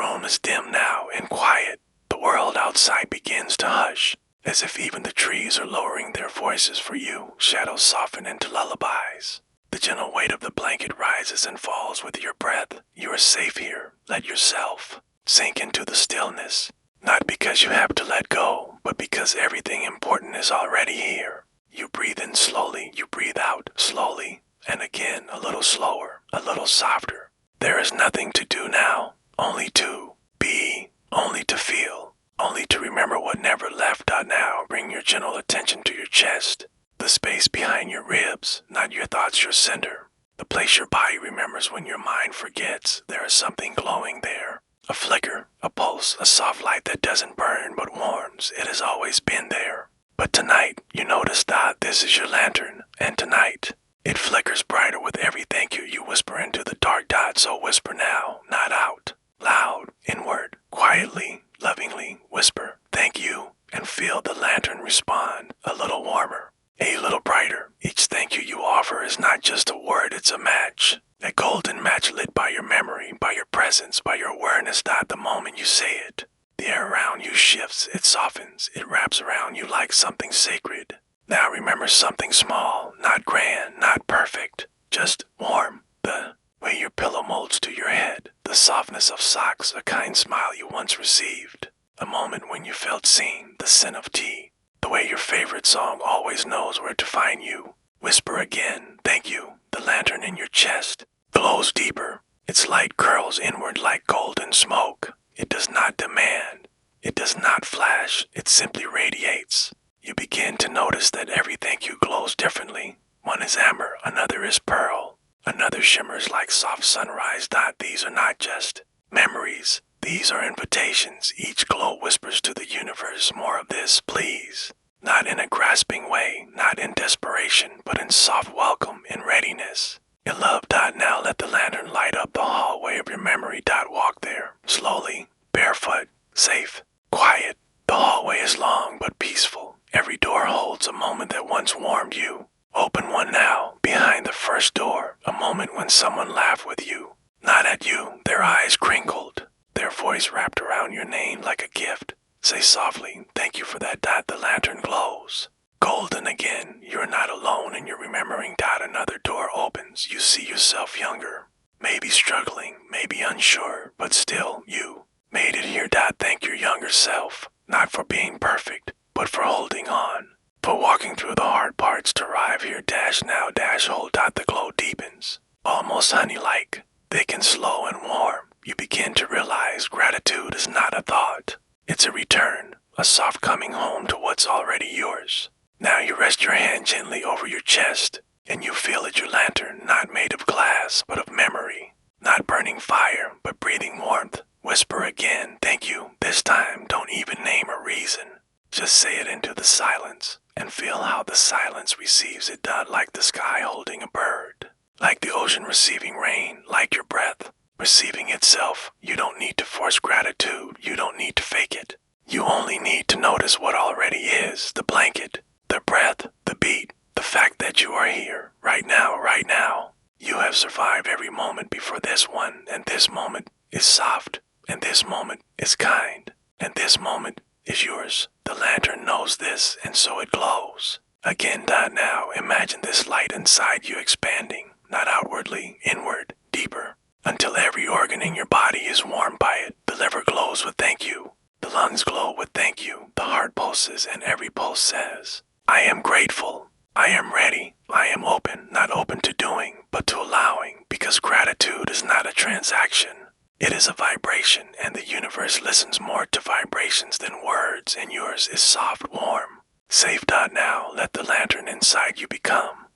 room is dim now and quiet. The world outside begins to hush, as if even the trees are lowering their voices for you. Shadows soften into lullabies. The gentle weight of the blanket rises and falls with your breath. You are safe here. Let yourself sink into the stillness. Not because you have to let go, but because everything important is already here. You breathe in slowly, you breathe out slowly, and again a little slower, a little softer. There is nothing to do now, only to be, only to feel, only to remember what never left. Now bring your gentle attention to your chest, the space behind your ribs, not your thoughts, your center. The place your body remembers when your mind forgets. There is something glowing there. A flicker, a pulse, a soft light that doesn't burn but warms. It has always been there. But tonight, you notice that this is your lantern, and tonight, it flickers brighter with every thank you you whisper into the dark dot. So whisper now, not out, loud, inward, quietly, lovingly, whisper, thank you, and feel the lantern respond, a little warmer, a little brighter. Each thank you offer is not just a word, it's a match. A golden match lit by your memory, by your presence, by your awareness. That the moment you say it, the air around you shifts, it softens, it wraps around you like something sacred. Now remember something small, not grand, not perfect, just warm. The way your pillow molds to your head, the softness of socks, a kind smile you once received, a moment when you felt seen, the scent of tea, the way your favorite song always knows where to find you. Whisper again, thank you. The lantern in your chest glows deeper. Its light curls inward like golden smoke. It does not demand. It does not flash. It simply radiates. You begin to notice that every thank you glows differently. One is amber, another is pearl, another shimmers like soft sunrise. These are not just memories. These are invitations. Each glow whispers to the universe, more of this, please. Not in a grasping way, not in desperation, but in soft welcome, in readiness. In love. Now let the lantern light up the hallway of your memory. Walk there, slowly, barefoot, safe, quiet. The hallway is long but peaceful. Every door holds a moment that once warmed you. Open one now, behind the first door, a moment when someone laughed with you. Not at you, their eyes crinkled, their voice wrapped around your name like a gift. Say softly, thank you for that. The lantern glows. Golden again, you're not alone and you're remembering. Another door opens. You see yourself younger, maybe struggling, maybe unsure, but still you made it here. Thank your younger self, not for being perfect, but for holding on, for walking through the hard parts to arrive here. Now, hold. The glow deepens, almost honey-like, thick and slow and warm. You begin to realize gratitude is not a thought. It's a return, a soft coming home to what's already yours. Now you rest your hand gently over your chest, and you feel it, your lantern, not made of glass, but of memory. Not burning fire, but breathing warmth. Whisper again, thank you. This time, don't even name a reason. Just say it into the silence, and feel how the silence receives it. Like the sky holding a bird, like the ocean receiving rain, like your breath receiving itself. You don't need to force gratitude. You don't need to fake it. You only need to notice what already is, the blanket, the breath, the beat, the fact that you are here, right now, right now. You have survived every moment before this one, and this moment is soft, and this moment is kind, and this moment is yours. The lantern knows this, and so it glows. Again. Now imagine this light inside you expanding, not outwardly, inward, deeper, until every organ in your body is warmed by it. The liver glows with thank you. The lungs glow with thank you. The heart pulses, and every pulse says, I am grateful. I am ready. I am open, not open to doing, but to allowing, because gratitude is not a transaction. It is a vibration, and the universe listens more to vibrations than words, and yours is soft, warm, safe. Now let the lantern inside you become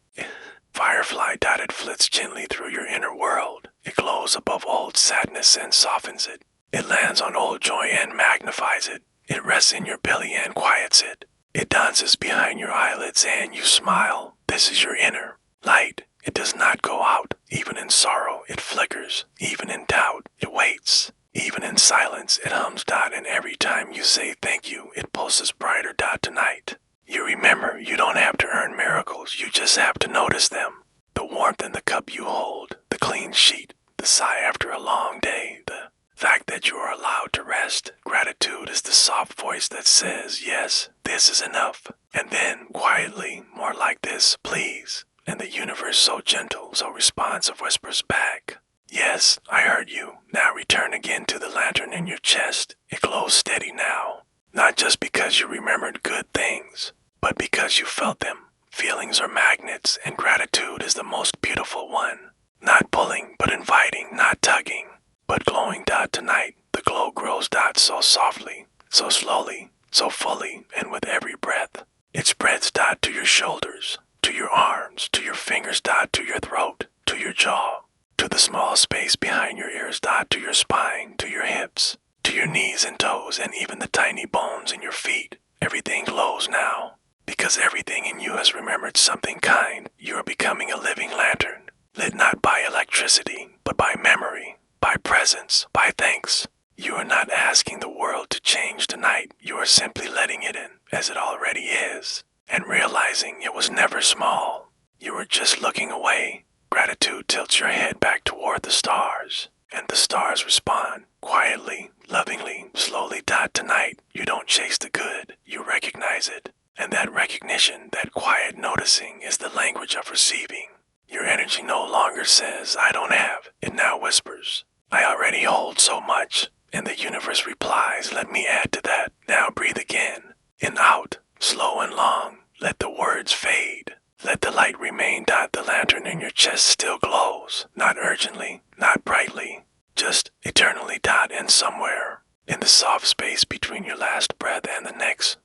firefly. It flits gently through your inner world. It glows above old sadness and softens it. It lands on old joy and magnifies it. It rests in your belly and quiets it. It dances behind your eyelids and you smile. This is your inner light. It does not go out. Even in sorrow, it flickers. Even in doubt, it waits. Even in silence, it hums. And every time you say thank you, it pulses brighter. Tonight, you remember you don't have to earn miracles. You just have to notice them. The warmth in the cup you hold, the clean sheet, the sigh after a long day, the fact that you are allowed to rest. Gratitude is the soft voice that says, yes, this is enough. And then, quietly, more like this, please. And the universe, so gentle, so responsive, whispers back, yes, I heard you. Now return again to the lantern in your chest. It glows steady now. Not just because you remembered good things, but because you felt them. Feelings are magnets, and gratitude is the most beautiful one. Not pulling, but inviting, not tugging, but glowing. Tonight, the glow grows so softly, so slowly, so fully, and with every breath. It spreads to your shoulders, to your arms, to your fingers. To your throat, to your jaw, to the small space behind your ears. To your spine, to your hips, to your knees and toes, and even the tiny bones in your feet. Everything glows now, because everything in you has remembered something kind. You are becoming a living lantern, lit not by electricity, but by memory, by presence, by thanks. You are not asking the world to change tonight. You are simply letting it in, as it already is, and realizing it was never small. You are just looking away. Gratitude tilts your head back toward the stars, and the stars respond, quietly, lovingly, slowly. Tonight, you don't chase the good, you recognize it. And that recognition, that quiet noticing, is the language of receiving. Your energy no longer says, I don't have. It now whispers, I already hold so much. And the universe replies, let me add to that. Now breathe again. In, out, slow and long. Let the words fade. Let the light remain. The lantern in your chest still glows. Not urgently, not brightly, just eternally. And somewhere, in the soft space between your last breath and the next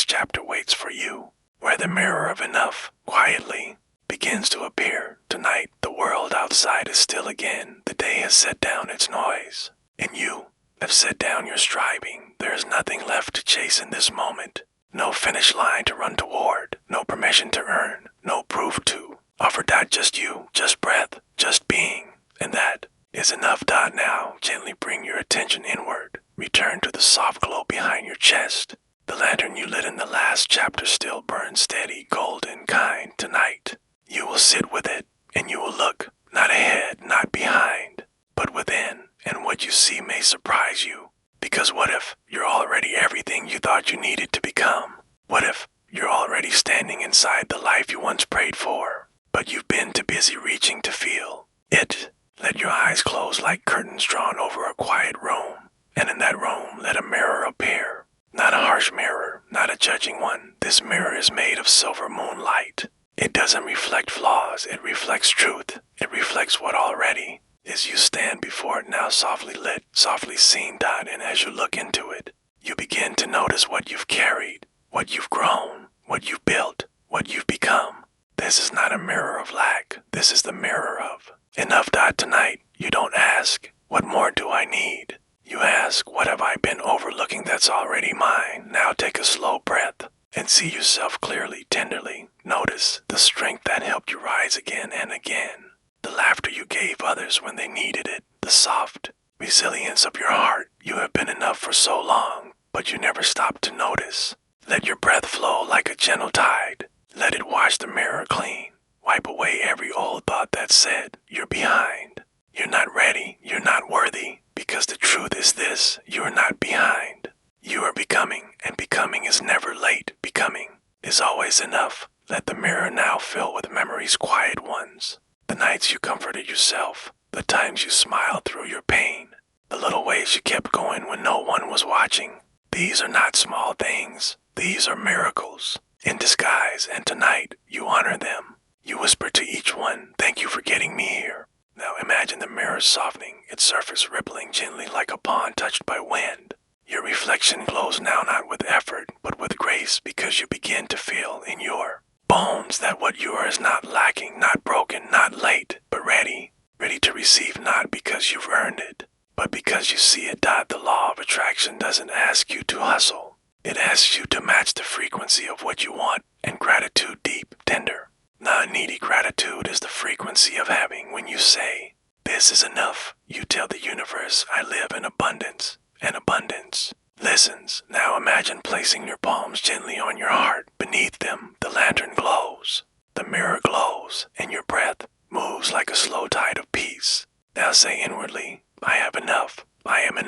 chapter waits for you, where the mirror of enough, quietly, begins to appear. Tonight, the world outside is still again. The day has set down its noise, and you have set down your striving. There is nothing left to chase in this moment. No finish line to run toward, no permission to earn, no proof to offer. Just you, just breath, just being, and that is enough. Now, gently bring your attention inward. Return to the soft glow behind your chest. The lantern you lit in the last chapter still burns steady, golden, kind. Tonight, you will sit with it, and you will look, not ahead, not behind, but within, and what you see may surprise you. Because what if you're already everything you thought you needed to become? What if you're already standing inside the life you once prayed for, but you've been too busy reaching to feel it? Let your eyes close like curtains drawn over a quiet room, and in that room let a mirror appear. Not a harsh mirror, not a judging one. This mirror is made of silver moonlight. It doesn't reflect flaws, it reflects truth. It reflects what already is. You stand before it now, softly lit, softly seen. And as you look into it, you begin to notice what you've carried, what you've grown, what you've built, what you've become. This is not a mirror of lack. This is the mirror of enough. Tonight, you don't ask, what more do I need? You ask, what have I been overlooking that's already mine? Now take a slow breath and see yourself clearly, tenderly. Notice the strength that helped you rise again and again. The laughter you gave others when they needed it. The soft resilience of your heart. You have been enough for so long, but you never stopped to notice. Let your breath flow like a gentle tide. Let it wash the mirror clean. Wipe away every old thought that said, you're behind. You're not ready. You're not worthy. Because the truth is this, you are not behind. You are becoming, and becoming is never late. Becoming is always enough. Let the mirror now fill with memories, quiet ones. The nights you comforted yourself, the times you smiled through your pain, the little ways you kept going when no one was watching. These are not small things. These are miracles in disguise, and tonight you honor them. You whisper to each one, thank you for getting me here. Now imagine the mirror softening, its surface rippling gently like a pond touched by wind. Your reflection glows now not with effort, but with grace, because you begin to feel in your bones that what you are is not lacking, not broken, not late, but ready. Ready to receive, not because you've earned it, but because you see it. The law of attraction doesn't ask you to hustle. It asks you to match the frequency of what you want, and gratitude deep, tender, non-needy gratitude is the frequency of having. When you say, this is enough, you tell the universe, I live in abundance, and abundance listens. Now imagine placing your palms gently on your heart. Beneath them, the lantern glows, the mirror glows, and your breath moves like a slow tide of peace. Now say inwardly, I have enough, I am enough.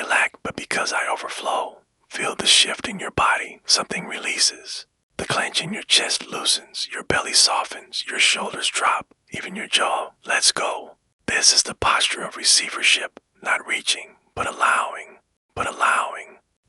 I lack, but because I overflow. Feel the shift in your body, something releases. The clench in your chest loosens, your belly softens, your shoulders drop, even your jaw lets go. This is the posture of receivership, not reaching, but allowing,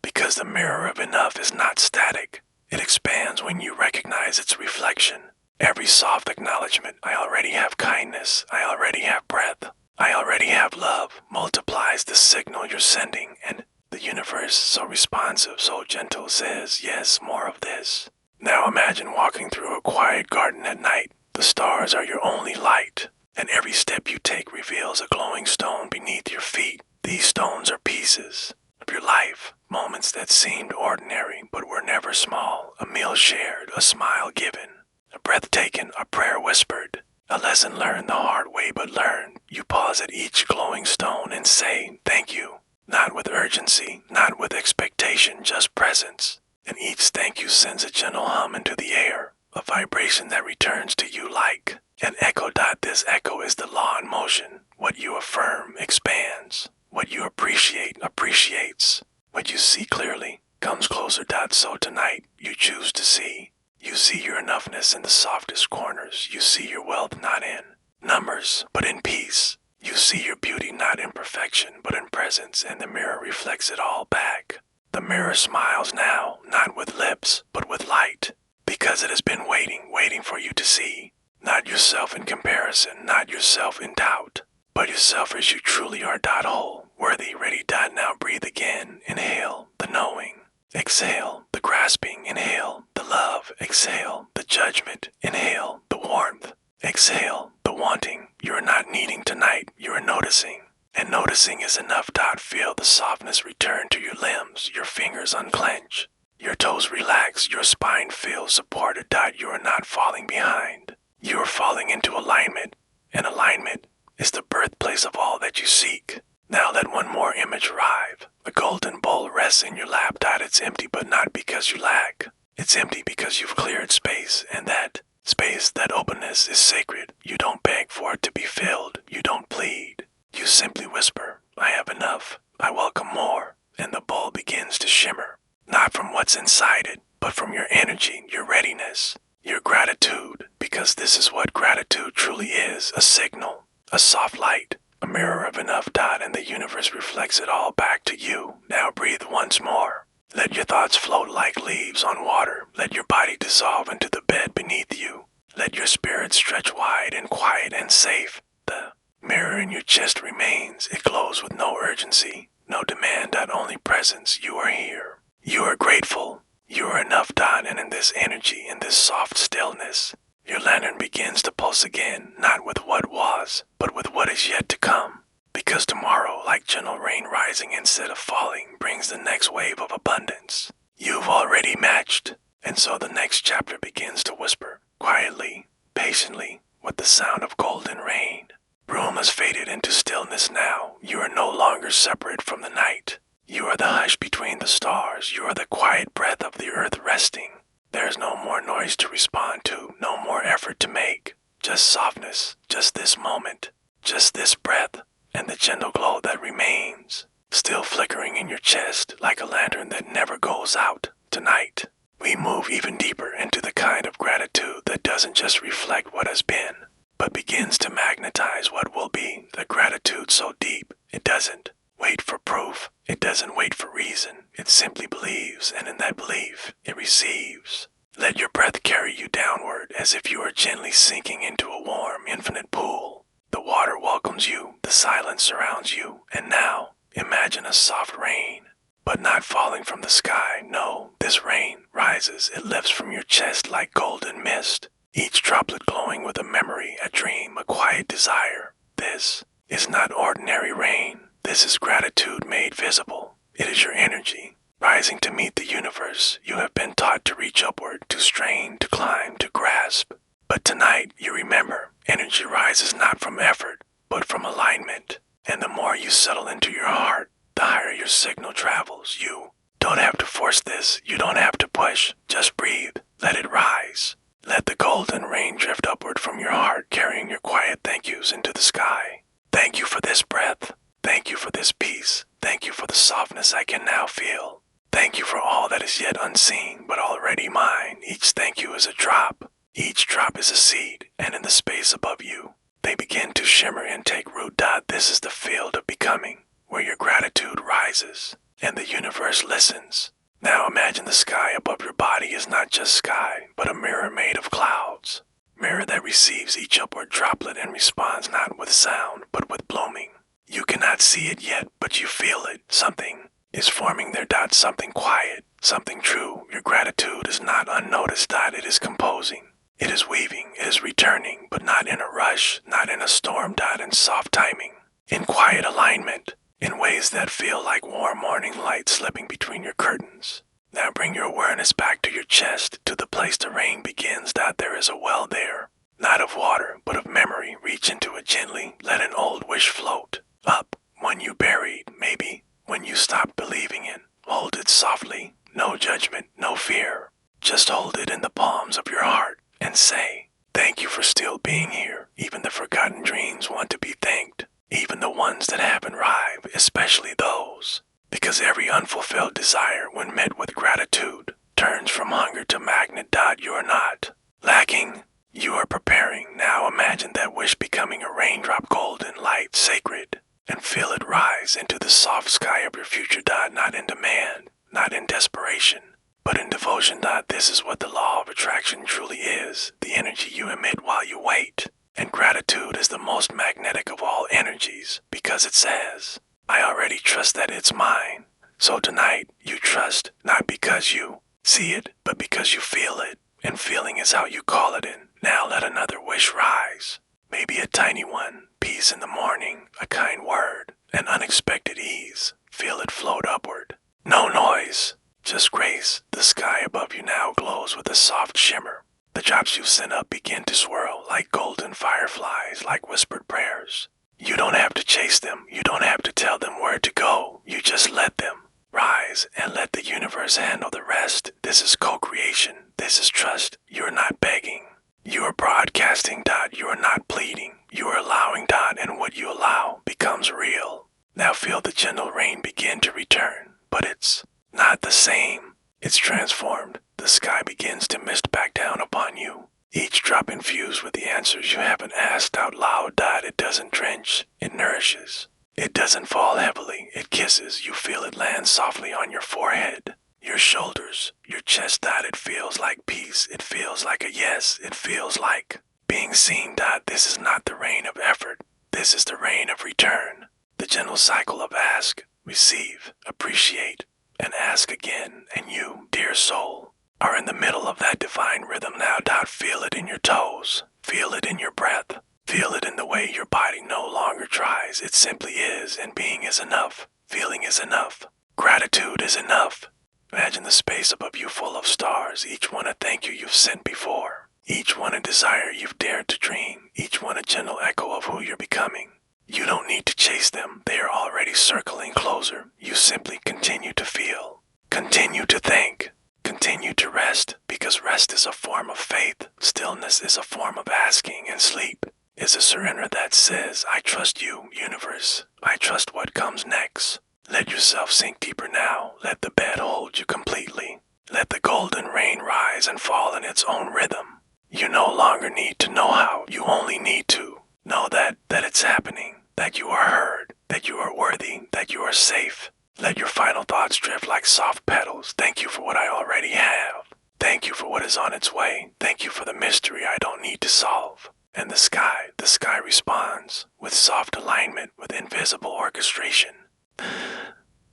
because the mirror of enough is not static. It expands when you recognize its reflection. Every soft acknowledgement, I already have kindness, I already have breath, I already have love, multiplies the signal you're sending, and the universe, so responsive, so gentle, says, yes, more of this. Now imagine walking through a quiet garden at night. The stars are your only light, and every step you take reveals a glowing stone beneath your feet. These stones are pieces of your life, moments that seemed ordinary but were never small, a meal shared, a smile given, a breath taken, a prayer whispered, a lesson learned the hard way but learned. You pause at each glowing stone and say, thank you. Not with urgency, not with expectation, just presence. And each thank you sends a gentle hum into the air, a vibration that returns to you like an echo. This echo is the law in motion. What you affirm expands. What you appreciate appreciates. What you see clearly comes closer. So tonight, you choose to see. You see your enoughness in the softest corners. You see your wealth not in numbers, but in peace. You see your beauty not in perfection, but in presence, and the mirror reflects it all back. The mirror smiles now, not with lips, but with light, because it has been waiting for you to see. Not yourself in comparison, not yourself in doubt, but yourself as you truly are. Whole, worthy, ready. Now breathe again. Inhale the knowing. Exhale the grasping. Inhale the love. Exhale the judgment. Inhale the warmth. Exhale the wanting. You are not needing tonight, you are noticing. And noticing is enough. Feel the softness return to your limbs, your fingers unclench, your toes relax, your spine feels supported. You are not falling behind. You are falling into alignment, and alignment is the birthplace of all that you seek. Now let one more image arrive. A golden bowl rests in your lap. It's empty, but not because you lack. It's empty because you've cleared space, and that space, that openness is sacred. You don't beg for it to be filled. You don't plead. You simply whisper, I have enough. I welcome more. And the bowl begins to shimmer. Not from what's inside it, but from your energy, your readiness, your gratitude. Because this is what gratitude truly is. A signal, a soft light, a mirror of enough. And the universe reflects it all back to you. Now breathe once more. Let your thoughts float like leaves on water. Let your body dissolve into the bed beneath you. Let your spirit stretch wide and quiet and safe. The mirror in your chest remains. It glows with no urgency, no demand, only presence. You are here. You are grateful. You are enough. And in this energy, in this soft stillness, your lantern begins to pulse again, not with what was, but with what is yet to come. Because tomorrow, like gentle rain rising instead of falling, brings the next wave of abundance. You've already matched, and so the next chapter begins to whisper, quietly, patiently, with the sound of golden rain. Room has faded into stillness now. You are no longer separate from the night. You are the hush between the stars. You are the quiet breath of the earth resting. There is no more noise to respond to, no more effort to make. Just softness, just this moment, just this breath, and the gentle glow that remains, still flickering in your chest like a lantern that never goes out. Tonight, we move even deeper into the kind of gratitude that doesn't just reflect what has been, but begins to magnetize what will be. The gratitude so deep, it doesn't wait for proof, it doesn't wait for reason, it simply believes, and in that belief, it receives. Let your breath carry you downward as if you are gently sinking into a warm, infinite pool. The water welcomes you, the silence surrounds you, and now, imagine a soft rain, but not falling from the sky. No, this rain rises, it lifts from your chest like golden mist, each droplet glowing with a memory, a dream, a quiet desire. This is not ordinary rain. This is gratitude made visible. It is your energy, rising to meet the universe. You have been taught to reach upward, to strain, to climb, to grasp. But tonight, you remember, energy rises not from effort, but from alignment. And the more you settle into your heart, the higher your signal travels. You don't have to force this. You don't have to push. Just breathe. Let it rise. Let the golden rain drift upward from your heart, carrying your quiet thank yous into the sky. Thank you for this breath. Thank you for this peace. Thank you for the the softness I can now feel. Thank you for all that is yet unseen, but already mine. Each thank you is a drop. Each drop is a seed, and in the space above you, they begin to shimmer and take root. This is the field of becoming, where your gratitude rises, and the universe listens. Now imagine the sky above your body is not just sky, but a mirror made of clouds. Mirror that receives each upward droplet and responds not with sound, but with blooming. You cannot see it yet, but you feel it. Something is forming there. Something quiet, something true. Your gratitude is not unnoticed. It is composing. It is weaving. It is returning, but not in a rush, not in a storm. In soft timing, in quiet alignment, in ways that feel like warm morning light slipping between your curtains. Now bring your awareness back to your chest, to the place the rain begins. There is a well there, not of water, but of memory. Reach into it gently. Let an old wish float up, one you buried, maybe when you stopped believing in. Hold it softly, no judgment, no fear. Just hold it in the palms of your heart and say, thank you for still being here. Even the forgotten dreams want to be thanked, even the ones that haven't arrived, especially those. Because every unfulfilled desire, when met with gratitude, turns from hunger to magnet. You are not lacking, you are preparing. Now imagine that wish becoming a raindrop, golden light, sacred, and feel it rise into the soft sky of your future. Not in demand, not in desperation, but in devotion. This is what the law of attraction truly is, the energy you emit while you wait. And gratitude is the most magnetic of all energies, because it says, I already trust that it's mine. So tonight, you trust, not because you see it, but because you feel it. And feeling is how you call it in. Now let another wish rise. Maybe a tiny one, peace in the morning, a kind word, an unexpected ease. Feel it float upward. No noise, just grace. The sky above you now glows with a soft shimmer. The drops you sent up begin to swirl like golden fireflies, like whispered prayers. You don't have to chase them. You don't have to tell them where to go. You just let them rise and let the universe handle the rest. This is co-creation. This is trust. You're not begging. You are broadcasting. You are not pleading. You are allowing. And what you allow becomes real. Now feel the gentle rain begin to return. But it's not the same. It's transformed. The sky begins to mist back down upon you. Each drop infused with the answers you haven't asked out loud. It doesn't drench, it nourishes. It doesn't fall heavily, it kisses. You feel it land softly on your forehead, your shoulders, your chest. It feels like peace, it feels like a yes, it feels like being seen. This is not the rain of effort, this is the rain of return. The gentle cycle of ask, receive, appreciate, and ask again. And you, dear soul, are in the middle of that divine rhythm now. Feel it in your toes, feel it in your breath, feel it in the way your body no longer tries. It simply is, and being is enough. Feeling is enough. Gratitude is enough. Imagine the space above you full of stars, each one a thank you you've sent before, each one a desire you've dared to dream, each one a gentle echo of who you're becoming. You don't need to chase them, they are already circling closer. You simply continue to feel, continue to think, continue to rest, because rest is a form of faith, stillness is a form of asking, and sleep is a surrender that says, I trust you, universe, I trust what comes next. Let yourself sink deeper now, let the bed hold you completely. Let the golden rain rise and fall in its own rhythm. You no longer need to know how, you only need to know that it's happening, that you are heard, that you are worthy, that you are safe. Let your final thoughts drift like soft petals. Thank you for what I already have. Thank you for what is on its way. Thank you for the mystery I don't need to solve. And the sky responds with soft alignment, with invisible orchestration.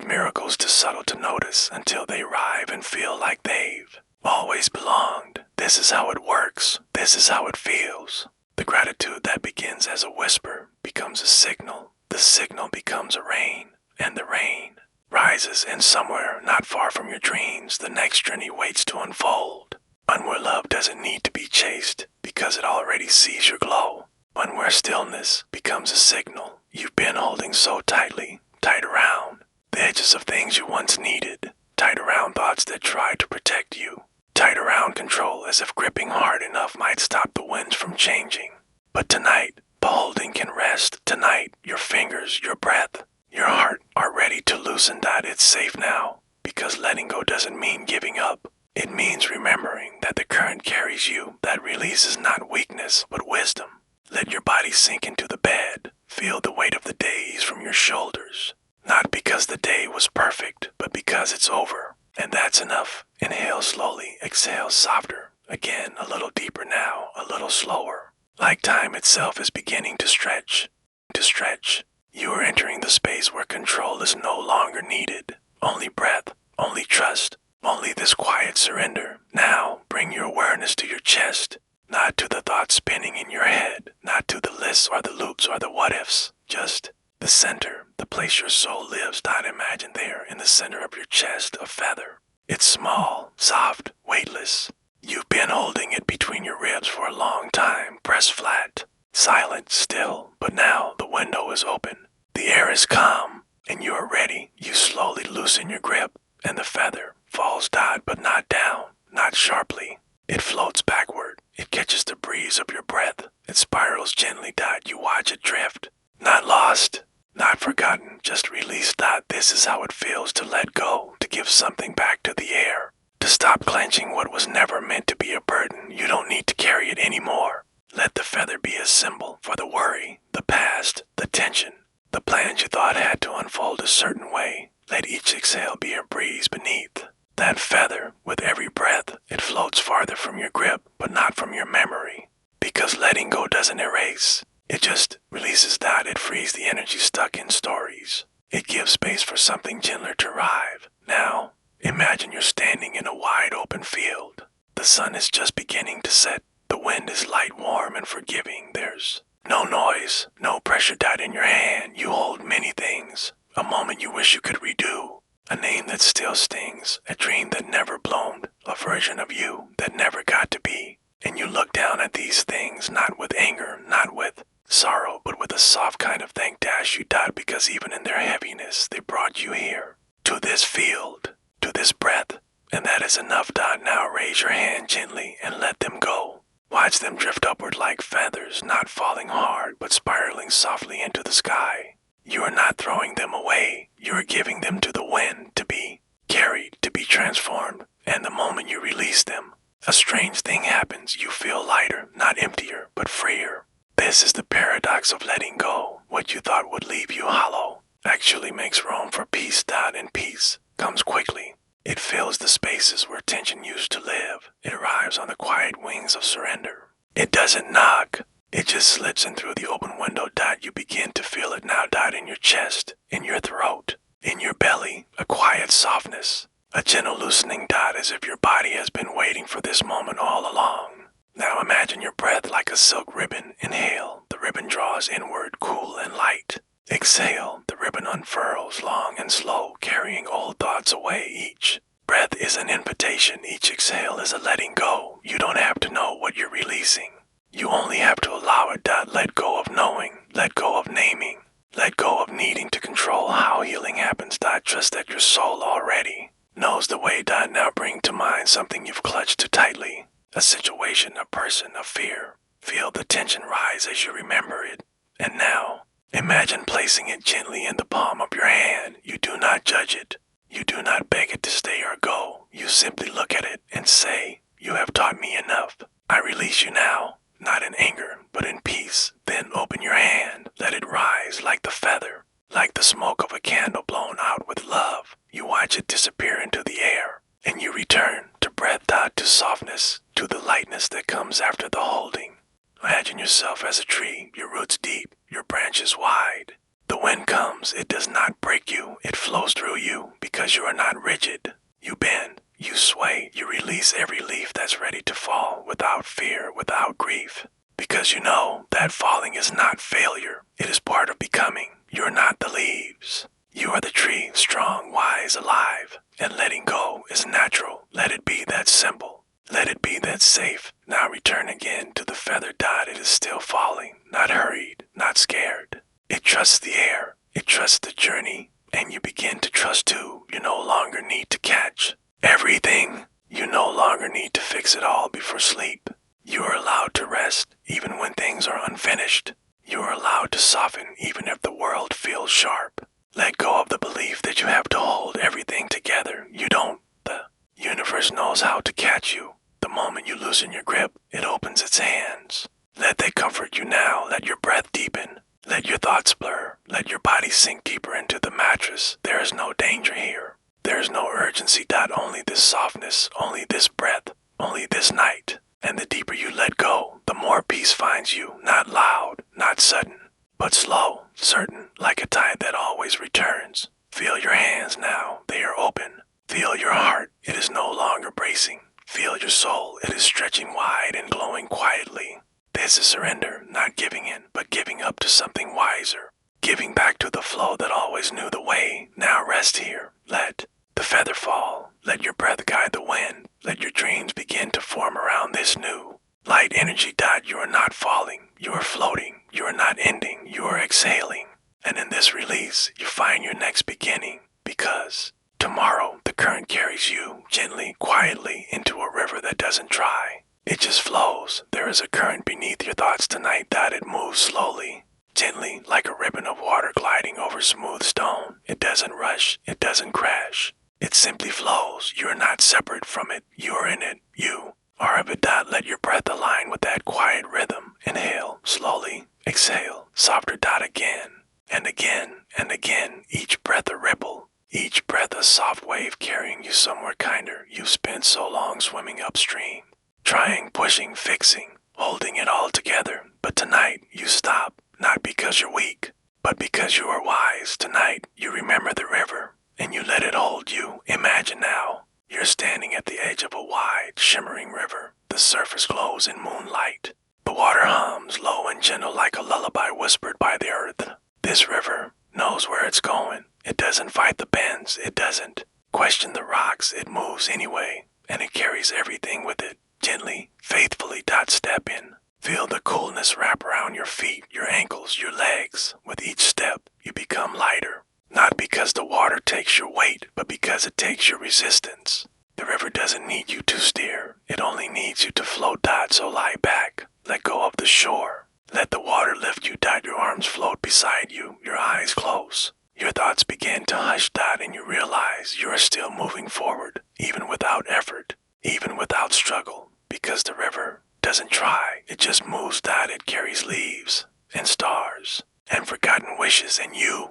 Miracles too subtle to notice until they arrive and feel like they've always belonged. This is how it works. This is how it feels. The gratitude that begins as a whisper becomes a signal. The signal becomes a rain, and the rain rises, and somewhere not far from your dreams, the next journey waits to unfold. One where love doesn't need to be chased because it already sees your glow. One where stillness becomes a signal you've been holding so tightly, tight around the edges of things you once needed, tight around thoughts that tried to protect you, tight around control as if gripping hard enough might stop the winds from changing. But tonight, the holding can rest. Tonight, your fingers, your breath, your heart are ready to loosen. loosen dot, it's safe now. Because letting go doesn't mean giving up. It means remembering that the current carries you. That release is not weakness, but wisdom. Let your body sink into the bed. Feel the weight of the days from your shoulders. Not because the day was perfect, but because it's over. And that's enough. Inhale slowly, exhale softer. Again, a little deeper now, a little slower. Like time itself is beginning to stretch. You are entering the space where control is no longer needed. Only breath, only trust, only this quiet surrender. Now, bring your awareness to your chest. Not to the thoughts spinning in your head. Not to the lists or the loops or the what-ifs. Just the center, the place your soul lives. Imagine there in the center of your chest a feather. It's small, soft, weightless. You've been holding it between your ribs for a long time, pressed flat, silent, still, but now the window is open. The air is calm, and you are ready. You slowly loosen your grip, and the feather falls but not down, not sharply. It floats backward. It catches the breeze of your breath. It spirals gently. You watch it drift. Not lost, not forgotten, just released. This is how it feels to let go, to give something back to the air. To stop clenching what was never meant to be a burden. You don't need to carry it anymore. Let the feather be a symbol for the worry, the past, the tension, the plans you thought had to unfold a certain way. Let each exhale be a breeze beneath. That feather, with every breath, it floats farther from your grip, but not from your memory. Because letting go doesn't erase. It just releases. It frees the energy stuck in stories. It gives space for something gentler to arrive. Now, imagine you're standing in a wide open field. The sun is just beginning to set. The wind is light, warm, and forgiving. There's no noise, no pressure. In your hand, you hold many things. A moment you wish you could redo. A name that still stings. A dream that never bloomed. A version of you that never got to be. And you look down at these things, not with anger, not with sorrow, but with a soft kind of thank. You because even in their heaviness, they brought you here. To this field. To this breath, and that is enough. Now raise your hand gently and let them go. Watch them drift upward like feathers, not falling hard, but spiraling softly into the sky. You are not throwing them away. You are giving them to the wind to be carried, to be transformed. And the moment you release them, a strange thing happens. You feel lighter, not emptier, but freer. This is the paradox of letting go. What you thought would leave you hollow actually makes room for peace. And peace comes quickly. It fills the spaces where tension used to live. It arrives on the quiet wings of surrender. It doesn't knock. It just slips in through the open window. You begin to feel it now. In your chest, in your throat, in your belly, a quiet softness, a gentle loosening. As if your body has been waiting for this moment all along. Now imagine your breath like a silk ribbon. Inhale, the ribbon draws inward, cool and light. Exhale, the ribbon unfurls, long and slow, carrying old thoughts away. Each breath is an invitation. Each exhale is a letting go. You don't have to know what you're releasing. You only have to allow it. Let go of knowing. Let go of naming. Let go of needing to control how healing happens. Trust that your soul already knows the way. Now bring to mind something you've clutched too tightly. A situation, a person, a fear. Feel the tension rise as you remember it. And now, imagine placing it gently in the palm of your hand. You do not judge it. You do not beg it to stay or go. You simply look at it and say, "You have taught me enough. I release you now." Not in anger, but in peace. Then open your hand. Let it rise like the feather, like the smoke of a candle blown out with love. You watch it disappear into the air, and you return to breath. To softness, to the lightness that comes after the holding. Imagine yourself as a tree, your roots deep, your branches wide. The wind comes, it does not break you, it flows through you because you are not rigid. You bend, you sway, you release every leaf that's ready to fall without fear, without grief. Because you know that falling is not failure, it is part of becoming. You're not the leaves. You are the tree, strong, wise, alive. And letting go is natural. Let it be that simple. Let it be that safe. Now return again to the feather. It is still falling, not hurried, not scared. It trusts the air. It trusts the journey. And you begin to trust too. You no longer need to catch everything. You no longer need to fix it all before sleep. You are allowed to rest even when things are unfinished. You are allowed to soften even if the world feels sharp. Let go of the belief that you have to hold everything together. You don't. The universe knows how to catch you. The moment you loosen your grip, it opens its hands. Let that comfort you now. Let your breath deepen. Let your thoughts blur. Let your body sink deeper into the mattress. There is no danger here. There is no urgency. Only this softness, only this breath, only this night. And the deeper you let go, the more peace finds you. Not loud, not sudden, but slow, certain, like a tide that always returns. Feel your hands now. They are open. Feel your heart. It is no longer bracing. Feel your soul. It is stretching wide and glowing quietly. This is surrender, not giving in, but giving up to something wiser. Giving back to the flow that always knew the way. Now rest here. Let the feather fall. Let your breath guide the wind. Let your dreams begin to form around this new light energy. You are not falling. You are floating. You are not ending. You are exhaling. And in this release, you find your next beginning. Because tomorrow, the current carries you gently, quietly into a river that doesn't dry. It just flows. There is a current beneath your thoughts tonight. It moves slowly, gently, like a ribbon of water gliding over smooth stone. It doesn't rush. It doesn't crash. It simply flows. You are not separate from it. You are in it. You are of it. Let your breath align with that quiet rhythm. Inhale, slowly. Exhale, softer. Again, and again, and again. Each breath a ripple. Each breath a soft wave carrying you somewhere kinder. You've spent so long swimming upstream, trying, pushing, fixing, holding it all together. But tonight, you stop. Not because you're weak, but because you are wise. Tonight, you remember the river. And you let it hold you. Imagine now, you're standing at the edge of a wide, shimmering river. The surface glows in moonlight. The water hums low and gentle like a lullaby whispered by the earth. This river knows where it's going. It doesn't fight the bends. It doesn't question the rocks. It moves anyway, and it carries everything with it. Gently, faithfully. Step in. Feel the coolness wrap around your feet, your ankles, your legs. With each step, you become lighter. Not because the water takes your weight, but because it takes your resistance. The river doesn't need you to steer. It only needs you to float. So lie back. Let go of the shore. Let the water lift you. Your arms float beside you, your eyes close. Your thoughts begin to hush. And you realize you are still moving forward, even without effort, even without struggle. Because the river doesn't try. It just moves. It carries leaves and stars and forgotten wishes, and you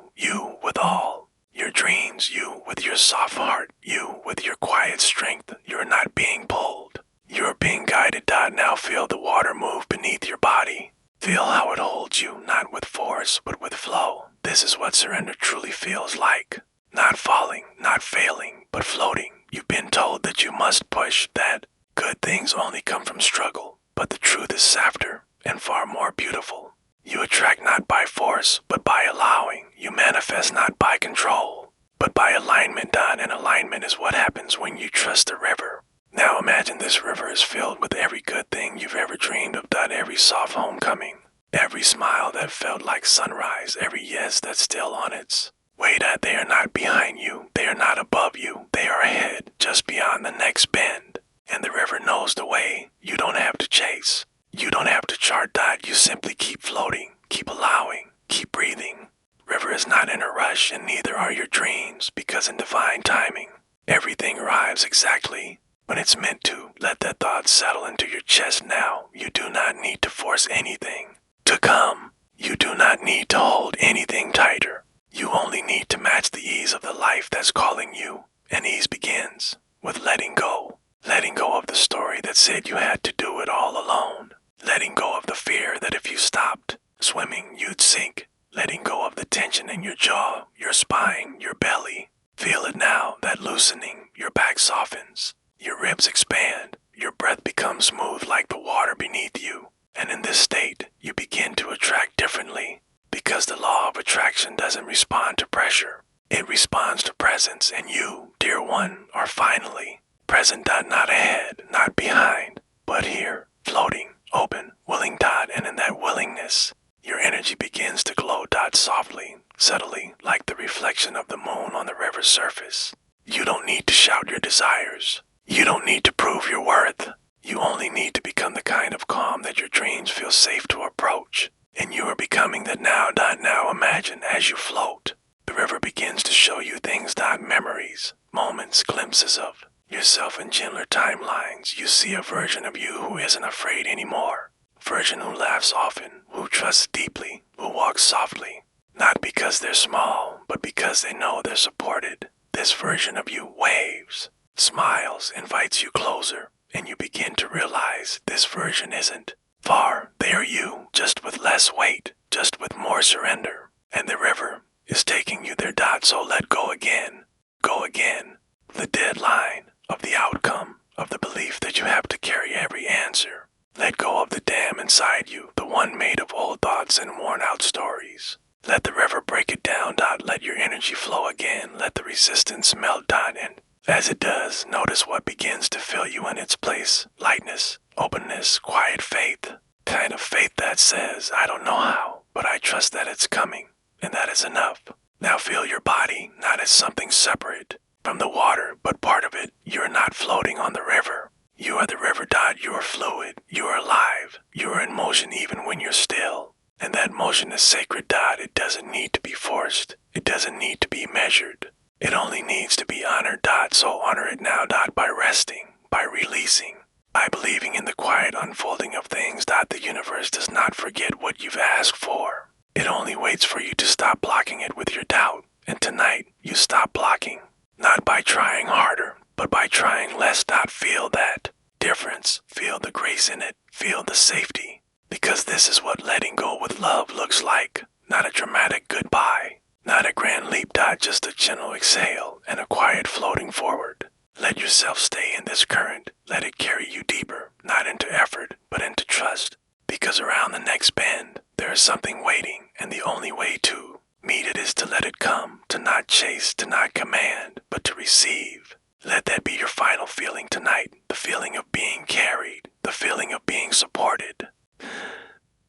with all your dreams, you with your soft heart, you with your quiet strength. You're not being pulled. You're being guided. Now feel the water move beneath your body. Feel how it holds you, not with force, but with flow. This is what surrender truly feels like. Not falling, not failing, but floating. You've been told that you must push, that good things only come from struggle, but the truth is softer and far more beautiful. You attract not by force, but by allowing. You manifest not by control, but by alignment. And alignment is what happens when you trust the river. Now imagine this river is filled with every good thing you've ever dreamed of. Every soft homecoming, every smile that felt like sunrise, every yes that's still on its way. They are not behind you. They are not above you. They are ahead, just beyond the next bend. And the river knows the way. You don't have to chase. You don't have to chart. You simply keep floating, keep allowing, keep breathing. River is not in a rush, and neither are your dreams, because in divine timing, everything arrives exactly when it's meant to. Let that thought settle into your chest now. You do not need to force anything to come. You do not need to hold anything tighter. You only need to match the ease of the life that's calling you. And ease begins with letting go. Letting go of the story that said you had to do it all alone. Letting go of the fear that if you stopped swimming, you'd sink. Letting go of the tension in your jaw, your spine, your belly. Feel it now, that loosening. Your back softens. Your ribs expand. Your breath becomes smooth like the water beneath you. And in this state, you begin to attract differently. Because the law of attraction doesn't respond to pressure. It responds to presence. And you, dear one, are finally present. Not ahead, not behind, but here, floating, open, willing. And in that willingness, your energy begins to glow. Softly, subtly, like the reflection of the moon on the river's surface. You don't need to shout your desires. You don't need to prove your worth. You only need to become the kind of calm that your dreams feel safe to approach. And you are becoming that now. Now imagine as you float, the river begins begins to show you things, not memories, moments, glimpses of yourself in gentler timelines. You see a version of you who isn't afraid anymore. A version who laughs often, who trusts deeply, who walks softly. Not because they're small, but because they know they're supported. This version of you waves, smiles, invites you closer, and you begin to realize this version isn't far. They are you, just with less weight, just with more surrender. And the river is taking you there. So let go again. Go again. The deadline of the outcome, of the belief that you have to carry every answer. Let go of the dam inside you, the one made of old thoughts and worn out stories. Let the river break it down. Let your energy flow again. Let the resistance melt. And as it does, notice what begins to fill you in its place. Lightness, openness, quiet faith. Kind of faith that says, I don't know how, but I trust that it's coming, and that is enough. Now feel your body, not as something separate from the water, but part of it. You're not floating on the river. You are the river. You are fluid. You are alive. You are in motion even when you're still. And that motion is sacred. It doesn't need to be forced. It doesn't need to be measured. It only needs to be honored. So honor it now. By resting, by releasing, by believing in the quiet unfolding of things. The universe does not forget what you've asked for. It only waits for you to stop blocking it with your doubt. And tonight, you stop blocking. Not by trying harder, but by trying less. Feel that difference. Feel the grace in it. Feel the safety. Because this is what letting go with love looks like. Not a dramatic goodbye. Not a grand leap. Just a gentle exhale and a quiet floating forward. Let yourself stay in this current. Let it carry you deeper. Not into effort, but into trust. Because around the next bend, there is something waiting. And the only way to meet it is to let it come. To not chase, to not command, but to receive. Let that be your final feeling tonight. The feeling of being carried. The feeling of being supported.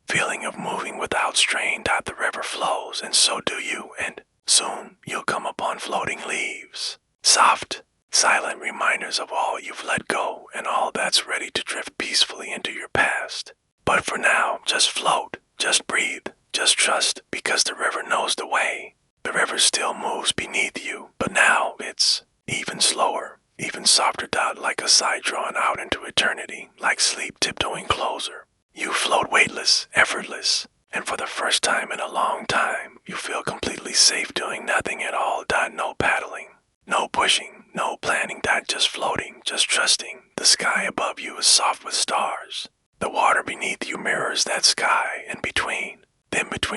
Feeling of moving without strain. The river flows, and so do you, and soon you'll come upon floating leaves. Soft, silent reminders of all you've let go and all that's ready to drift peacefully into your past. But for now, just float, just breathe, just trust, because the river knows the way. The river still moves beneath you, but now it's even slower, even softer. Like a sigh drawn out into eternity, like sleep tiptoeing closer. You float weightless, effortless, and for the first time in a long time, you feel completely safe doing nothing at all. No paddling, no pushing, no planning. Just floating, just trusting. The sky above you is soft with stars. The water beneath you mirrors that sky, and between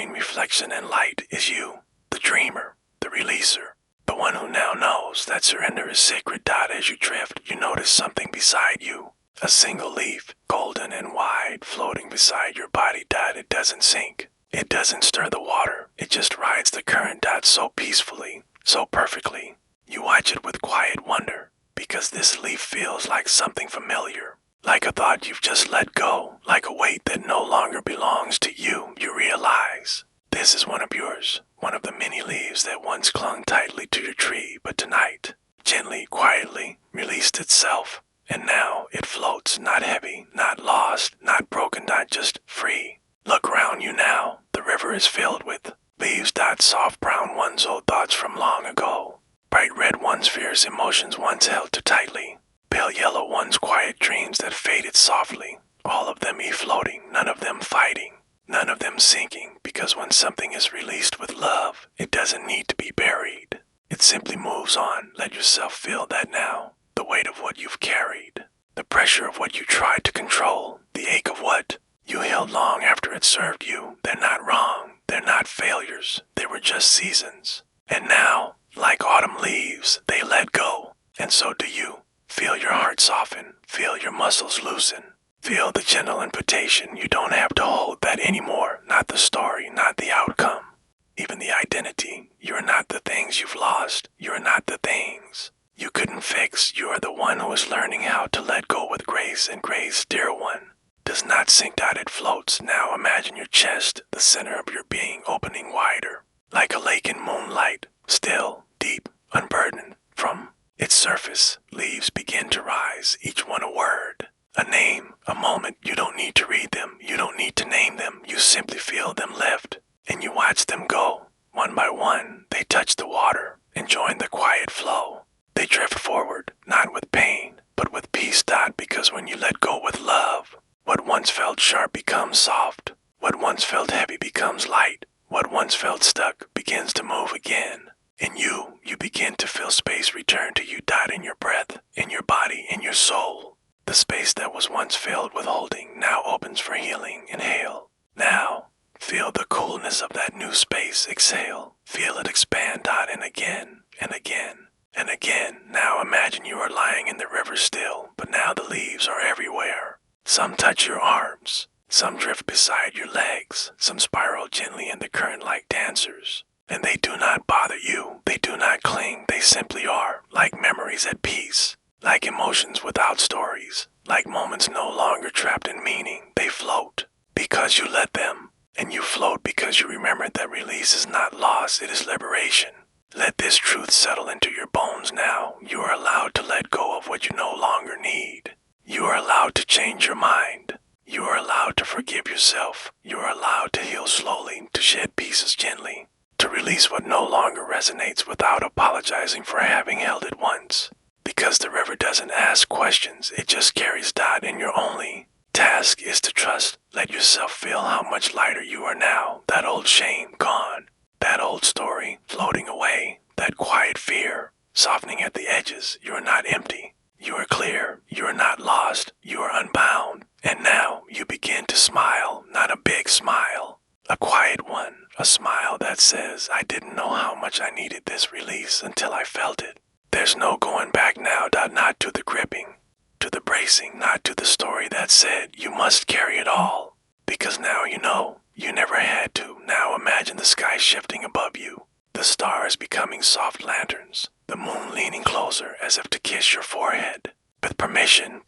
reflection and light is you, the dreamer, the releaser, the one who now knows that surrender is sacred. As you drift, you notice something beside you. A single leaf, golden and wide, floating beside your body. It doesn't sink. It doesn't stir the water. It just rides the current. So peacefully, so perfectly. You watch it with quiet wonder, because this leaf feels like something familiar. Like a thought you've just let go, like a weight that no longer belongs to you. You realize this is one of yours, one of the many leaves that once clung tightly to your tree, but tonight, gently, quietly, released itself. And now it floats, not heavy, not lost, not broken, just free. Look around you now. The river is filled with leaves. Soft brown ones, old thoughts from long ago. Bright red ones, fierce emotions once held too tightly. Pale yellow ones, quiet dreams that faded softly. All of them floating, none of them fighting, none of them sinking. Because when something is released with love, it doesn't need to be buried. It simply moves on. Let yourself feel that now. The weight of what you've carried, the pressure of what you tried to control, the ache of what you held long after it served you. They're not wrong, they're not failures, they were just seasons. And now, like autumn leaves, they let go, and so do you. Feel your heart soften, feel your muscles loosen, feel the gentle invitation. You don't have to hold that anymore, not the story, not the outcome, even the identity. You're not the things you've lost, you're not the things you couldn't fix. You are the one who is learning how to let go with grace, and grace, dear one, does not sink. It floats. Now imagine your chest, the center of your being, opening wider, like a lake in moonlight, still, deep, unburdened. From its surface, leaves begin to rise, each one a word, a name, a moment. You don't need to read them, you don't need to name them, you simply feel them lift, and you watch them go. One by one, they touch the water. again. And you begin to feel space return to you. In your breath, in your body, in your soul. The space that was once filled with holding now opens for healing. Inhale. Now, feel the coolness of that new space. Exhale. Feel it expand. And again, and again, and again. Now imagine you are lying in the river still, but now the leaves are everywhere. Some touch your arms. Some drift beside your legs. Some spiral gently in the current like dancers. And they do not bother you. They do not cling. They simply are, like memories at peace. Like emotions without stories. Like moments no longer trapped in meaning. They float because you let them. And you float because you remember that release is not loss, it is liberation. Let this truth settle into your bones now. You are allowed to let go of what you no longer need. You are allowed to change your mind. You are allowed to forgive yourself. You are allowed to heal slowly, to shed pieces gently, to release what no longer resonates without apologizing for having held it once. Because the river doesn't ask questions, it just carries. And your only task is to trust. Let yourself feel how much lighter you are now. That old shame gone. That old story floating away. That quiet fear softening at the edges. You are not empty. You are clear. You are not lost. You are unbound. And now you begin to smile. Not a big smile. A quiet one. A smile that says, I didn't know how much I needed this release until I felt it. There's no going back now. Not to the gripping. To the bracing. Not to the story that said you must carry it all. Because now you know. You never had to. Now imagine the sky shifting above you. The stars becoming soft lanterns. The moon leaning closer as if to kiss your forehead. With permission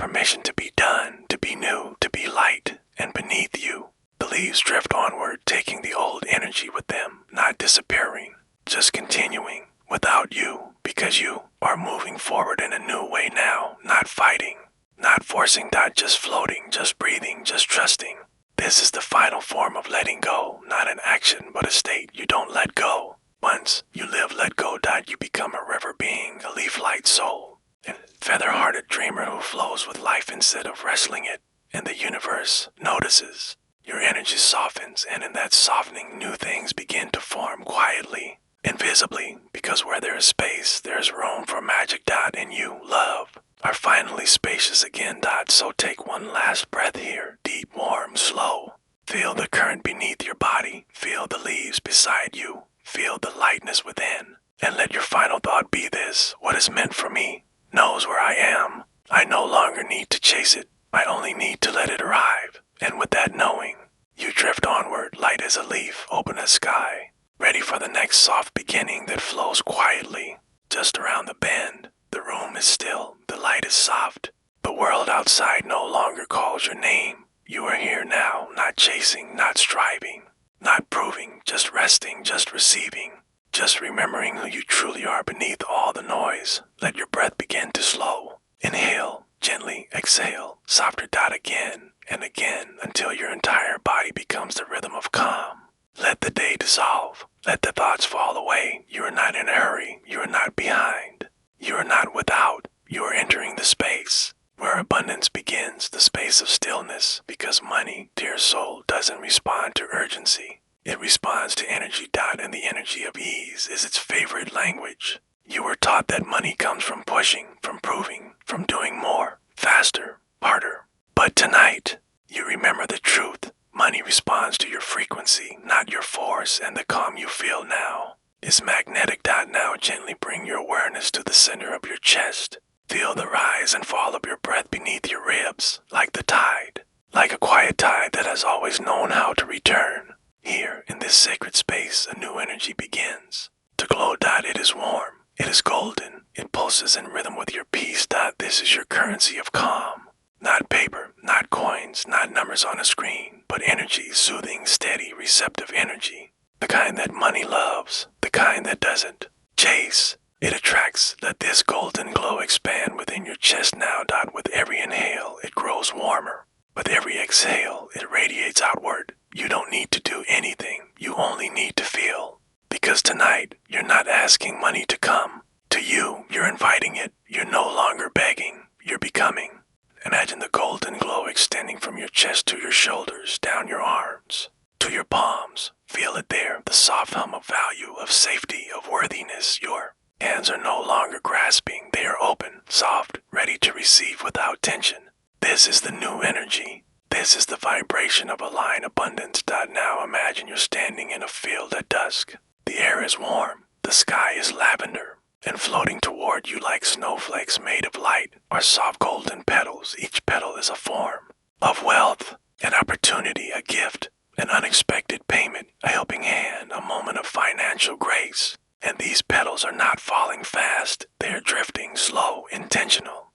to be done, to be new, to be light. And beneath you, the leaves drift onward, taking the old energy with them, not disappearing, just continuing without you, because you are moving forward in a new way now, not fighting, not forcing, just floating, just breathing, just trusting. This is the final form of letting go, not an action, but a state you don't let go. Once you live, let go. You become a river being, a leaf-light soul, a feather-hearted dreamer who flows with life instead of wrestling it. And the universe notices. Your energy softens, and in that softening, new things begin to form quietly, invisibly, because where there is space, there is room for magic. And you, love, are finally spacious again. So take one last breath here, deep, warm, slow. Feel the current beneath your body. Feel the leaves beside you. Feel the lightness within. And let your final thought be this: what is meant for me knows where I am. I no longer need to chase it. I only need to let it arrive. And with that knowing, you drift onward, light as a leaf, open as sky, ready for the next soft beginning that flows quietly. Just around the bend, the room is still, the light is soft. The world outside no longer calls your name. You are here now, not chasing, not striving, not proving, just resting, just receiving, just remembering who you truly are beneath all the noise. Let your breath begin to slow. Inhale, gently exhale, softer. Again and again until your entire body becomes the rhythm of calm. Let the day dissolve. Let the thoughts fall away. You are not in a hurry. You are not behind. You are not without. You are entering the space where abundance begins, the space of stillness, because money, dear soul, doesn't respond to urgency. It responds to energy. And the energy of ease is its favorite language. You were taught that money comes from pushing, from proving, from doing more, faster, harder. But tonight, you remember the truth. Money responds to your frequency, not your force, and the calm you feel now is magnetic. Now gently bring your awareness to the center of your chest. Feel the rise and fall of your breath beneath your ribs, like the tide, like a quiet tide that has always known how to return. Here, in this sacred space, a new energy begins to glow. It is warm, it is golden, it pulses in rhythm with your peace. This is your currency of calm. Not paper, not coins, not numbers on a screen, but energy, soothing, steady, receptive energy. The kind that money loves, the kind that doesn't chase. It attracts. Let this golden glow expand within your chest now. With every inhale, it grows warmer. With every exhale, it radiates outward. You don't need to do anything. You only need to feel. Because tonight, you're not asking money to come to you. You're inviting it. You're no longer begging. You're becoming. Imagine the golden glow extending from your chest to your shoulders, down your arms, to your palms. Feel it there, the soft hum of value, of safety, of worthiness. Your hands are no longer grasping, they are open, soft, ready to receive without tension. This is the new energy. This is the vibration of aligned abundance. Now imagine you're standing in a field at dusk. The air is warm, the sky is lavender, and floating toward you like snowflakes made of light are soft golden petals. Each petal is a form of wealth, an opportunity, a gift, an unexpected payment, a helping hand, a moment of financial grace. And these petals are not falling fast, they are drifting slow, intentional.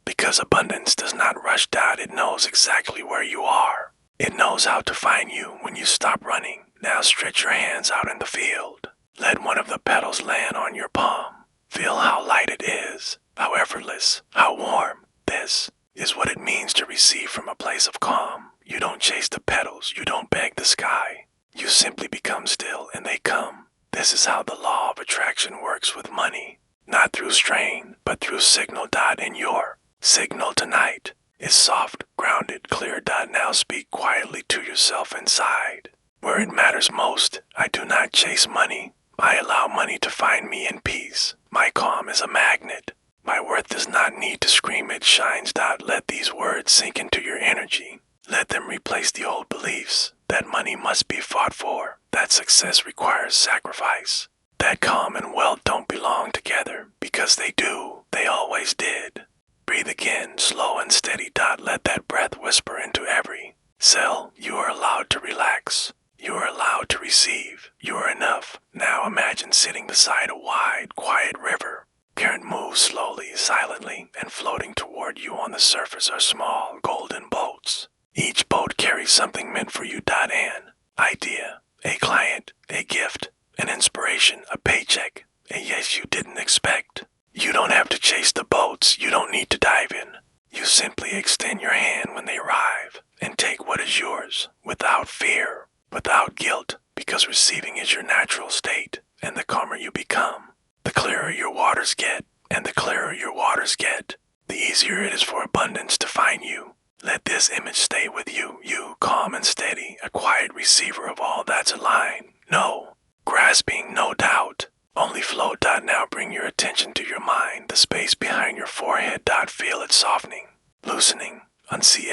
Because abundance does not rush. It knows exactly where you are. It knows how to find you when you stop running. Now stretch your hands out in the field. Let one of the petals land on your palm. Feel how light it is, how effortless, how warm. This is what it means to receive from a place of calm. You don't chase the petals, you don't beg the sky. You simply become still and they come. This is how the law of attraction works with money. Not through strain, but through signal. In your signal tonight is soft, grounded, clear. Now speak quietly to yourself inside. Where it matters most, I do not chase money. I allow money to find me in peace. My calm is a magnet. My worth does not need to scream, it shines. Let these words sink into your energy. Let them replace the old beliefs that money must be fought for, that success requires sacrifice, that calm and wealth don't belong together, because they do, they always did. Breathe again, slow and steady. Let that breath whisper into every cell. You are allowed to relax. You are allowed to receive. You are enough. Now imagine sitting beside a wide, quiet river. Current moves slowly, silently, and floating toward you on the surface are small, golden boats. Each boat carries something meant for you. An idea, a client, a gift, an inspiration, a paycheck, a yes you didn't expect. You don't have to chase the boats. You don't need to dive in. You simply extend your hand when they arrive and take what is yours without fear, without guilt, because receiving is your natural state, and the calmer you become, the clearer your waters get, and the clearer your waters get, the easier it is for abundance to find you. Let this image stay with you, you calm and steady, a quiet receiver of all that's aligned. No grasping, no doubt, only flow. Now bring your attention to your mind, the space behind your forehead. Feel it softening, loosening, unching.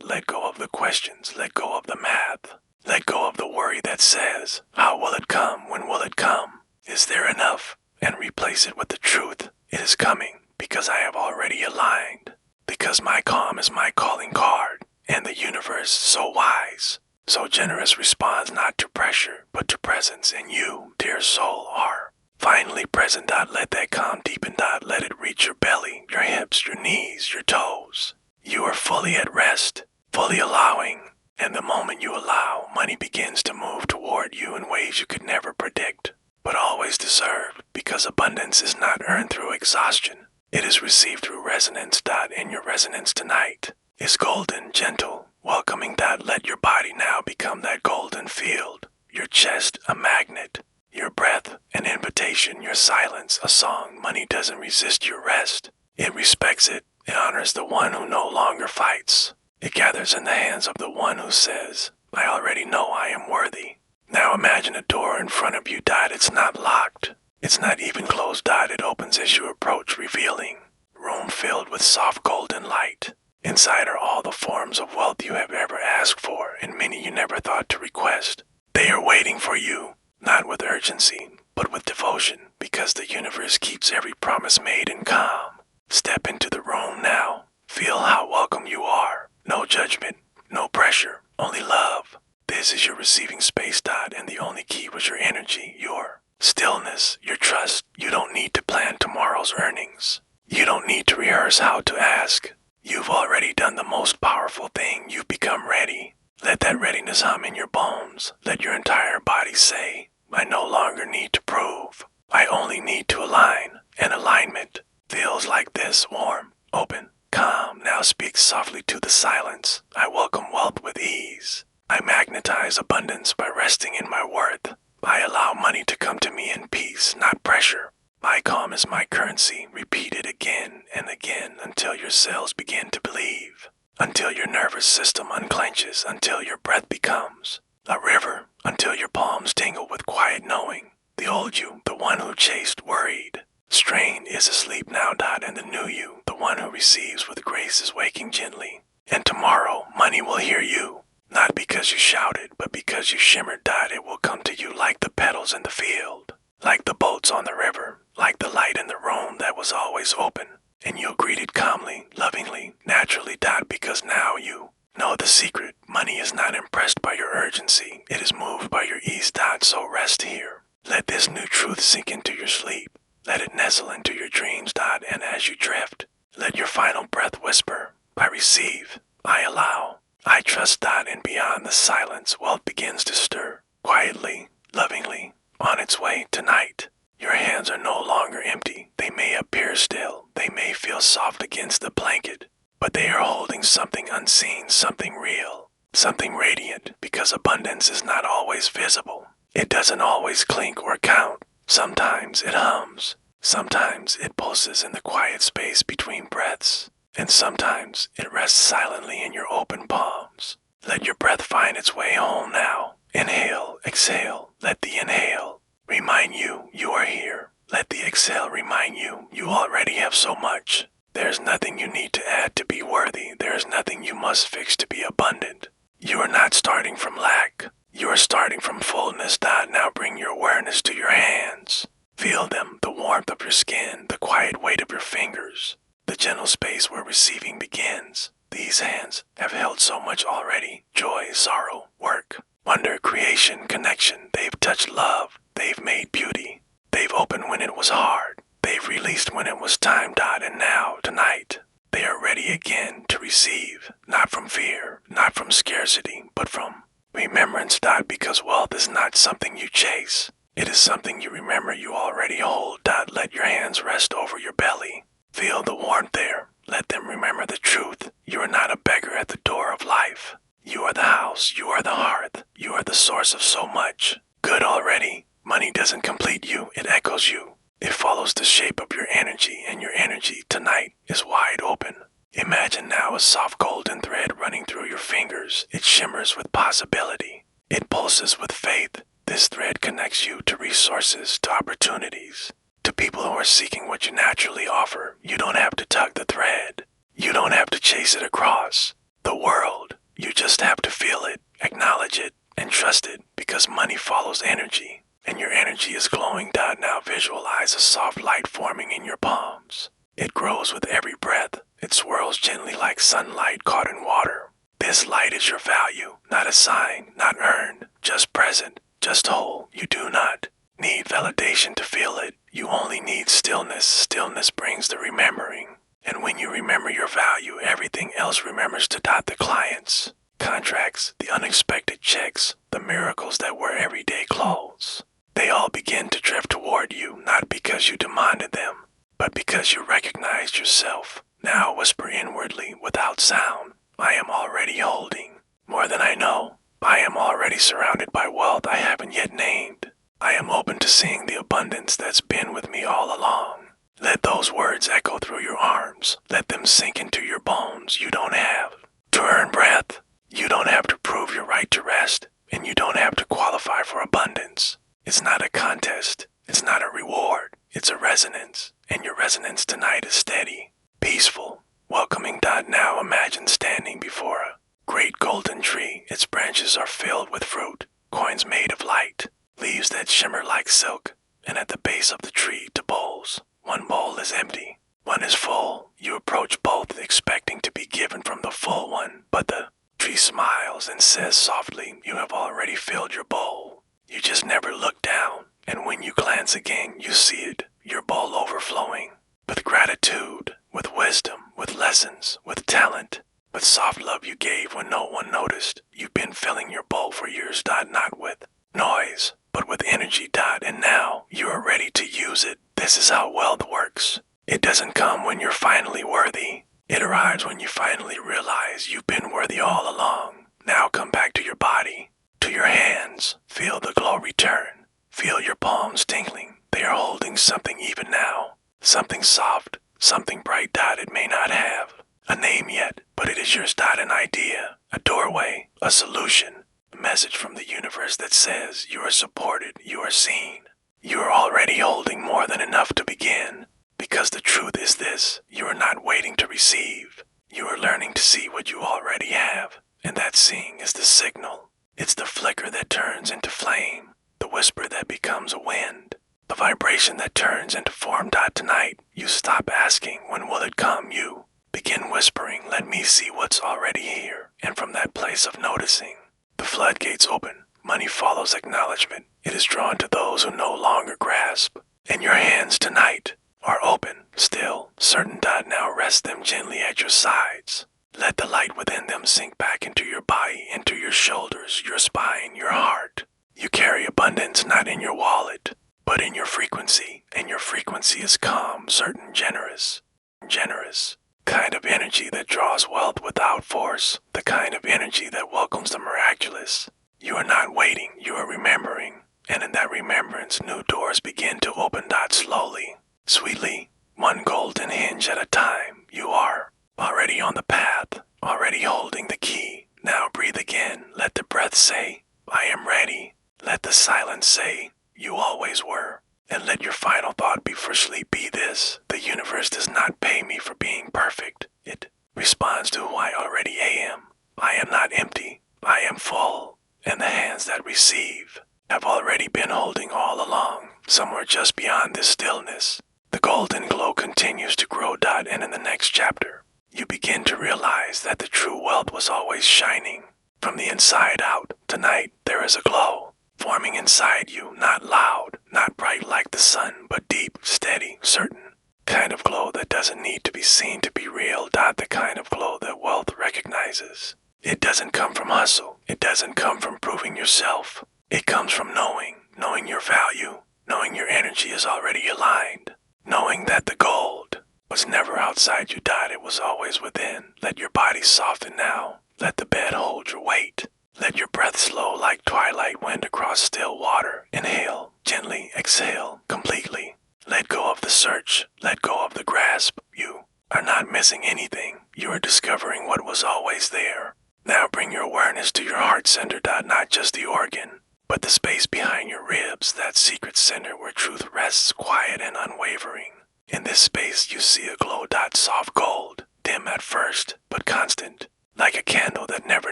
Let go of the questions, let go of the math, let go of the worry that says, how will it come, when will it come, is there enough, and replace it with the truth. It is coming, because I have already aligned, because my calm is my calling card, and the universe, so wise, so generous, responds not to pressure, but to presence. And you, dear soul, are finally present. Let that calm deepen. Let it reach your belly, your hips, your knees, your toes. You are fully at rest, fully allowing. And the moment you allow, money begins to move toward you in ways you could never predict, but always deserved, because abundance is not earned through exhaustion. It is received through resonance. And your resonance tonight is golden, gentle, welcoming. Let your body now become that golden field. Your chest, a magnet. Your breath, an invitation. Your silence, a song. Money doesn't resist your rest. It respects it. It honors the one who no longer fights. It gathers in the hands of the one who says, I already know I am worthy. Now imagine a door in front of you. It's not locked. It's not even closed. It opens as you approach, revealing room filled with soft golden light. Inside are all the forms of wealth you have ever asked for, and many you never thought to request. They are waiting for you, not with urgency, but with devotion, because the universe keeps every promise made in calm. Step into the room now. Feel how welcome you are. No judgment, no pressure, only love. This is your receiving space. And the only key was your energy, your stillness, your trust. You don't need to plan tomorrow's earnings. You don't need to rehearse how to ask. You've already done the most powerful thing. You've become ready. Let that readiness hum in your bones. Let your entire body say, I no longer need to prove. I only need to align. And alignment feels like this: warm, open, calm. Now speak softly to the silence. I welcome wealth with ease. I magnetize abundance by resting in my worth. I allow money to come to me in peace, not pressure. My calm is my currency. Repeat it again and again until your cells begin to believe. until your nervous system unclenches, until your breath becomes a river, until your palms tingle with quiet knowing. The old you, the one who chased, worried, strained, is asleep now, and the new you, the one who receives with grace, is waking gently. And tomorrow, money will hear you, not because you shouted, but because you shimmered. It will come to you like the petals in the field, like the boats on the river, like the light in the room that was always open. And you'll greet it calmly, lovingly, naturally. Because now you know the secret. Money is not impressed by your urgency. It is moved by your ease. So rest here. Let this new truth sink into your sleep. Let it nestle into your dreams. And as you drift, let your final breath whisper, I receive, I allow, I trust. And beyond the silence, wealth begins to stir, quietly, lovingly, on its way tonight. Your hands are no longer empty. They may appear still. They may feel soft against the blanket. But they are holding something unseen, something real, something radiant, because abundance is not always visible. It doesn't always clink or count. Sometimes it hums. Sometimes it pulses in the quiet space between breaths. And sometimes it rests silently in your open palms. Let your breath find its way home now. Inhale, exhale. Let the inhale remind you you are here. Let the exhale remind you you already have so much. There's nothing you need to add to be worthy. There's nothing you must fix to be abundant. You are not starting from lack. You are starting from fullness. Now bring your awareness to your hands. Feel them, the warmth of your skin, the quiet weight of your fingers, the gentle space where receiving begins. These hands have held so much already. Joy, sorrow, work, wonder, creation, connection. They've touched love. They've made beauty. They've opened when it was hard. They've released when it was time. And now, tonight, they are ready again to receive, not from fear, not from scarcity, but from remembrance. Because wealth is not something you chase. It is something you remember you already hold. Let your hands rest over your belly. Feel the warmth there. Let them remember the truth. You are not a beggar at the door of life. You are the house. You are the hearth. You are the source of so much good already. Money doesn't complete you. It echoes you. It follows the shape of your energy, and your energy tonight is wide open. Imagine now a soft golden thread running through your fingers. It shimmers with possibility. It pulses with faith. This thread connects you to resources, to opportunities, to people who are seeking what you naturally offer. You don't have to tug the thread. You don't have to chase it across the world. You just have to feel it, acknowledge it, and trust it, because money follows energy. And your energy is glowing. Now visualize a soft light forming in your palms. It grows with every breath. It swirls gently like sunlight caught in water. This light is your value, not a sign, not earned, just present, just whole. You do not need validation to feel it. You only need stillness. Stillness brings the remembering. And when you remember your value, everything else remembers. The clients, contracts, the unexpected checks, the miracles that wear everyday clothes. They all begin to drift toward you, not because you demanded them, but because you recognized yourself. Now whisper inwardly without sound, I am already holding more than I know. I am already surrounded by wealth I haven't yet named. I am open to seeing the abundance that's been with me all along. Let those words echo through your arms. Let them sink into your bones. You don't have to earn breath. You don't have to prove your right to rest. And you don't have to qualify for abundance. It's not a contest. It's not a reward. It's a resonance. And your resonance tonight is steady, peaceful, welcoming. Now imagine standing before a great golden tree. Its branches are filled with fruit, coins made of light, leaves that shimmer like silk. And at the base of the tree, 2 bowls. One bowl is empty. One is full. You approach both, expecting to be given from the full one. But the tree smiles and says softly, you have already filled your bowl. You just never look down, and when you glance again, you see it, your bowl overflowing, with gratitude, with wisdom, with lessons, with talent, with soft love you gave when no one noticed. You've been filling your bowl for years, not with noise, but with energy. And now you are ready to use it. This is how wealth works. It doesn't come when you're finally worthy. It arrives when you finally realize you've been worthy all along. Now come back to your body, to your hands. Feel the glow return. Feel your palms tingling. They are holding something even now. Something soft, something bright. It may not have a name yet, but it is yours. An idea, a doorway, a solution, a message from the universe that says you are supported, you are seen. You are already holding more than enough to begin. Because the truth is this, you are not waiting to receive. You are learning to see what you already have, and that seeing is the signal. It's the flicker that turns into flame, the whisper that becomes a wind, the vibration that turns into form. Tonight, you stop asking, when will it come? You begin whispering, let me see what's already here. And from that place of noticing, the floodgates open. Money follows acknowledgement. It is drawn to those who no longer grasp. And your hands tonight are open, still, certain. Now rest them gently at your sides. Let the light within them sink back into your body, into your shoulders, your spine, your heart. You carry abundance not in your wallet, but in your frequency. And your frequency is calm, certain, generous. Generous. Kind of energy that draws wealth without force. The kind of energy that welcomes the miraculous. You are not waiting, you are remembering. And in that remembrance, new doors begin to open. Slowly, sweetly, one golden hinge at a time. You are already on the path, already holding the key. Now breathe again. Let the breath say, I am ready. Let the silence say, you always were. And let your final thought be for sleep be this: the universe does not pay me for being perfect. It responds to who I already am. I am not empty. I am full. And the hands that receive have already been holding all along, somewhere just beyond this stillness. The golden glow continues to grow. And in the next chapter, you begin to realize that the true wealth was always shining from the inside out. Tonight, there is a glow forming inside you, not loud, not bright like the sun, but deep, steady, certain. Kind of glow that doesn't need to be seen to be real. The kind of glow that wealth recognizes. It doesn't come from hustle. It doesn't come from proving yourself. It comes from knowing your value, knowing your energy is already aligned, knowing that the gold was never outside you. It was always within. Let your body soften now. Let the bed hold your weight. Let your breath slow like twilight wind across still water. Inhale, gently exhale, completely. Let go of the search. Let go of the grasp. You are not missing anything. You are discovering what was always there. Now bring your awareness to your heart center. Not just the organ, but the space behind your ribs, that secret center where truth rests quiet and unwavering. In this space you see a glow. Soft gold, dim at first, but constant. Like a candle that never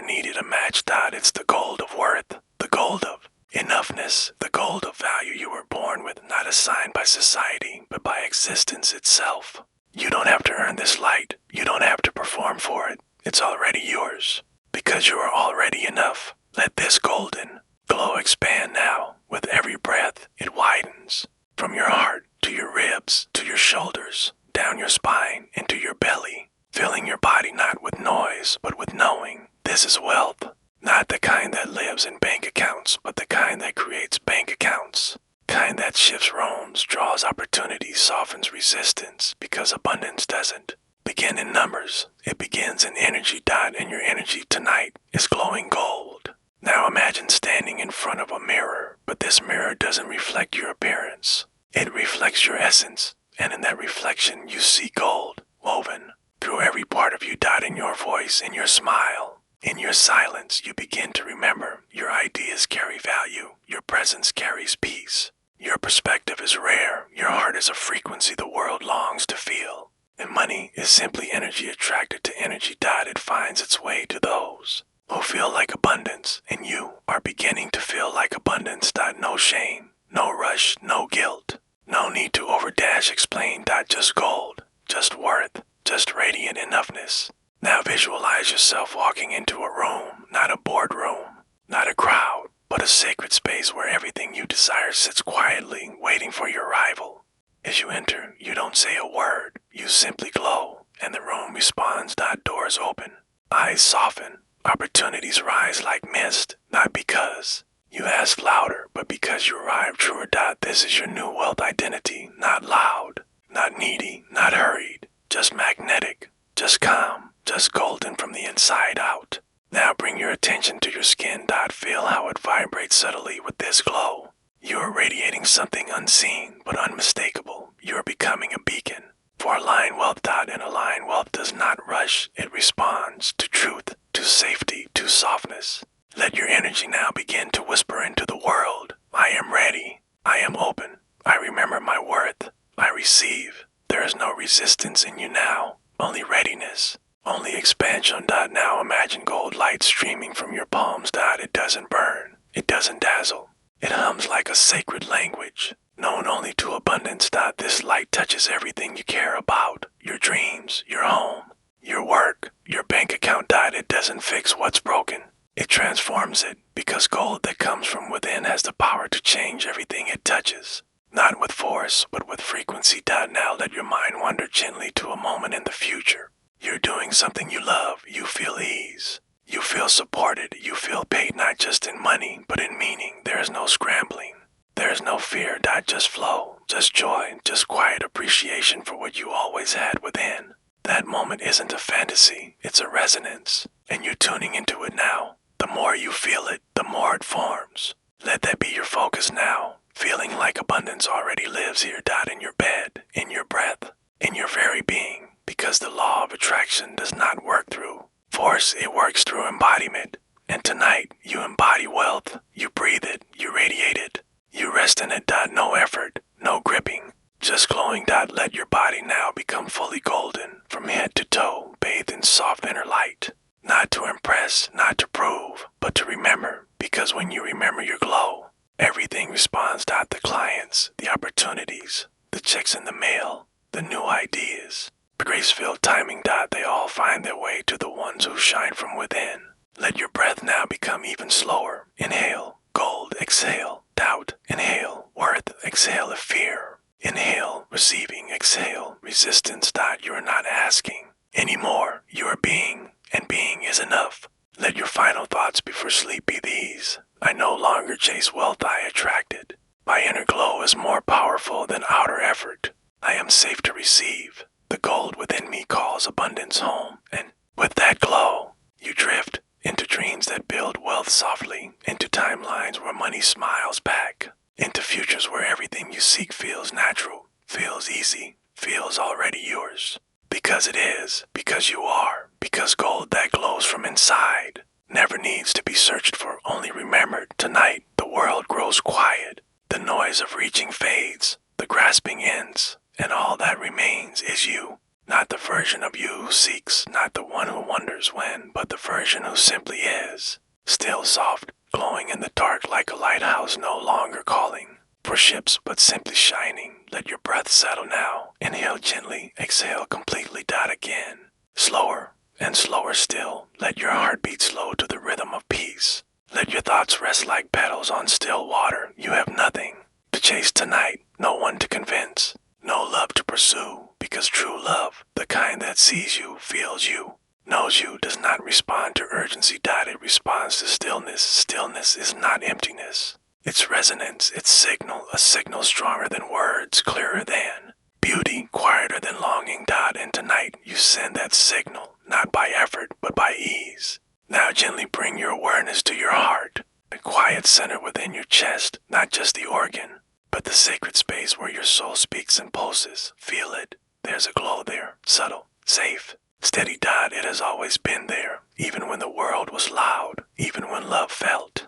needed a match. It's the gold of worth, the gold of enoughness, the gold of value you were born with, not assigned by society, but by existence itself. You don't have to earn this light. You don't have to perform for it. It's already yours, because you are already enough. Let this golden glow expand now. With every breath, it widens. From your heart to your ribs, to your shoulders, down your spine, into your belly. Filling your body not with noise, but with knowing. This is wealth. Not the kind that lives in bank accounts, but the kind that creates bank accounts. Kind that shifts roams, draws opportunities, softens resistance, because abundance doesn't begin in numbers. It begins in energy. And your energy tonight is glowing gold. Now imagine standing in front of a mirror, but this mirror doesn't reflect your appearance. It reflects your essence, and in that reflection you see gold woven through every part of you. In your voice, in your smile, in your silence, you begin to remember your ideas carry value. Your presence carries peace. Your perspective is rare. Your heart is a frequency the world longs to feel. And money is simply energy attracted to energy. It finds its way to those who feel like abundance, and you are beginning to feel like abundance. No shame, no rush, no guilt. No need to overdash, explain. Just gold, just worth, just radiant enoughness. Now visualize yourself walking into a room, not a boardroom, not a crowd, but a sacred space where everything you desire sits quietly, waiting for your arrival. As you enter, you don't say a word, you simply glow, and the room responds. Doors open, eyes soften, opportunities rise like mist, not because you ask louder, but because you arrive truer. This is your new wealth identity, not loud, not needy, not hurried, just magnetic, just calm, just golden from the inside out. Now bring your attention to your skin. Feel how it vibrates subtly with this glow. You are radiating something unseen but unmistakable. You are becoming a beacon, For aligned wealth dot and aligned wealth does not rush, it responds to truth, to safety, to softness. Let your energy now begin to whisper into the world. I am ready. I am open. I remember my worth. I receive. There is no resistance in you now, only readiness, only expansion. Now imagine gold light streaming from your palms. It doesn't burn. It doesn't dazzle. It hums like a sacred language, known only to abundance. This light touches everything you care about, your dreams, your home, your work, your bank account. It doesn't fix what's broken. It transforms it, because gold that comes from within has the power to change everything it touches. Not with force, but with frequency. Now let your mind wander gently to a moment in the future. You're doing something you love. You feel ease. You feel supported. You feel paid not just in money, but in meaning. There is no scrambling. There is no fear. Just flow. Just joy. Just quiet appreciation for what you always had within. That moment isn't a fantasy. It's a resonance. And you're tuning into it now. The more you feel it, the more it forms. Let that be your focus now. Feeling like abundance already lives here. In your bed, in your breath, in your very being. Because the law of attraction does not work through force, it works through embodiment. And tonight, you embody wealth. You breathe it. You radiate it. You rest in it. No effort, no gripping, just glowing. Let your body now become fully golden, from head to toe, bathed in soft inner light. Not to impress, not to prove, but to remember. Because when you remember your glow, everything responds. The clients, the opportunities, the checks in the mail, the new ideas, grace-filled timing. They all find their way to the ones who shine from within. Let your breath now become even slower. Inhale, gold. Exhale, doubt. Inhale, worth. Exhale, fear. Inhale, receiving. Exhale, resistance. You are not asking anymore. You are being, and being is enough. Let your final thoughts before sleep be these. I no longer chase wealth, I attract it. My inner glow is more powerful than outer effort. I am safe to receive. The gold within me calls abundance home, and with that glow, you drift into dreams that build wealth softly, into timelines where money smiles back, into futures where everything you seek feels natural, feels easy, feels already yours. Because it is, because you are, because gold that glows from inside never needs to be searched for, only remembered. Tonight, the world grows quiet. The noise of reaching fades, the grasping ends, and all that remains is you. Not the version of you who seeks, not the one who wonders when, but the version who simply is. Still soft, glowing in the dark like a lighthouse, no longer calling for ships, but simply shining. Let your breath settle now. Inhale gently, exhale completely. Again. Slower and slower still. Let your heartbeat slow to the rhythm of peace. Let your thoughts rest like petals on still water. You have nothing to chase tonight, no one to convince, no love to pursue, because true love, the kind that sees you, feels you, knows you, does not respond to urgency. It responds to stillness. Stillness is not emptiness. It's resonance, it's signal, a signal stronger than words, clearer than beauty, quieter than longing. And tonight you send that signal, not by effort, but by ease. Now gently bring your awareness to your heart, the quiet center within your chest, not just the organ, but the sacred space where your soul speaks and pulses. Feel it. There's a glow there, subtle, safe, steady. It has always been there, even when the world was loud, even when love felt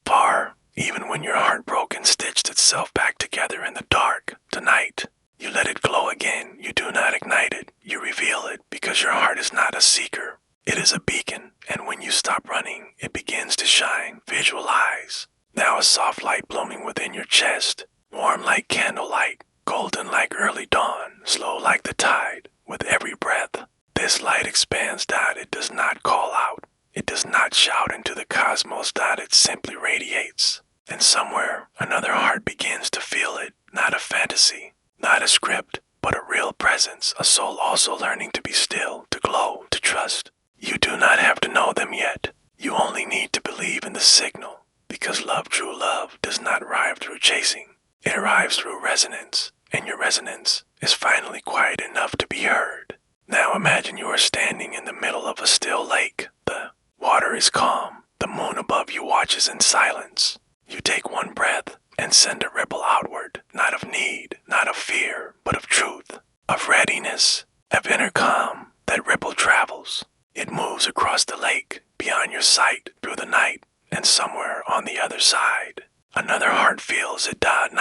far, even when your heart broke and stitched itself back together in the dark. Tonight, you let it glow again. You do not ignite it. You reveal it, because your heart is not a seeker. It is a beacon, and when you stop running, it begins to shine. Visualize. Now a soft light blooming within your chest, warm like candlelight, golden like early dawn, slow like the tide. With every breath, this light expands. It does not call out. It does not shout into the cosmos. It simply radiates. And somewhere, another heart begins to feel it. Not a fantasy, not a script, but a real presence. A soul also learning to be still, to glow, to trust. You do not have to know them yet. You only need to believe in the signal. Because love, true love, does not arrive through chasing. It arrives through resonance. And your resonance is finally quiet enough to be heard. Now imagine you are standing in the middle of a still lake. The water is calm. The moon above you watches in silence. You take one breath and send a ripple outward, not of need, not of fear, but of truth, of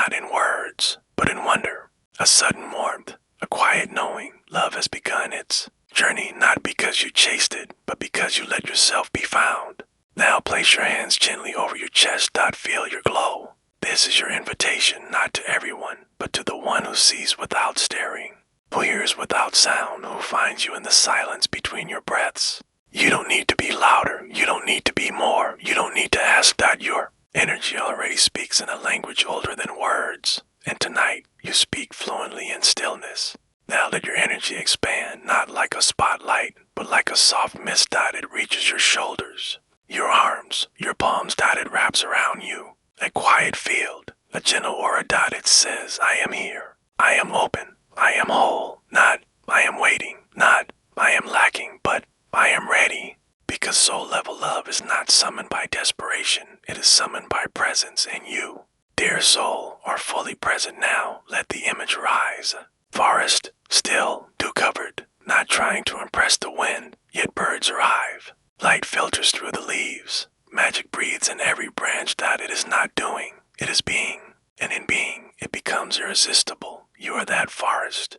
not in words, but in wonder. A sudden warmth, a quiet knowing love has begun its journey, not because you chased it, but because you let yourself be found. Now place your hands gently over your chest. Feel your glow. This is your invitation, not to everyone, but to the one who sees without staring, who hears without sound, who finds you in the silence between your breaths. You don't need to be louder. You don't need to be more. You don't need to ask. Your energy already speaks in a language older than words. And tonight, you speak fluently in stillness. Now let your energy expand, not like a spotlight, but like a soft mist. It reaches your shoulders, your arms, your palms. It wraps around you. A quiet field, a gentle aura. It says, I am here. I am open. I am whole. Not, I am waiting. Not, I am lacking, but I am ready. Because soul level love is not summoned by desperation. It is summoned by presence in you. Dear soul, are fully present now. Let the image rise. Forest, still, dew-covered, not trying to impress the wind, yet birds arrive. Light filters through the leaves. Magic breathes in every branch. It is not doing, it is being. And in being, it becomes irresistible. You are that forest.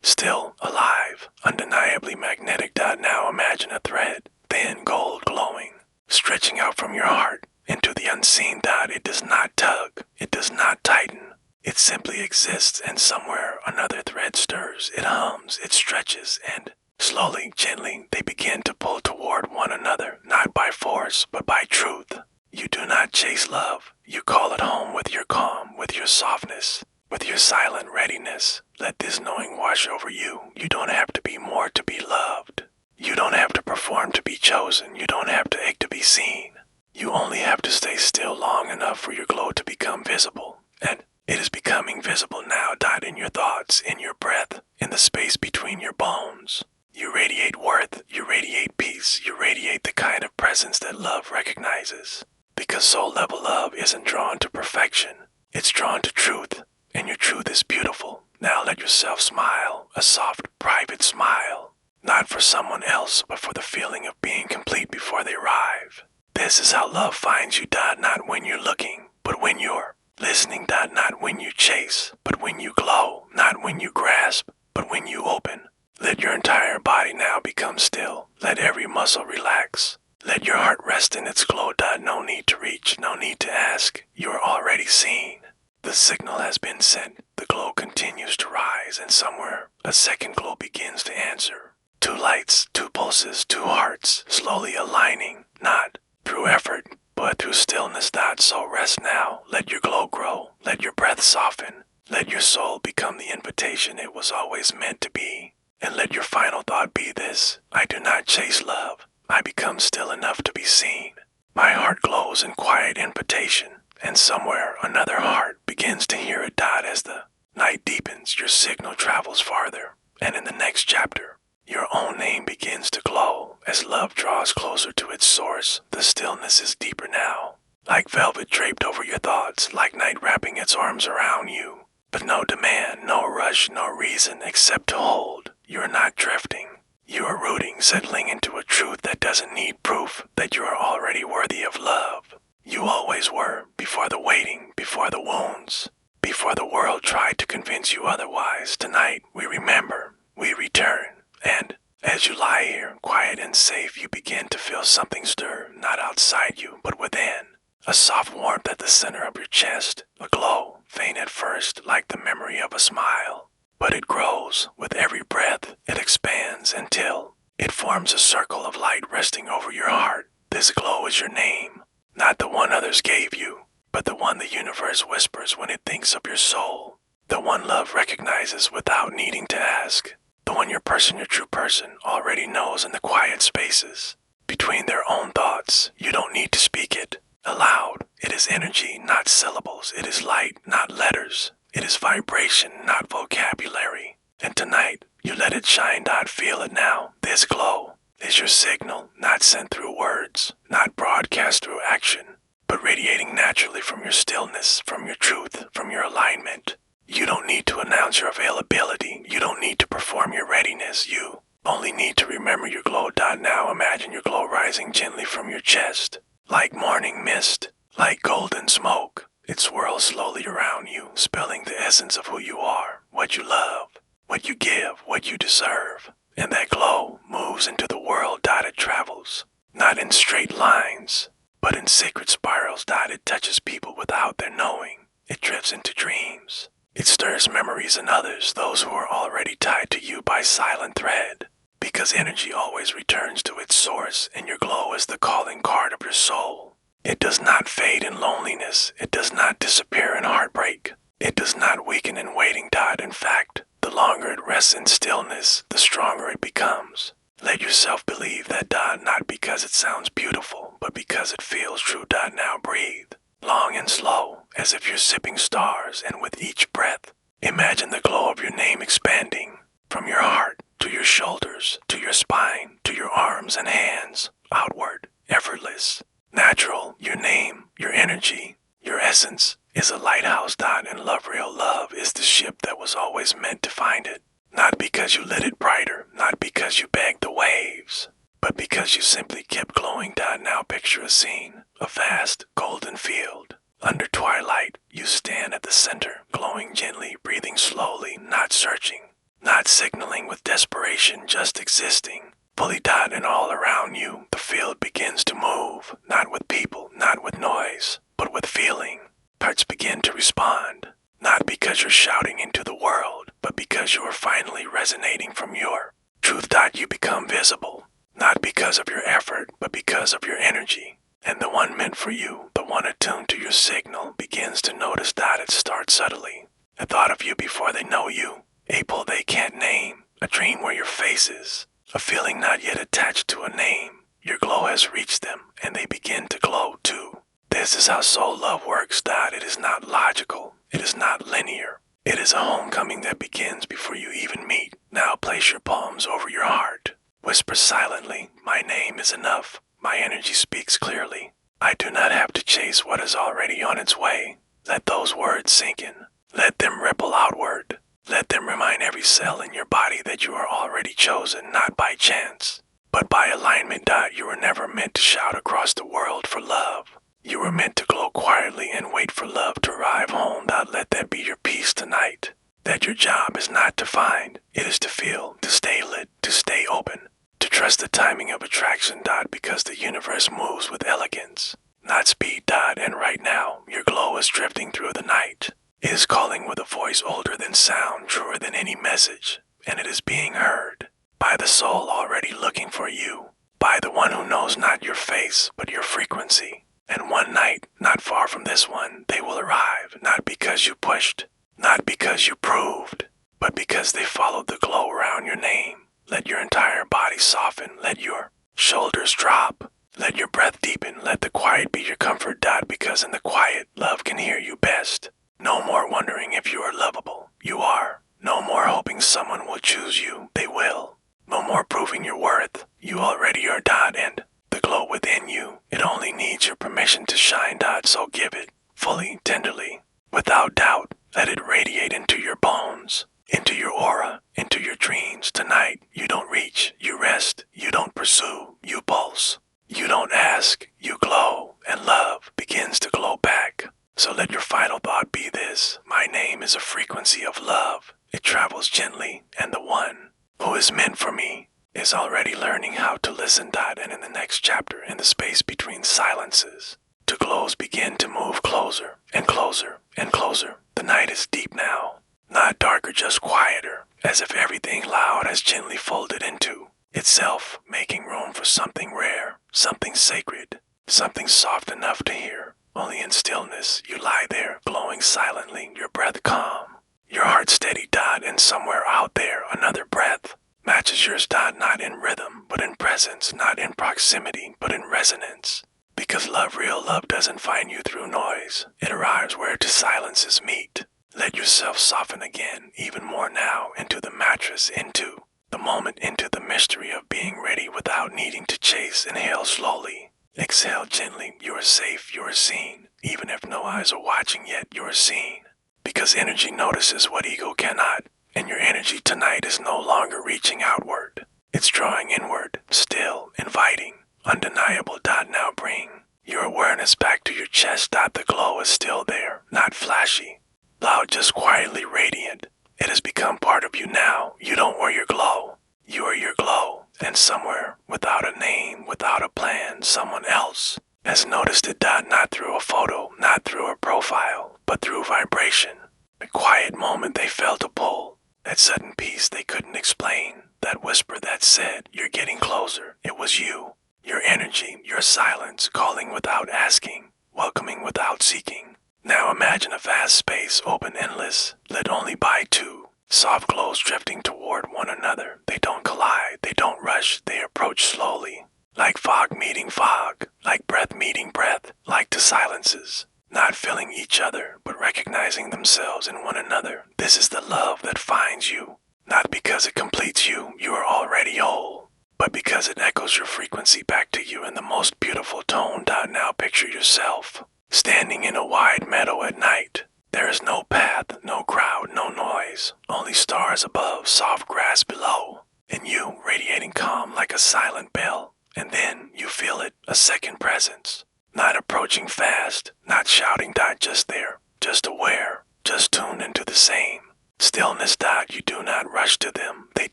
Still, alive, undeniably magnetic. Now imagine a thread, thin gold glowing, stretching out from your heart into the unseen. It does not tug, it does not tighten. It simply exists, and somewhere another thread stirs. It hums, it stretches, and slowly, gently, they begin to pull toward one another, not by force, but by truth. You do not chase love. You call it home with your calm, with your softness, with your silent readiness. Let this knowing wash over you. You don't have to be more to be loved. You don't have to perform to be chosen. You don't have to ache to be seen. You only have to stay still long enough for your glow to become visible. And it is becoming visible now. In your thoughts, in your breath, in the space between your bones. You radiate worth, you radiate peace, you radiate the kind of presence that love recognizes. Because soul level love isn't drawn to perfection, it's drawn to truth, and your truth is beautiful. Now let yourself smile, a soft, private smile. Not for someone else, but for the feeling of being complete before they arrive. This is how love finds you. Not when you're looking, but when you're listening. Not when you chase, but when you glow. Not when you grasp, but when you open. Let your entire body now become still. Let every muscle relax. Let your heart rest in its glow. No need to reach, no need to ask. You are already seen. The signal has been sent. The glow continues to rise, and somewhere a second glow begins to answer. Two lights, two pulses, two hearts, slowly aligning, not through effort, but through stillness. So rest now. Let your glow grow. Let your breath soften. Let your soul become the invitation it was always meant to be. And let your final thought be this: I do not chase love. I become still enough to be seen. My heart glows in quiet invitation, and somewhere another heart begins to hear it. As the night deepens, your signal travels farther, and in the next chapter, your own name begins to glow. As love draws closer to its source, the stillness is deeper now, like velvet draped over your thoughts, like night wrapping its arms around you. But no demand, no rush, no reason except to hold. You are not drifting. You are rooting, settling into a truth that doesn't need proof that you are already worthy of love. You always were, before the waiting, before the wounds, before the world tried to convince you otherwise. Tonight, we remember, we return, and as you lie here, quiet and safe, you begin to feel something stir, not outside you, but within. A soft warmth at the center of your chest, a glow, faint at first, like the memory of a smile. But it grows. With every breath, it expands until it forms a circle of light resting over your heart. This glow is your name, not the one others gave you, but the one the universe whispers when it thinks of your soul. The one love recognizes without needing to ask. The one your true person, already knows in the quiet spaces. Between their own thoughts, you don't need to speak it aloud. It is energy, not syllables. It is light, not letters. It is vibration, not vocabulary. And tonight, you let it shine. Feel it now. This glow is your signal, not sent through words, not broadcast through action, but radiating naturally from your stillness, from your truth, from your alignment. You don't need to announce your availability. You don't need to perform your readiness. You only need to remember your glow. Now imagine your glow rising gently from your chest, like morning mist, like golden smoke. It swirls slowly around you, spilling the essence of who you are, what you love, what you give, what you deserve. And that glow moves into the world. It travels, not in straight lines, but in sacred spirals. It touches people without their knowing. It drifts into dreams. It stirs memories in others, those who are already tied to you by silent thread. Because energy always returns to its source, and your glow is the calling card of your soul. It does not fade in loneliness. It does not disappear in heartbreak. It does not weaken in waiting. In fact, the longer it rests in stillness, the stronger it becomes. Let yourself believe that. Not because it sounds beautiful, but because it feels true. Now breathe, long and slow, as if you're sipping stars, and with each breath, imagine the glow of your name expanding from your heart to your shoulders, to your spine, to your arms and hands, outward, effortless, natural. Your name, your energy, your essence is a lighthouse. And real love is the ship that was always meant to find it. Not because you lit it brighter, not because you begged the waves, but because you simply kept glowing. Now picture a scene, a vast golden field. Under twilight, you stand at the center, glowing gently, breathing slowly, not searching, not signaling with desperation, just existing. Fully. And all around you, the field begins to move, not with people, not with noise, but with feeling. Parts begin to respond, not because you're shouting into the world, but because you are finally resonating from your truth. You become visible, not because of your effort, but because of your energy. And the one meant for you, the one attuned to your signal, begins to notice. It starts subtly. A thought of you before they know you, a pull they can't name, a dream where your face is, a feeling not yet attached to a name. Your glow has reached them, and they begin to glow too. This is how soul love works. It is not logical. It is not linear. It is a homecoming that begins before you even meet. Now place your palms over your heart. Whisper silently, my name is enough. My energy speaks clearly. I do not have to chase what is already on its way. Let those words sink in. Let them ripple outward. Let them remind every cell in your body that you are already chosen, not by chance, but by alignment. You were never meant to shout across the world for love. You were meant to glow quietly and wait for love to arrive home. Let that be your peace tonight. That your job is not to find, it is to feel, to stay lit, to stay open, to trust the timing of attraction. Because the universe moves with elegance, not speed. And right now, your glow is drifting through the night. It is calling with a voice older than sound, truer than any message, and it is being heard by the soul already looking for you, by the one who knows not your face, but your frequency. And one night, not far from this one, they will arrive, not because you pushed, not because you proved, but because they followed the glow around your name. Let your entire body soften, let your shoulders drop, let your breath deepen, let the quiet be your comfort. Because in the quiet, love can hear you best. No more wondering if you are lovable, you are. No more hoping someone will choose you, they will. No more proving your worth, you already are. And the glow within you, it only needs your permission to shine. So give it, fully, tenderly, without doubt. Let it radiate into your bones, into your aura, into your dreams. Tonight, you don't reach, you rest, you don't pursue, you pulse. You don't ask, you glow, and love begins to glow back. So let your final thought be this: my name is a frequency of love. It travels gently, and the one who is meant for me is already learning how to listen. And in the next chapter, in the space between silences, the glows begin to move closer and closer and closer. The night is deep now, not darker, just quieter, as if everything loud has gently folded into itself, making room for something rare, something sacred, something soft enough to hear. Only in stillness, you lie there, glowing silently, your breath calm, your heart steady. And somewhere out there, another breath matches yours. Not in rhythm, but in presence, not in proximity, but in resonance. Because real love doesn't find you through noise. It arrives where two silences meet. Let yourself soften again, even more now, into the mattress, into the moment, into the mystery of being ready without needing to chase. Inhale slowly. Exhale gently. You are safe, you are seen. Even if no eyes are watching yet, you are seen. Because energy notices what ego cannot. And your energy tonight is no longer reaching outward. It's drawing inward, still, inviting, undeniable. Now bring your awareness back to your chest. The glow is still there, not flashy, loud, just quietly radiant. It has become part of you now. You don't wear your glow. You are your glow. And somewhere, without a name, without a plan, someone else has noticed it, not through a photo, not through a profile, but through vibration. A quiet moment they felt a pull, that sudden peace they couldn't explain, that whisper that said, "You're getting closer." It was you, your energy, your silence, calling without asking, welcoming without seeking. Now imagine a vast space, open, endless, lit only by two. Soft glows drifting toward one another. They don't collide, they don't rush, they approach slowly. Like fog meeting fog, like breath meeting breath, like two silences. Not feeling each other, but recognizing themselves in one another. This is the love that finds you. Not because it completes you, you are already whole, but because it echoes your frequency back to you in the most beautiful tone. Now picture yourself standing in a wide meadow at night. There is no path, no crowd, no noise, only stars above, soft grass below, and you radiating calm like a silent bell. And then you feel it, a second presence. Not approaching fast, not shouting, just there, just aware, just tuned into the same. Stillness, you do not rush to them, they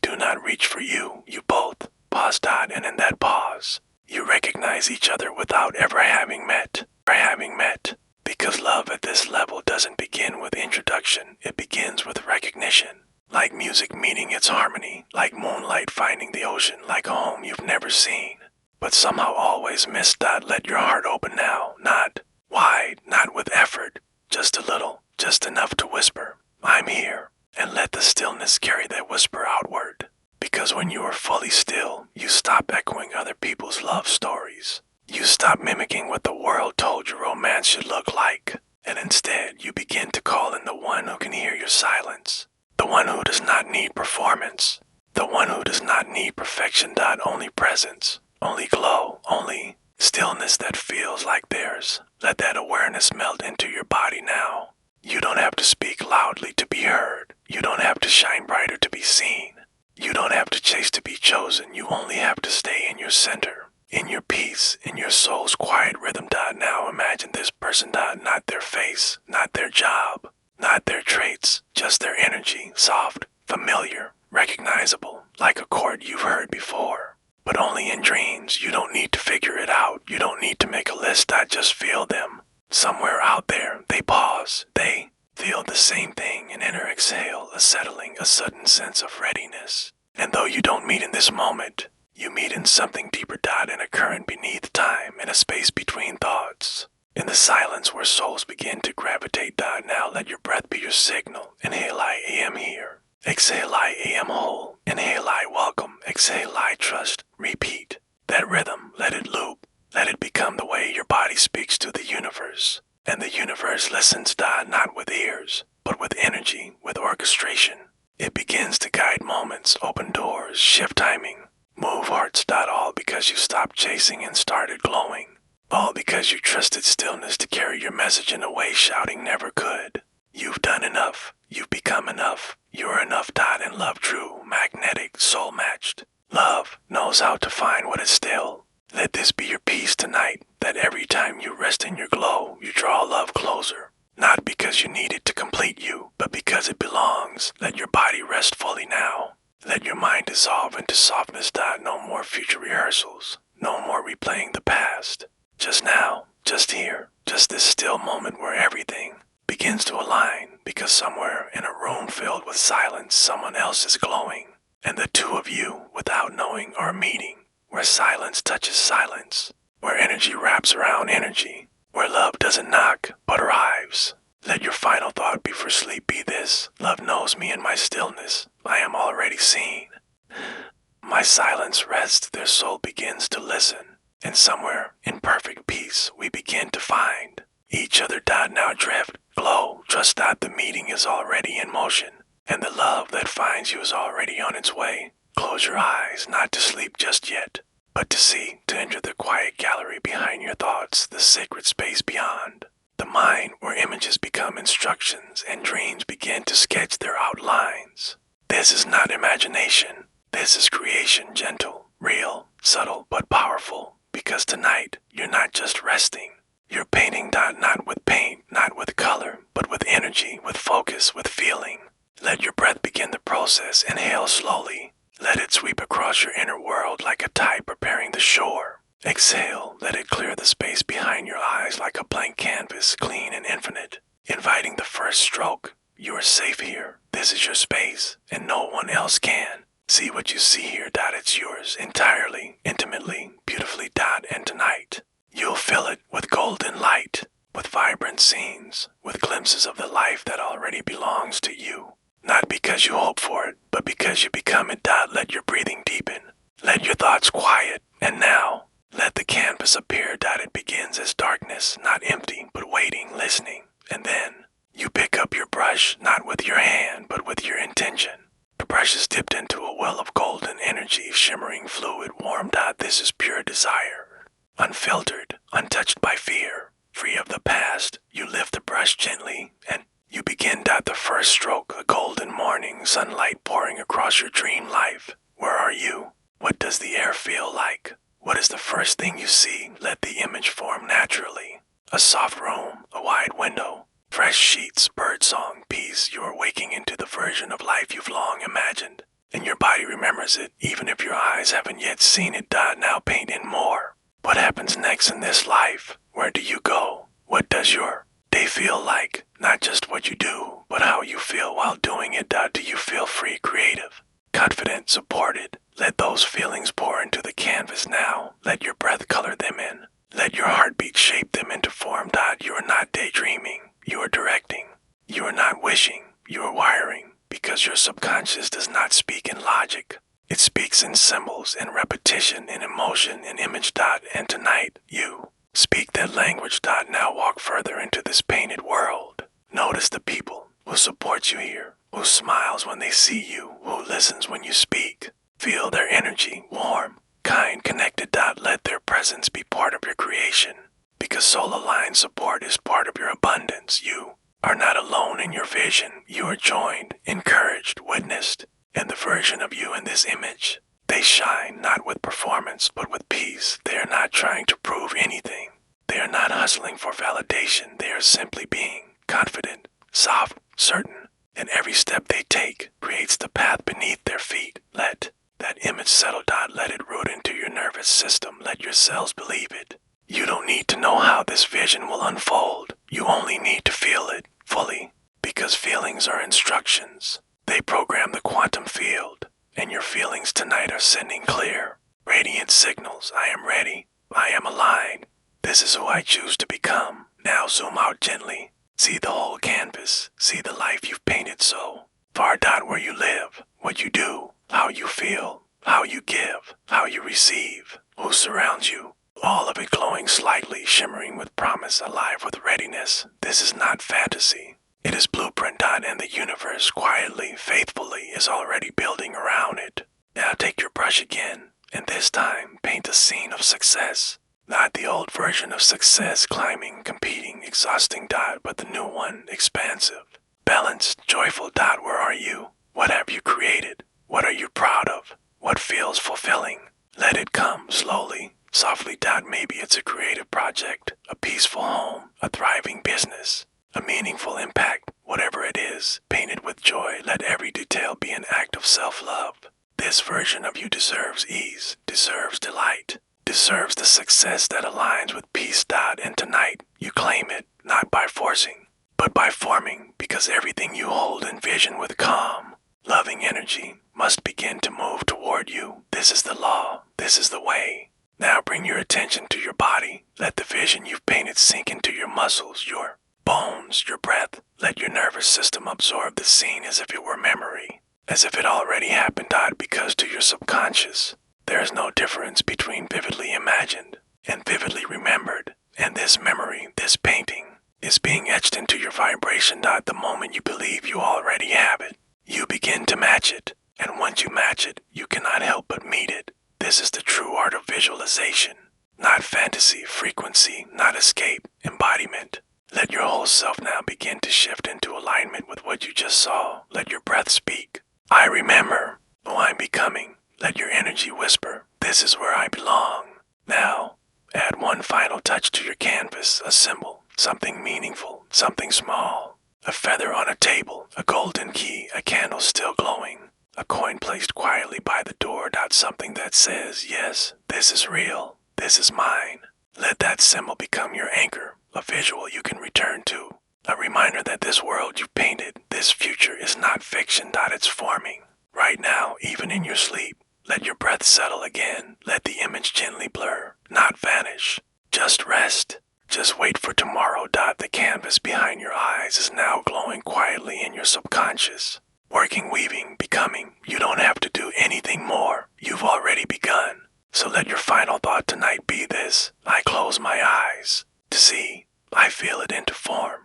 do not reach for you, you both pause, and in that pause, you recognize each other without ever having met. Because love at this level doesn't begin with introduction, it begins with recognition. Like music meeting its harmony, like moonlight finding the ocean, like a home you've never seen, but somehow always missed. Let your heart open now, not wide, not with effort, just a little, just enough to whisper, "I'm here," and let the stillness carry that whisper outward. Because when you are fully still, you stop echoing other people's love stories. You stop mimicking what the world told you romance should look like, and instead you begin to call in the one who can hear your silence, the one who does not need performance, the one who does not need perfection. Only presence, only glow, only stillness that feels like theirs. Let that awareness melt into your body now. You don't have to speak loudly to be heard. You don't have to shine brighter to be seen. You don't have to chase to be chosen. You only have to stay in your center, in your peace, in your soul's quiet rhythm. Now imagine this person, not their face, not their job, not their traits, just their energy, soft, familiar, recognizable, like a chord you've heard before. But only in dreams. You don't need to figure it out. You don't need to make a list. Just feel them. Somewhere out there, they pause. They feel the same thing, an inner exhale, a settling, a sudden sense of readiness. And though you don't meet in this moment, you meet in something deeper. In a current beneath time, in a space between thoughts. In the silence where souls begin to gravitate. Now let your breath be your signal. Inhale, I am here. Exhale, I am whole. Inhale, I welcome. Exhale, I trust. Repeat that rhythm. Let it loop. Let it become the way your body speaks to the universe. And the universe listens, not with ears, but with energy, with orchestration. It begins to guide moments, open doors, shift timing, move hearts. All because you stopped chasing and started glowing. All because you trusted stillness to carry your message in a way shouting never could. You've done enough. You've become enough. You're enough. And love, true, magnetic, soul-matched. Love knows how to find what is still. Let this be your peace tonight, that every time you rest in your glow, you draw love closer. Not because you need it to complete you, but because it belongs. Let your body rest fully now. Let your mind dissolve into softness. No more future rehearsals. No more replaying the past. Just now, just here, just this still moment where everything begins to align, because somewhere in a room filled with silence, someone else is glowing. And the two of you, without knowing, are meeting. Where silence touches silence, where energy wraps around energy, where love doesn't knock, but arrives. Let your final thought before sleep be this: love knows me in my stillness. I am already seen. My silence rests, their soul begins to listen, and somewhere in perfect peace we begin to find each other. Now drift, glow, trust the meeting is already in motion, and the love that finds you is already on its way. Close your eyes, not to sleep just yet, but to see, to enter the quiet gallery behind your thoughts, the sacred space beyond. The mind where images become instructions and dreams begin to sketch their outlines. This is not imagination. This is creation, gentle, real, subtle, but powerful. Because tonight, you're not just resting. You're painting not with paint, not with color, but with energy, with focus, with feeling. Let your breath begin the process. Inhale slowly. Let it sweep across your inner world like a tide preparing the shore. Exhale, let it clear the space behind your eyes like a blank canvas, clean and infinite. Inviting the first stroke. You are safe here. This is your space, and no one else can. See what you see here. It's yours entirely, intimately, beautifully. And tonight, you'll fill it with golden light, with vibrant scenes, with glimpses of the life that already belongs to you. Not because you hope for it, but because you become it. Let your breathing deepen. Let your thoughts quiet. And now, let the canvas appear. It begins as darkness, not empty, but waiting, listening. And then, you pick up your brush, not with your hand, but with your intention. The brush is dipped into a well of golden energy, shimmering fluid, warm. This is pure desire. Unfiltered, untouched by fear, free of the past. You lift the brush gently, and you begin. The first stroke, a golden morning, sunlight pouring across your dream life. Where are you? What does the air feel like? What is the first thing you see? Let the image form naturally. A soft room, a wide window, fresh sheets, birdsong, peace. You are waking into the version of life you've long imagined. And your body remembers it, even if your eyes haven't yet seen it. Now paint in more. What happens next in this life? Where do you go? What does your day feel like? Not just what you do, but how you feel while doing it. Do you feel free, creative, confident, supported? Let those feelings pour into the canvas now. Let your breath color them in. Let your heartbeat shape them into form. You are not daydreaming. You are directing. You are not wishing. You are wiring. Because your subconscious does not speak in logic. It speaks in symbols, in repetition, in emotion, in image. And tonight, you speak that language. Now walk further into this painted world. Notice the people who support you here, who smiles when they see you, who listens when you speak. Feel their energy, warm, kind, connected. Let their presence be part of your creation. Because soul-aligned support is part of your abundance. You are not alone in your vision. You are joined, encouraged, witnessed, and the version of you in this image. They shine not with performance, but with peace. They are not trying to prove anything. They are not hustling for validation. They are simply being confident, soft, certain, and every step they take creates the path beneath their feet. Let that image settle. Let it root into your nervous system. Let your cells believe it. You don't need to know how this vision will unfold. You only need to feel it fully, because feelings are instructions. They program the quantum field, and your feelings tonight are sending clear, radiant signals. I am ready. I am aligned. This is who I choose to become. Now zoom out gently. See the whole canvas. See the life you've painted so far. Where you live, what you do, how you feel, how you give, how you receive, who surrounds you. All of it glowing slightly, shimmering with promise, alive with readiness. This is not fantasy. It is blueprint. And the universe quietly, faithfully is already building around it. Now take your brush again, and this time paint a scene of success. Not the old version of success, climbing, competing, exhausting. But the new one, expansive, balanced, joyful. Where are you? What have you created? What are you proud of? What feels fulfilling? Let it come slowly, softly. Maybe it's a creative project, a peaceful home, a thriving business, a meaningful impact. Whatever it is, paint it with joy. Let every detail be an act of self-love. This version of you deserves ease, deserves delight, deserves the success that aligns with peace. And tonight, you claim it, not by forcing, but by forming, because everything you hold and vision with calm, loving energy must begin to move toward you. This is the law. This is the way. Now bring your attention to your body. Let the vision you've painted sink into your muscles, your bones, your breath. Let your nervous system absorb the scene as if it were memory, as if it already happened. Because to your subconscious, there is no difference between vividly imagined and vividly remembered. And this memory, this painting, is being etched into your vibration. The moment you believe you already have it, you begin to match it. And once you match it, you cannot help but meet it. This is the true art of visualization. Not fantasy, frequency, not escape, embodiment. Let your whole self now begin to shift into alignment with what you just saw. Let your breath speak. I remember who I'm becoming. Let your energy whisper, this is where I belong. Now, Add one final touch to your canvas, a symbol, something meaningful, something small. A feather on a table, a golden key, a candle still glowing, a coin placed quietly by the door. Something that says, yes, this is real, this is mine. Let that symbol become your anchor, a visual you can return to, a reminder that this world you painted, this future is not fiction. It's forming. Right now, even in your sleep, let your breath settle again. Let the image gently blur, not vanish. Just rest. Just wait for tomorrow. The canvas behind your eyes is now glowing quietly in your subconscious. Working, weaving, becoming. You don't have to do anything more. You've already begun. So let your final thought tonight be this. I close my eyes to see. I feel it into form.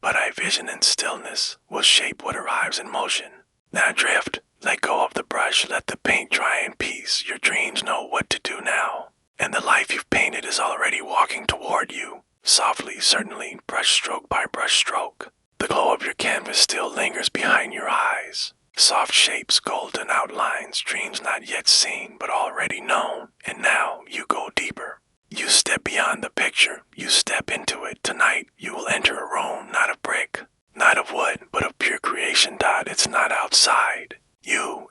But I vision in stillness will shape what arrives in motion. Now drift. Let go of the brush. Let the paint dry in peace. Your dreams know what to do now. And the life you've painted is already walking toward you. Softly, certainly, brush stroke by brush stroke. The glow of your canvas still lingers behind your eyes. Soft shapes, golden outlines, dreams not yet seen but already known. And now you go deeper. You step beyond the picture. You step into it. Tonight you will enter a room not of brick, not of wood, but of pure creation. It's not outside.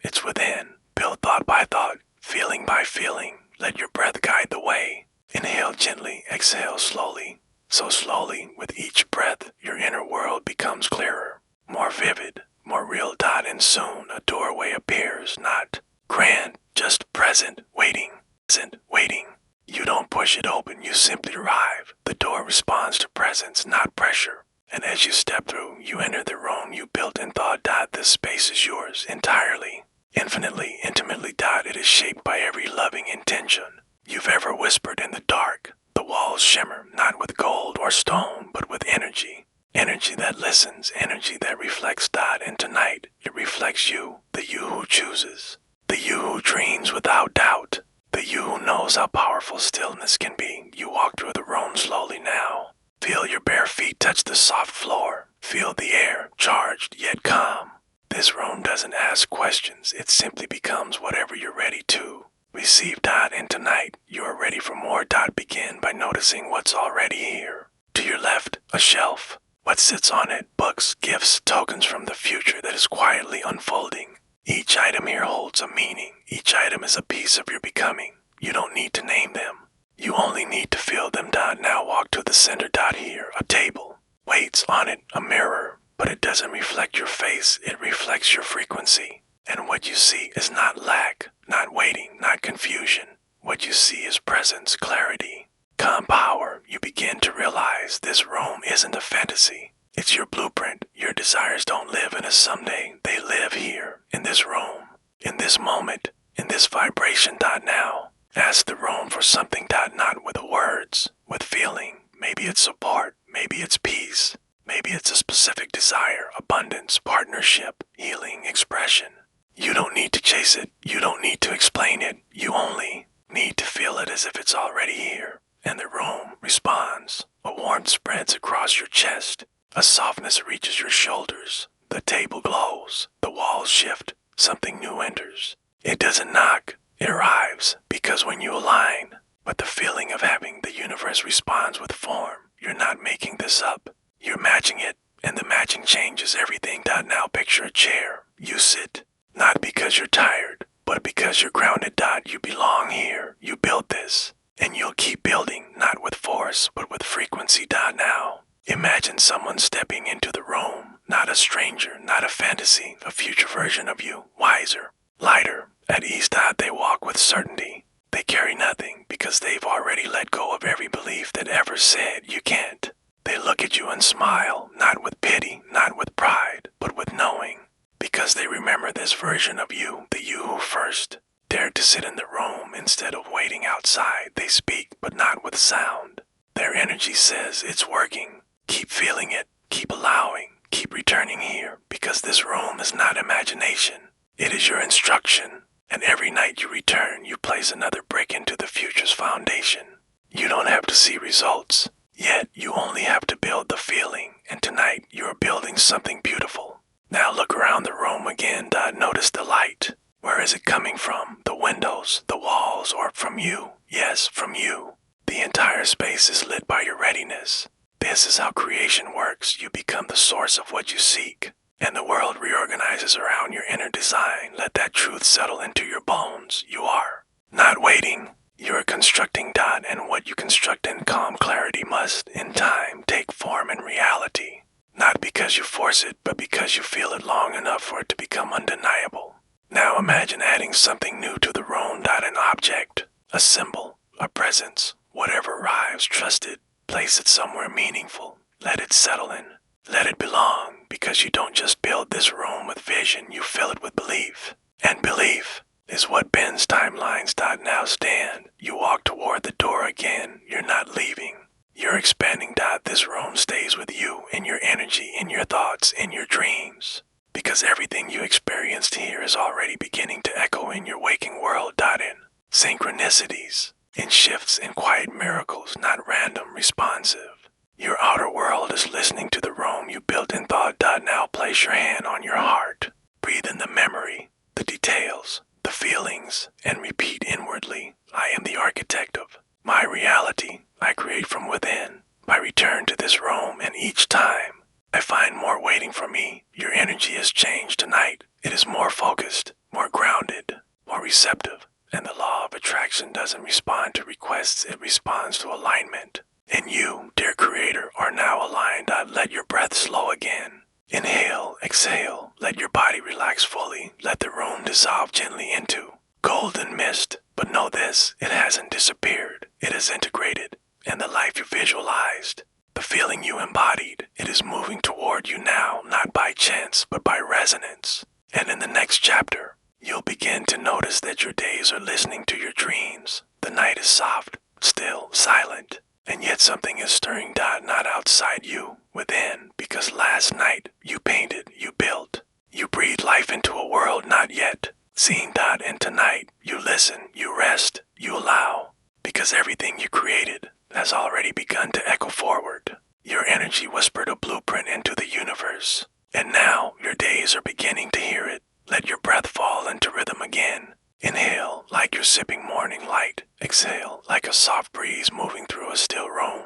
It's within. Build thought by thought, feeling by feeling. Let your breath guide the way. Inhale gently, exhale slowly. So slowly, with each breath, your inner world becomes clearer, more vivid, more real. And soon a doorway appears, not grand, just present, waiting. Present, waiting. You don't push it open, you simply arrive. The door responds to presence, not pressure. And as you step through, you enter the room you built and thought. This space is yours entirely, infinitely, intimately. It is shaped by every loving intention you've ever whispered in the dark. The walls shimmer, not with gold or stone, but with energy. Energy that listens, energy that reflects. And tonight, it reflects you, the you who chooses, the you who dreams without doubt, the you who knows how powerful stillness can be. You walk through the room slowly now. Feel your bare feet touch the soft floor. Feel the air, charged yet calm. This room doesn't ask questions, it simply becomes whatever you're ready to receive. And tonight, you are ready for more. Begin by noticing what's already here. To your left, a shelf. What sits on it? Books, gifts, tokens from the future that is quietly unfolding. Each item here holds a meaning. Each item is a piece of your becoming. You don't need to name them. You only need to feel them. Now walk to the center. Here, a table. Weights on it, a mirror. But it doesn't reflect your face, it reflects your frequency. And what you see is not lack, not waiting, not confusion. What you see is presence, clarity, calm power. You begin to realize this room isn't a fantasy. It's your blueprint. Your desires don't live in a someday. They live here, in this room, in this moment, in this vibration. Now, ask the room for something. Not with words, with feeling. Maybe it's support, maybe it's peace. Maybe it's a specific desire, abundance, partnership, healing, expression. You don't need to chase it. You don't need to explain it. You only need to feel it as if it's already here. And the room responds. A warmth spreads across your chest. A softness reaches your shoulders. The table glows. The walls shift. Something new enters. It doesn't knock. It arrives. Because when you align, but the feeling of having the universe responds with form. You're not making this up. You're matching it, and the matching changes everything. Now picture a chair. You sit, not because you're tired, but because you're grounded. You belong here. You built this, and you'll keep building, not with force, but with frequency. Now, imagine someone stepping into the room, not a stranger, not a fantasy, a future version of you, wiser, lighter, at ease. They walk with certainty. They carry nothing because they've already let go of every belief that ever said you can't. They look at you and smile, not with pity, not with pride, but with knowing. Because they remember this version of you, the you who first dared to sit in the room instead of waiting outside. They speak, but not with sound. Their energy says it's working. Keep feeling it, keep allowing, keep returning here, because this room is not imagination. It is your instruction. And every night you return, you place another brick into the future's foundation. You don't have to see results. Yet, you only have to build the feeling, and tonight you are building something beautiful. Now look around the room again. Notice the light. Where is it coming from? The windows, the walls, or from you? Yes, from you. The entire space is lit by your readiness. This is how creation works. You become the source of what you seek, and the world reorganizes around your inner design. Let that truth settle into your bones. You are not waiting. You are constructing, and what you construct in calm clarity must, in time, take form in reality. Not because you force it, but because you feel it long enough for it to become undeniable. Now imagine adding something new to the room. An object, a symbol, a presence, whatever arrives, trust it. Place it somewhere meaningful. Let it settle in. Let it belong, because you don't just build this room with vision, you fill it with belief. And belief is what bends timelines. Now stand. You walk toward the door again. You're not leaving. You're expanding. This room stays with you, in your energy, in your thoughts, in your dreams. Because everything you experienced here is already beginning to echo in your waking world. In synchronicities, in shifts, in quiet miracles, not random, responsive. Your outer world is listening to the room you built in thought. Now place your hand on your heart. Breathe in the memory, the details, the feelings, and repeat inwardly, I am the architect of my reality. I create from within. I return to this room, and each time I find more waiting for me. Your energy has changed tonight. It is more focused, more grounded, more receptive. And the law of attraction doesn't respond to requests, it responds to alignment. And you, dear creator, are now aligned. Let your breath slow again. Inhale, exhale, let your body relax fully. Let the room dissolve gently into golden mist. But know this, it hasn't disappeared. It is integrated. And the life you visualized, the feeling you embodied, it is moving toward you now, not by chance, but by resonance. And in the next chapter, you'll begin to notice that your days are listening to your dreams. The night is soft, still, silent, and yet something is stirring. Not outside you, within, because last night you painted, you built, you breathed life into a world not yet seen. And tonight you listen, you rest, you allow, because everything you created has already begun to echo forward. Your energy whispered a blueprint into the universe, and now your days are beginning to hear it. Let your breath fall into rhythm again. Inhale like you're sipping morning light. Exhale like a soft breeze moving through a still room.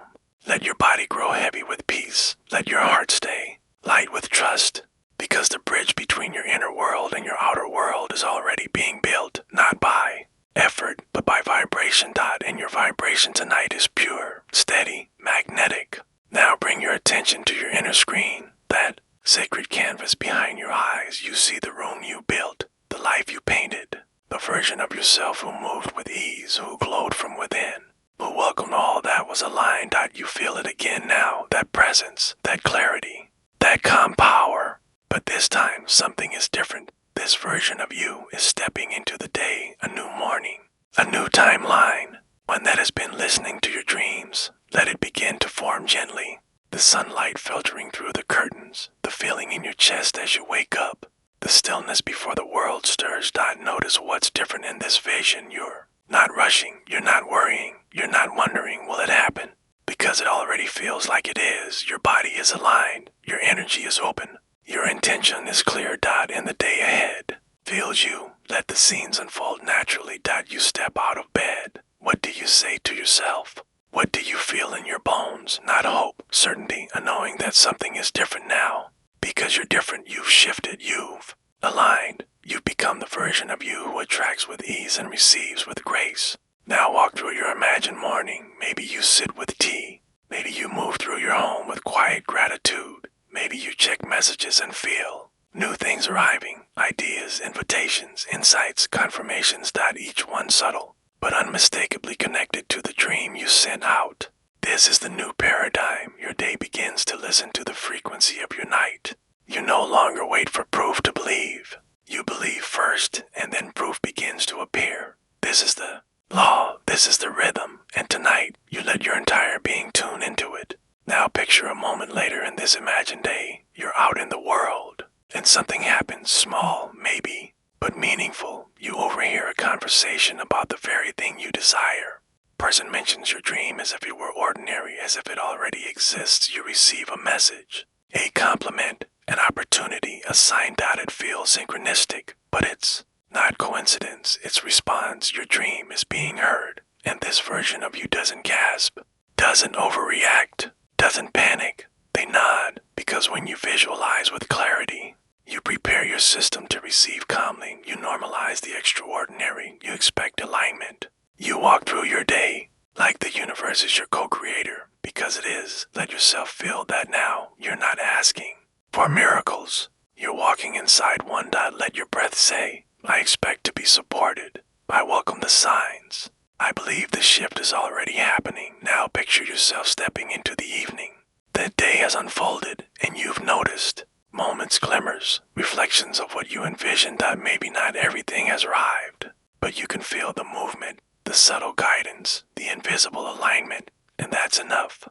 Let your body grow heavy with peace. Let your heart stay light with trust, because the bridge between your inner world and your outer world is already being built, not by effort, but by vibration. And your vibration tonight is pure, steady, magnetic. Now bring your attention to your inner screen, that sacred canvas behind your eyes. You see the room you built, the life you painted, the version of yourself who moved with ease, who glowed from within, who welcomed all that was aligned. You feel it again now, that presence, that clarity, that calm power. But this time, something is different. This version of you is stepping into the day, a new morning, a new timeline, one that has been listening to your dreams. Let it begin to form gently. The sunlight filtering through the curtains, the feeling in your chest as you wake up, the stillness before the world stirs. Notice what's different in this vision. You're not rushing, you're not worrying, you're not wondering, will it happen? Because it already feels like it is. Your body is aligned, your energy is open, your intention is clear. And the day ahead feels you. Let the scenes unfold naturally. You step out of bed. What do you say to yourself? What do you feel in your bones? Not hope, certainty, a knowing that something is different now. Because you're different, you've shifted, you've aligned. You've become the version of you who attracts with ease and receives with grace. Now walk through your imagined morning. Maybe you sit with tea. Maybe you move through your home with quiet gratitude. Maybe you check messages and feel new things arriving. Ideas, invitations, insights, confirmations. Each one subtle, but unmistakably connected to the dream you sent out. This is the new paradigm. Your day begins to listen to the frequency of your night. You no longer wait for proof to believe. You believe first, and then proof begins to appear. This is the law, this is the rhythm, and tonight you let your entire being tune into it. Now picture a moment later in this imagined day. You're out in the world, and something happens, small, maybe, but meaningful. You overhear a conversation about the very thing you desire. Person mentions your dream as if it were ordinary, as if it already exists. You receive a message, a compliment, an opportunity, a sign. It feels synchronistic, but it's not coincidence. It's response. Your dream is being heard, and this version of you doesn't gasp. doesn't overreact, doesn't panic. They nod, because when you visualize with clarity, you prepare your system to receive calmly. You normalize the extraordinary. You expect alignment. You walk through your day like the universe is your co-creator, because it is. Let yourself feel that now. You're not asking for miracles. You're walking inside one. Let your breath say, I expect to be supported. I welcome the signs. I believe the shift is already happening. Now picture yourself stepping into the evening. That day has unfolded, and you've noticed moments, glimmers, reflections of what you envisioned. Maybe not everything has arrived, but you can feel the movement, the subtle guidance, the invisible alignment, and that's enough.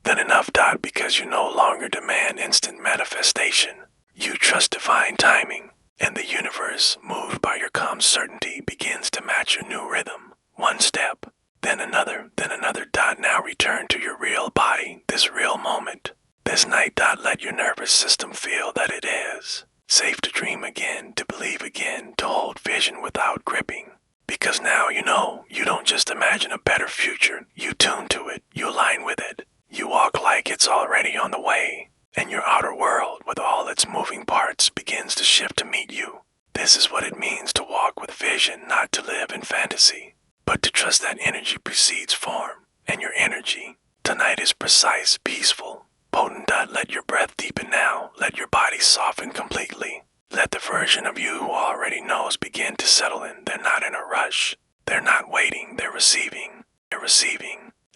Then enough. Because you no longer demand instant manifestation. You trust divine timing, and the universe, moved by your calm certainty, begins to match your new rhythm. One step, then another. Now return to your real body, this real moment, this night. Let your nervous system feel that it is safe to dream again, to believe again, to hold vision without gripping. Because now you know, you don't just imagine a better future, you tune to it, you align with it. You walk like it's already on the way, and your outer world, with all its moving parts, begins to shift to meet you. This is what it means to walk with vision, not to live in fantasy, but to trust that energy precedes form. And your energy tonight is precise, peaceful, potent. Let your breath deepen now. Let your body soften completely. Let the version of you who already knows begin to settle in. They're not in a rush. They're not waiting. They're receiving.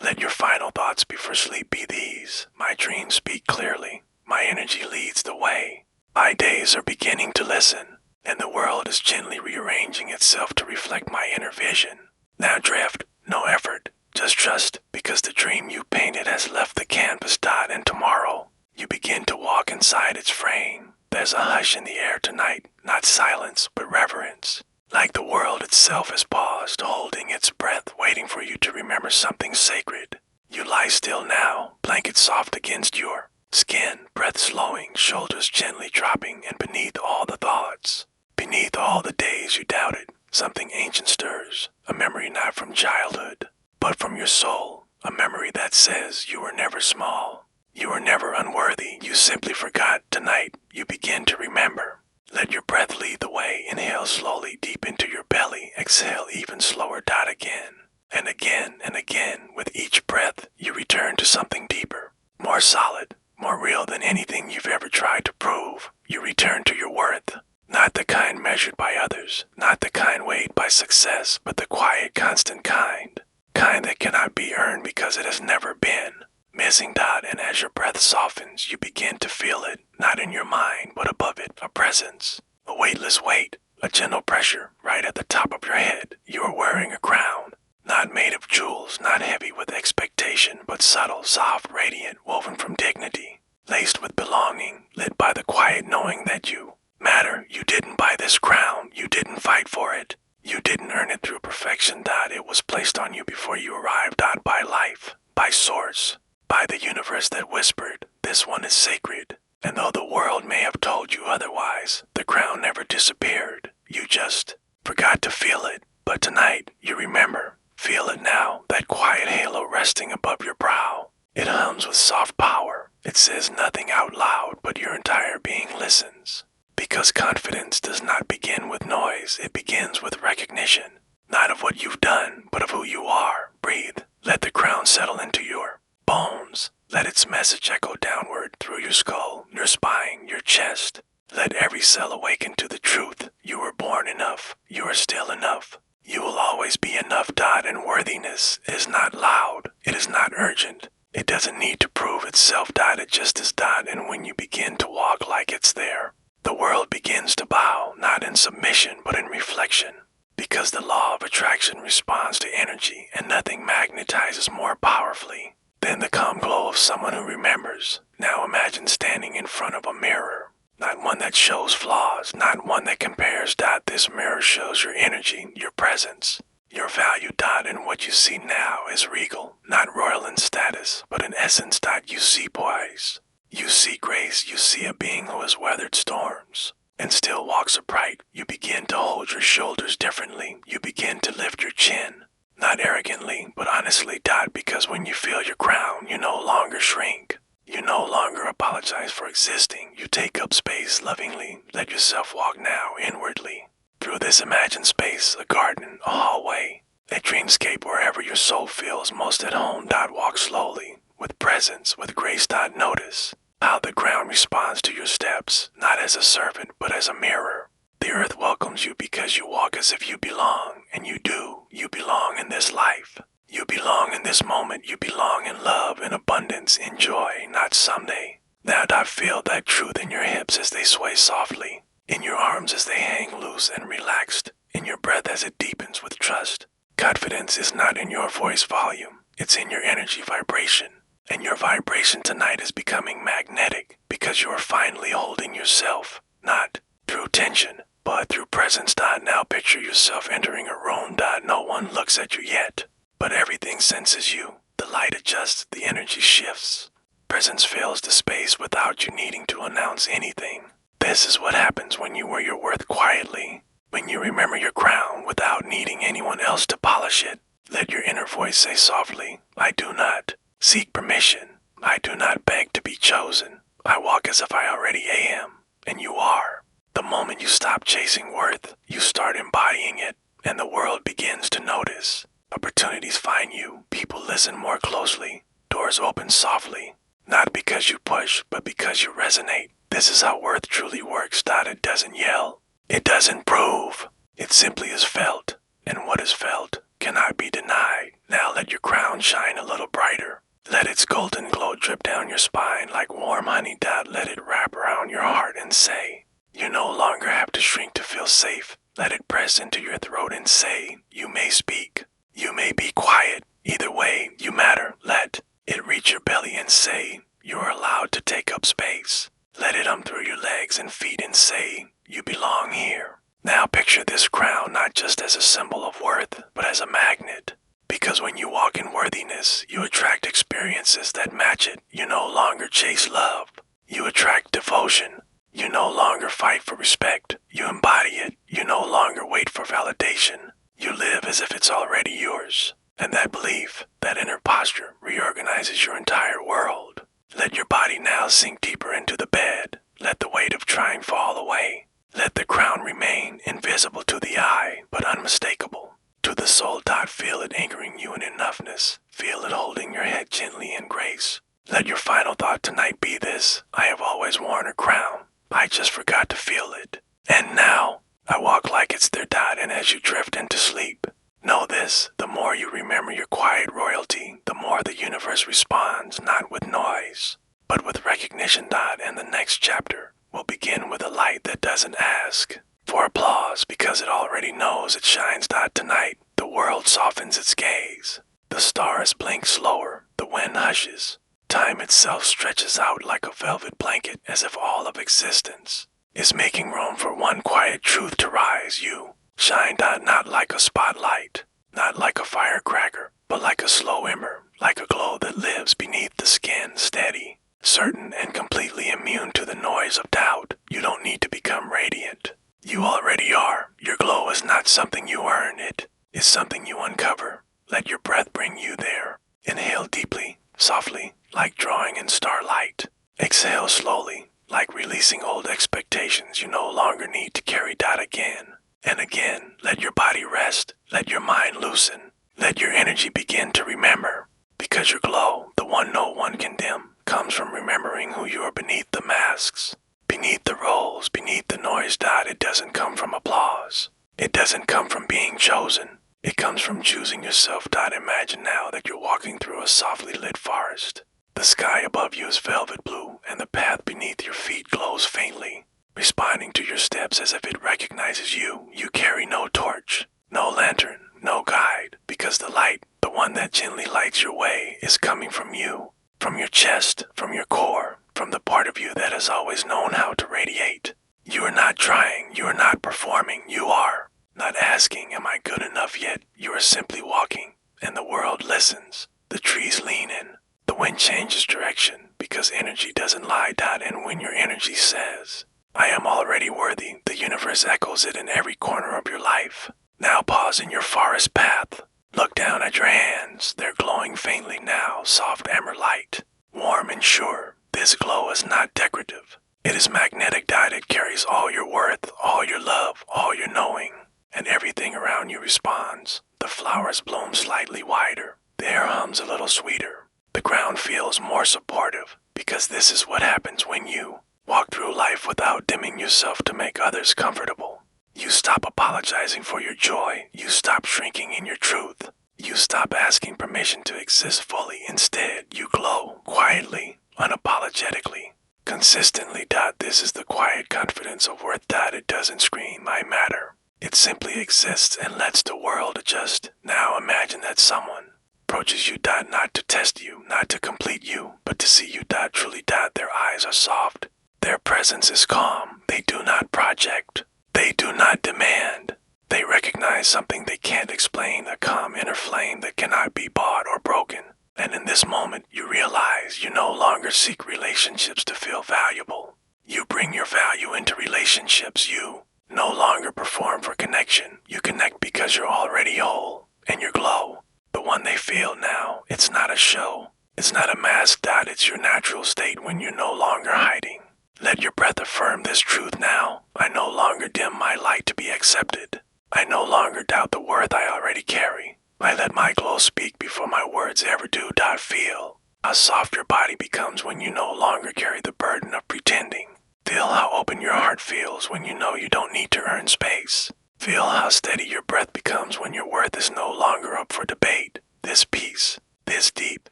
Let your final thoughts before sleep be these. My dreams speak clearly. My energy leads the way. My days are beginning to listen, and the world is gently rearranging itself to reflect my inner vision. Now drift, no effort, just trust, because the dream you painted has left the canvas. And tomorrow, you begin to walk inside its frame. There's a hush in the air tonight, not silence, but reverence. Like the world itself has paused, holding its breath, waiting for you to remember something sacred. You lie still now, blanket soft against your skin, breath slowing, shoulders gently dropping, and beneath all the thoughts, beneath all the days you doubted, something ancient stirs, a memory not from childhood, but from your soul, a memory that says you were never small, you were never unworthy, you simply forgot. Tonight, you begin to remember. Let your breath lead the way. Inhale slowly deep into your belly. Exhale even slower. Again and again and again. With each breath, you return to something deeper, more solid, more real than anything you've ever tried to prove. You return to your worth. Not the kind measured by others, not the kind weighed by success, but the quiet, constant kind. Kind that cannot be earned because it has never been. Missing. And as your breath softens, you begin to feel it, not in your mind, but above it, a presence, a weightless weight, a gentle pressure right at the top of your head. You are wearing a crown, not made of jewels, not heavy with expectation, but subtle, soft, radiant, woven from dignity, laced with belonging, lit by the quiet knowing that you matter. You didn't buy this crown, you didn't fight for it, you didn't earn it through perfection. It was placed on you before you arrived. By life, by source, by the universe that whispered, this one is sacred. And though the world may have told you otherwise, the crown never disappeared. You just forgot to feel it. But tonight, you remember. Feel it now, that quiet halo resting above your brow. It hums with soft power. It says nothing out loud, but your entire being listens. Because confidence does not begin with noise, it begins with recognition. Not of what you've done, but of who you are. Breathe. Let the crown settle into your bones. Let its message echo downward through your skull, your spine, your chest. Let every cell awaken to the truth. You were born enough. You are still enough. You will always be enough. And worthiness is not loud. It is not urgent. It doesn't need to prove itself. It just is. And when you begin to walk like it's there, the world begins to bow, not in submission, but in reflection. Because the law of attraction responds to energy, and nothing magnetizes more powerfully than the calm glow of someone who remembers. Now imagine standing in front of a mirror. Not one that shows flaws, not one that compares. This mirror shows your energy, your presence, your value. And what you see now is regal, not royal in status, but in essence. You see poise, you see grace, you see a being who has weathered storms and still walks upright. You begin to hold your shoulders differently. You begin to lift your chin. Not arrogantly, but honestly. Because when you feel your crown, you no longer shrink. You no longer apologize for existing. You take up space lovingly. Let yourself walk now inwardly. Through this imagined space, a garden, a hallway, a dreamscape wherever your soul feels most at home. Walk slowly, with presence, with grace. Notice how the ground responds to your steps, not as a servant, but as a mirror. The earth welcomes you because you walk as if you belong, and you do. You belong in this life. You belong in this moment. You belong in love, in abundance, in joy, not someday. Now feel that truth in your hips as they sway softly, in your arms as they hang loose and relaxed, in your breath as it deepens with trust. Confidence is not in your voice volume, it's in your energy vibration. And your vibration tonight is becoming magnetic because you are finally holding yourself, not through tension, but through presence. Now picture yourself entering a room. No one looks at you yet, but everything senses you. The light adjusts, the energy shifts. Presence fills the space without you needing to announce anything. This is what happens when you wear your worth quietly, when you remember your crown without needing anyone else to polish it. Let your inner voice say softly, I do not seek permission. I do not beg to be chosen. I walk as if I already am, and you are. The moment you stop chasing worth, you start embodying it, and the world begins to notice. Opportunities find you, people listen more closely, doors open softly, not because you push, but because you resonate. This is how worth truly works. It doesn't yell, it doesn't prove, it simply is felt, and what is felt cannot be denied. Now let your crown shine a little brighter. Let its golden glow drip down your spine like warm honey. Let it wrap around your heart and say, you no longer have to shrink to feel safe. Let it press into your throat and say, you may speak, you may be quiet. Either way, you matter. Let it reach your belly and say, you are allowed to take up space. Let it through your legs and feet and say, you belong here. Now picture this crown not just as a symbol of worth, but as a magnet. Because when you walk in worthiness, you attract experiences that match it. You no longer chase love. You attract devotion. You no longer fight for respect. You embody it. You no longer wait for validation. You live as if it's already yours. And that belief, that inner posture, reorganizes your entire world. Let your body now sink deeper into the bed. Let the weight of trying fall away. Let the crown remain invisible to the eye, but unmistakable to the soul. Feel it anchoring you in enoughness. Feel it holding your head gently in grace. Let your final thought tonight be this: I have always worn a crown. I just forgot to feel it. And now, I walk like it's their. And as you drift into sleep, know this: the more you remember your quiet royalty, the more the universe responds, not with noise, but with recognition. And the next chapter will begin with a light that doesn't ask for applause because it already knows it shines. Tonight, the world softens its gaze. The stars blink slower, the wind hushes. Time itself stretches out like a velvet blanket, as if all of existence is making room for one quiet truth to rise. You shine, not like a spotlight, not like a firecracker, but like a slow ember, like a glow that lives beneath the skin, steady, certain, and completely immune to the noise of doubt. You don't need to become radiant. You already are. Your glow is not something you earn, it is something you uncover. Let your breath bring you there. Inhale deeply, softly, like drawing in starlight. Exhale slowly, like releasing old expectations you no longer need to carry. Again and again, let your body rest. Let your mind loosen. Let your energy begin to remember. Because your glow, the one no one can dim, comes from remembering who you are beneath the masks, beneath the roles, beneath the noise. It doesn't come from applause. It doesn't come from being chosen. It comes from choosing yourself. Imagine now that you're walking through a softly lit forest. The sky above you is velvet blue, and the path beneath your feet glows faintly, responding to your steps as if it recognizes you. You carry no torch, no lantern, no guide, because the light, the one that gently lights your way, is coming from you, from your chest, from your core, from the part of you that has always known how to radiate. You are not trying, you are not performing, you are not asking, am I good enough yet? You are simply walking, and the world listens. The trees lean in. The wind changes direction, because energy doesn't lie. And when your energy says, I am already worthy, the universe echoes it in every corner of your life. Now pause in your forest path. Look down at your hands. They're glowing faintly now, soft amber light, warm and sure. This glow is not decorative. It is magnetic. It carries all your worth, all your love, all your knowing, and everything around you responds. The flowers bloom slightly wider. The air hums a little sweeter. The ground feels more supportive, because this is what happens when you walk through life without dimming yourself to make others comfortable. You stop apologizing for your joy. You stop shrinking in your truth. You stop asking permission to exist fully. Instead, you glow quietly, unapologetically, consistently. This is the quiet confidence of worth. It doesn't scream, I matter. It simply exists and lets the world adjust. Now imagine that someone approaches you. Not to test you, not to complete you, but to see you. Truly. Their eyes are soft. Their presence is calm. They do not project. They do not demand. They recognize something they can't explain, a calm inner flame that cannot be bought or broken. And in this moment, you realize you no longer seek relationships to feel valuable. You bring your value into relationships. You no longer perform for connection. You connect because you're already whole. And your glow, the one they feel now, it's not a show. It's not a mask. It's your natural state when you're no longer hiding. Let your breath affirm this truth now. I no longer dim my light to be accepted. I no longer doubt the worth I already carry. I let my glow speak before my words ever do. Feel how soft your body becomes when you no longer carry the burden of pretending. Feel how open your heart feels when you know you don't need to earn space. Feel how steady your breath becomes when your worth is no longer up for debate. This peace, this deep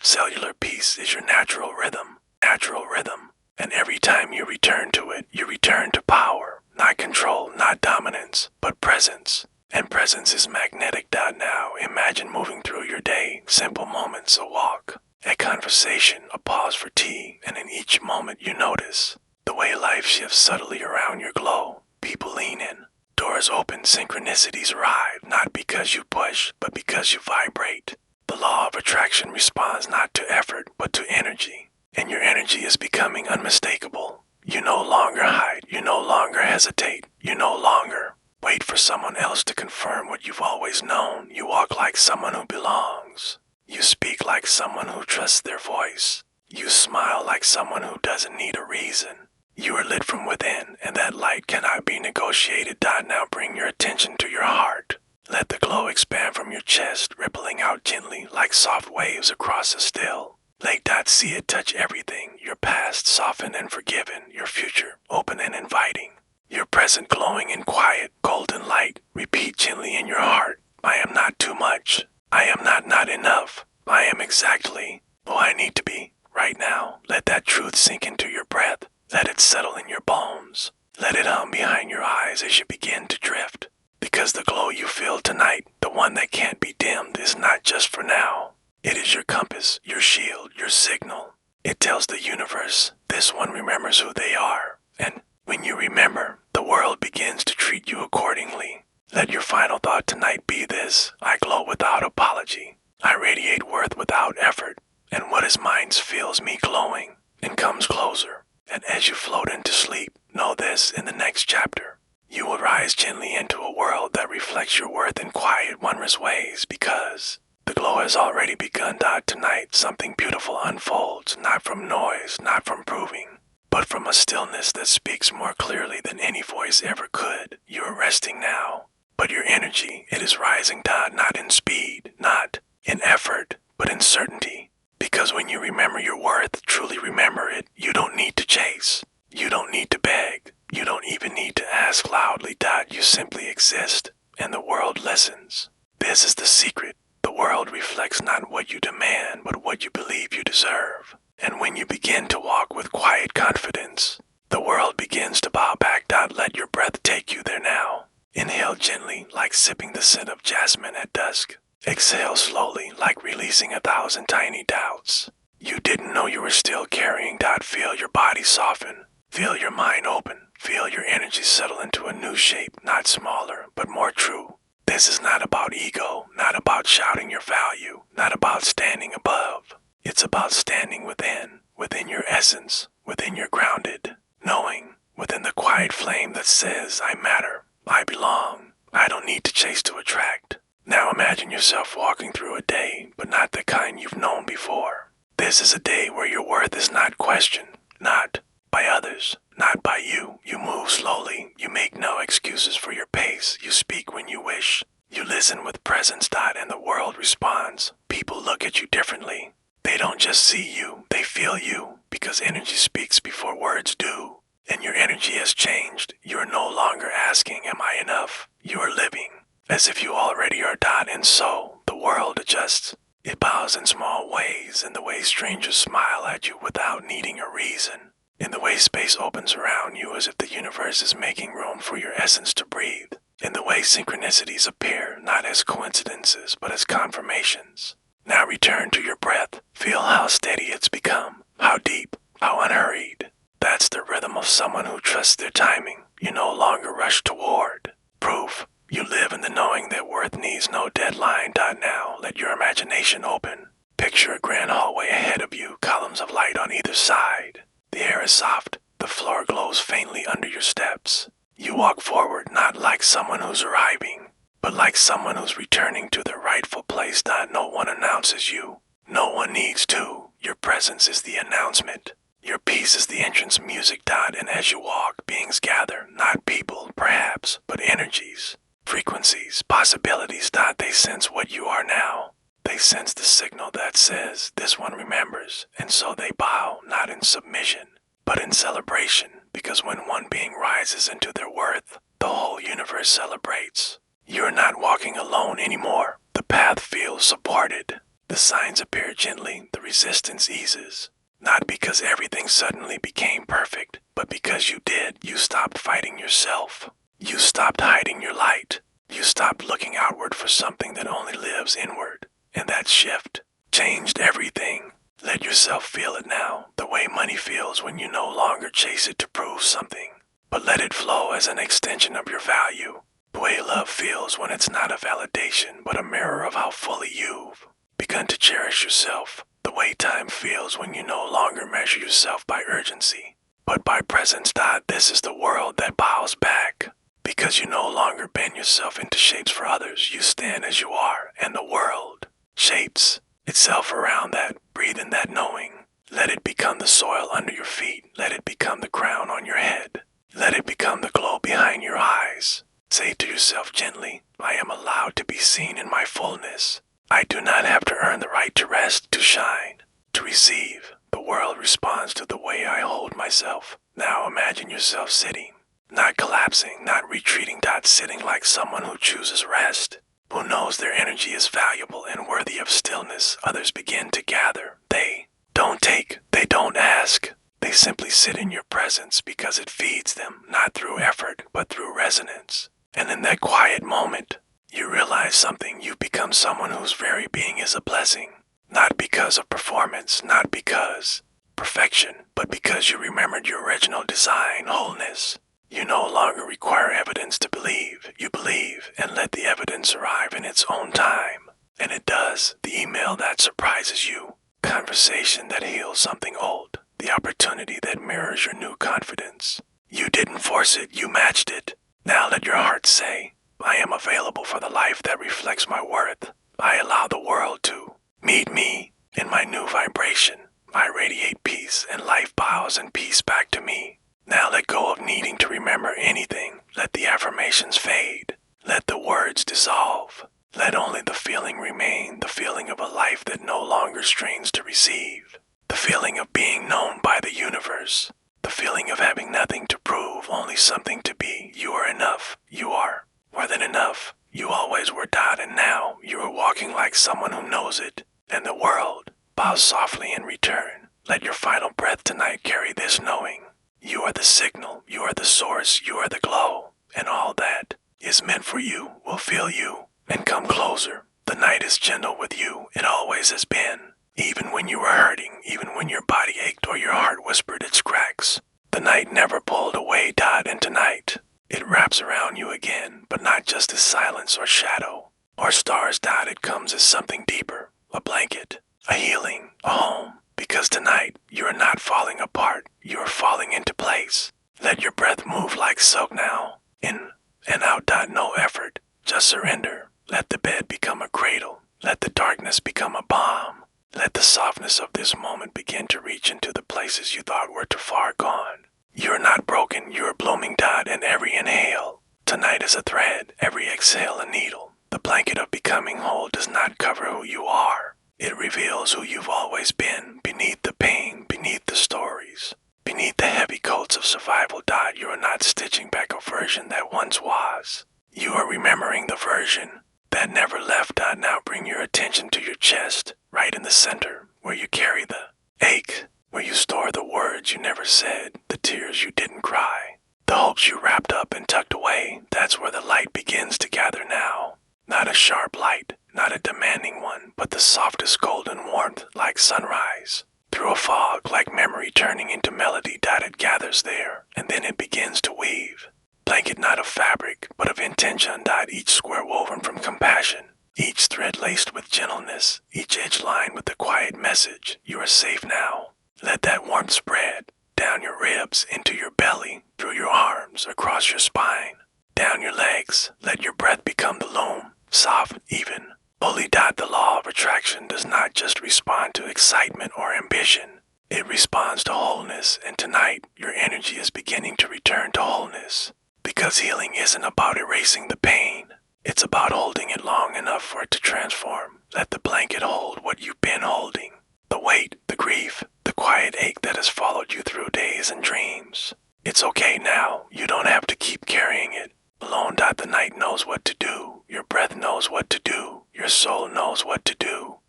cellular peace, is your natural rhythm. Natural rhythm. And every time you return to it, you return to power. Not control, not dominance, but presence. And presence is magnetic. Now imagine moving through your day. Simple moments, a walk, a conversation, a pause for tea, and in each moment you notice the way life shifts subtly around your glow. People lean in. Doors open, synchronicities arrive, not because you push, but because you vibrate. The law of attraction responds not to effort, but to energy. And your energy is becoming unmistakable. You no longer hide. You no longer hesitate. You no longer wait for someone else to confirm what you've always known. You walk like someone who belongs. You speak like someone who trusts their voice. You smile like someone who doesn't need a reason. You are lit from within, and that light cannot be negotiated. Now bring your attention to your heart. Let the glow expand from your chest, rippling out gently like soft waves across a still lake. See it touch everything. Your past softened and forgiven. Your future open and inviting. Your present glowing in quiet, golden light. Repeat gently in your heart. I am not too much. I am not enough. I am exactly who I need to be right now. Let that truth sink into your breath. Let it settle in your bones. Let it hum behind your eyes as you begin to drift. Because the glow you feel tonight, the one that can't be dimmed, is not just for now. It is your compass, your shield, your signal. It tells the universe, this one remembers who they are. And when you remember, the world begins to treat you accordingly. Let your final thought tonight be this: I glow without apology. I radiate worth without effort. And what is mine fills me glowing and comes closer. And as you float into sleep, know this: in the next chapter, you will rise gently into a world that reflects your worth in quiet, wondrous ways, because the glow has already begun. Tonight, something beautiful unfolds, not from noise, not from proving, but from a stillness that speaks more clearly than any voice ever could. You are resting now, but your energy, it is rising. Not in speed, not in effort, but in certainty. Because when you remember your worth, truly remember it, you don't need to chase. You don't need to beg. You don't even need to ask loudly. You simply exist, and the world listens. This is the secret. The world reflects not what you demand, but what you believe you deserve. And when you begin to walk with quiet confidence, the world begins to bow back. Let your breath take you there now. Inhale gently, like sipping the scent of jasmine at dusk. Exhale slowly, like releasing 1,000 tiny doubts you didn't know you were still carrying. Feel your body soften. Feel your mind open. Feel your energy settle into a new shape, not smaller, but more true. This is not about ego, not about shouting your value, not about standing above. It's about standing within your essence, within your grounded knowing, within the quiet flame that says, I matter, I belong, I don't need to chase to attract. Now imagine yourself yourself walking through a day, but not the kind you've known before. This is a day where your worth is not questioned, not by others, not by you. You move slowly, you make no excuses for your pace, you speak when you wish, you listen with presence. And the world responds. People look at you differently. They don't just see you, they feel you, because energy speaks before words do. And your energy has changed. You are no longer asking, am I enough? You are living as if you already are. And so the world adjusts. It bows in small ways, in the way strangers smile at you without needing a reason, in the way space opens around you as if the universe is making room for your essence to breathe, in the way synchronicities appear not as coincidences but as confirmations. Now return to your breath. Feel how steady it's become, how deep, how unhurried. That's the rhythm of someone who trusts their timing. You no longer rush toward proof. You live in the knowing that worth needs no deadline. Now let your imagination open. Picture a grand hallway ahead of you, columns of light on either side. The air is soft, the floor glows faintly under your steps. You walk forward not like someone who's arriving, but like someone who's returning to their rightful place. No one announces you. No one needs to. Your presence is the announcement. Your peace is the entrance music. And as you walk, beings gather, not people, perhaps, but energies, frequencies, possibilities. They sense what you are now. They sense the signal that says, this one remembers, and so they bow, not in submission, but in celebration, because when one being rises into their worth, the whole universe celebrates. You're not walking alone anymore. The path feels supported. The signs appear gently, the resistance eases. Not because everything suddenly became perfect, but because you did. You stopped fighting yourself. You stopped hiding your light. You stopped looking outward for something that only lives inward. And that shift changed everything. Let yourself feel it now, the way money feels when you no longer chase it to prove something, but let it flow as an extension of your value. The way love feels when it's not a validation, but a mirror of how fully you've begun to cherish yourself. The way time feels when you no longer measure yourself by urgency, but by presence. This is the world that bows back, because you no longer bend yourself into shapes for others. You stand as you are, and the world shapes itself around that. Breathe in that knowing. Let it become the soil under your feet. Let it become the crown on your head. Let it become the glow behind your eyes. Say to yourself gently, I am allowed to be seen in my fullness. I do not have to earn the right to rest, to shine, to receive. The world responds to the way I hold myself. Now imagine yourself sitting, not collapsing, not retreating. Sitting like someone who chooses rest, who knows their energy is valuable and worthy of stillness. Others begin to gather. They don't take, they don't ask. They simply sit in your presence because it feeds them, not through effort, but through resonance. And in that quiet moment, you realize something. You've become someone whose very being is a blessing. Not because of performance, not because perfection, but because you remembered your original design, wholeness. You no longer require evidence to believe. You believe and let the evidence arrive in its own time. And it does. The email that surprises you, conversation that heals something old, the opportunity that mirrors your new confidence. You didn't force it, you matched it. Now let your heart say, I am available for the life that reflects my worth. I allow the world to meet me in my new vibration. I radiate peace, and life bows in peace back to me. Now let go of needing to remember anything. Let the affirmations fade. Let the words dissolve. Let only the feeling remain, the feeling of a life that no longer strains to receive. The feeling of being known by the universe. The feeling of having nothing to prove, only something to be. You are enough. You are more than enough. You always were. And now you are walking like someone who knows it. And the world bows softly in return. Let your final breath tonight carry this knowing. You are the signal, you are the source, you are the glow, and all that is meant for you will feel you and come closer. The night is gentle with you, it always has been. Even when you were hurting, even when your body ached or your heart whispered its cracks, the night never pulled away. And tonight, it wraps around you again, but not just as silence or shadow or stars. It comes as something deeper, a blanket, a healing, a home. Because tonight, you are not falling apart, you are falling into place. Let your breath move like silk now, in and out. No effort, just surrender. Let the bed become a cradle. Let the darkness become a balm. Let the softness of this moment begin to reach into the places you thought were too far gone. You're not broken, you're a blooming dot in every inhale. Tonight is a thread, every exhale a needle. The blanket of becoming whole does not cover who you are. It reveals who you've always been, beneath the pain, beneath the stories. Beneath the heavy coats of survival. You are not stitching back a version that once was. You are remembering the version that never left. Now bring your attention to your chest, right in the center, where you carry the ache, where you store the words you never said, the tears you didn't cry, the hopes you wrapped up and tucked away. That's where the light begins to gather now. Not a sharp light, not a demanding one, but the softest golden warmth like sunrise. Through a fog like memory turning into melody. It gathers there, and then it begins to weave. Blanket not of fabric, but of intention. Each square woven from compassion. Each thread laced with gentleness. Each edge lined with the quiet message. You are safe now. Let that warmth spread. Down your ribs, into your belly, through your arms, across your spine. Down your legs. Let your breath become the loom. Soft, even. Fully. The law of attraction does not just respond to excitement or ambition. It responds to wholeness, and tonight your energy is beginning to return to wholeness. Because healing isn't about erasing the pain. It's about holding it long enough for it to transform. Let the blanket hold what you've been holding. The weight, the grief, the quiet ache that has followed you through days and dreams. It's okay now. You don't have to keep carrying it alone. The night knows what to do. Your breath knows what to do. Your soul knows what to do.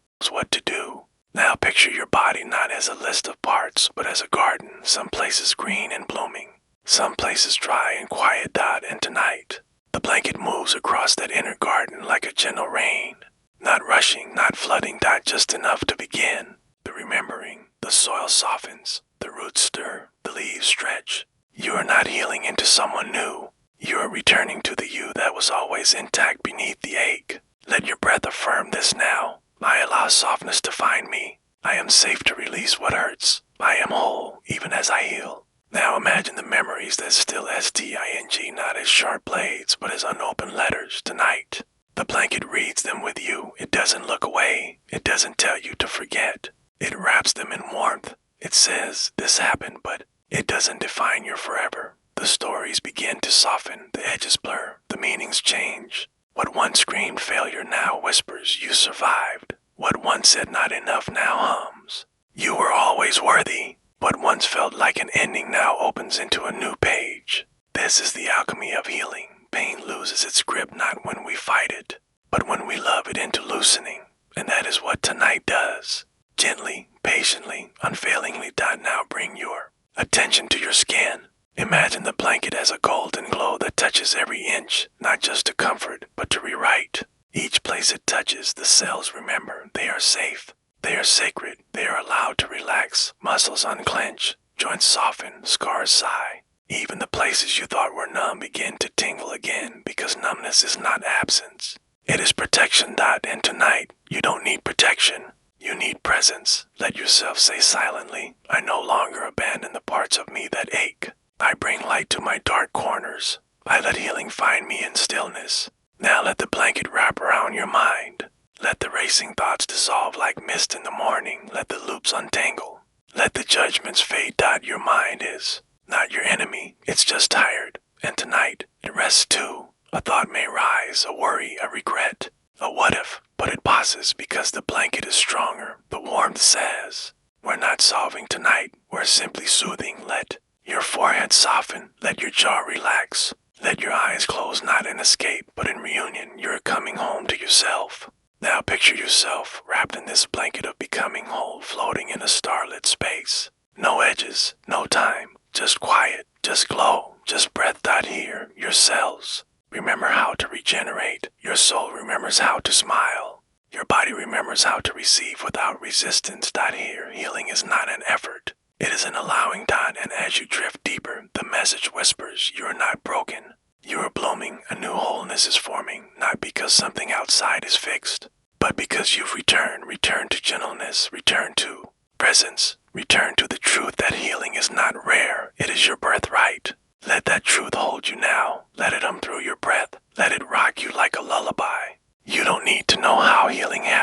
Now picture your body not as a list of parts, but as a garden. Some places green and blooming. Some places dry and quiet. And tonight, the blanket moves across that inner garden like a gentle rain. Not rushing, not flooding. Just enough to begin. The remembering. The soil softens. The roots stir. The leaves stretch. You are not healing into someone new. You are returning to the you that was always intact beneath the ache. Let your breath affirm this now. I allow softness to find me. I am safe to release what hurts. I am whole, even as I heal. Now imagine the memories that still sting, not as sharp blades, but as unopened letters tonight. The blanket reads them with you. It doesn't look away. It doesn't tell you to forget. It wraps them in warmth. It says, this happened, but it doesn't define your forever. The stories begin to soften, the edges blur, the meanings change. What once screamed failure now whispers you survived. What once said not enough now hums. You were always worthy. What once felt like an ending now opens into a new page. This is the alchemy of healing. Pain loses its grip not when we fight it, but when we love it into loosening. And that is what tonight does. Gently, patiently, unfailingly. Now bring your attention to your skin. Imagine the blanket as a golden glow that touches every inch, not just to comfort, but to rewrite. Each place it touches, the cells remember they are safe, they are sacred, they are allowed to relax, muscles unclench, joints soften, scars sigh. Even the places you thought were numb begin to tingle again, because numbness is not absence. It is protection. And tonight, you don't need protection. You need presence. Let yourself say silently, I no longer abandon the parts of me that ache. I bring light to my dark corners. I let healing find me in stillness. Now let the blanket wrap around your mind. Let the racing thoughts dissolve like mist in the morning. Let the loops untangle. Let the judgments fade. Your mind is not your enemy. It's just tired. And tonight, it rests too. A thought may rise, a worry, a regret, a what if, but it pauses because the blanket is stronger. The warmth says, we're not solving tonight. We're simply soothing. Let your forehead soften. Let your jaw relax. Let your eyes close, not in escape, but in reunion. You're coming home to yourself. Now picture yourself wrapped in this blanket of becoming whole, floating in a starlit space. No edges, no time, just quiet, just glow, just breath. Here, your cells remember how to regenerate. Your soul remembers how to smile. Your body remembers how to receive without resistance. Here, healing is not an effort. It is an allowing. And as you drift deeper, the message whispers, you are not broken. You are blooming. A new wholeness is forming, not because something outside is fixed, but because you've returned to gentleness, returned to presence, returned to the truth that healing is not rare. It is your birthright. Let that truth hold you now. Let it hum through your breath. Let it rock you like a lullaby. You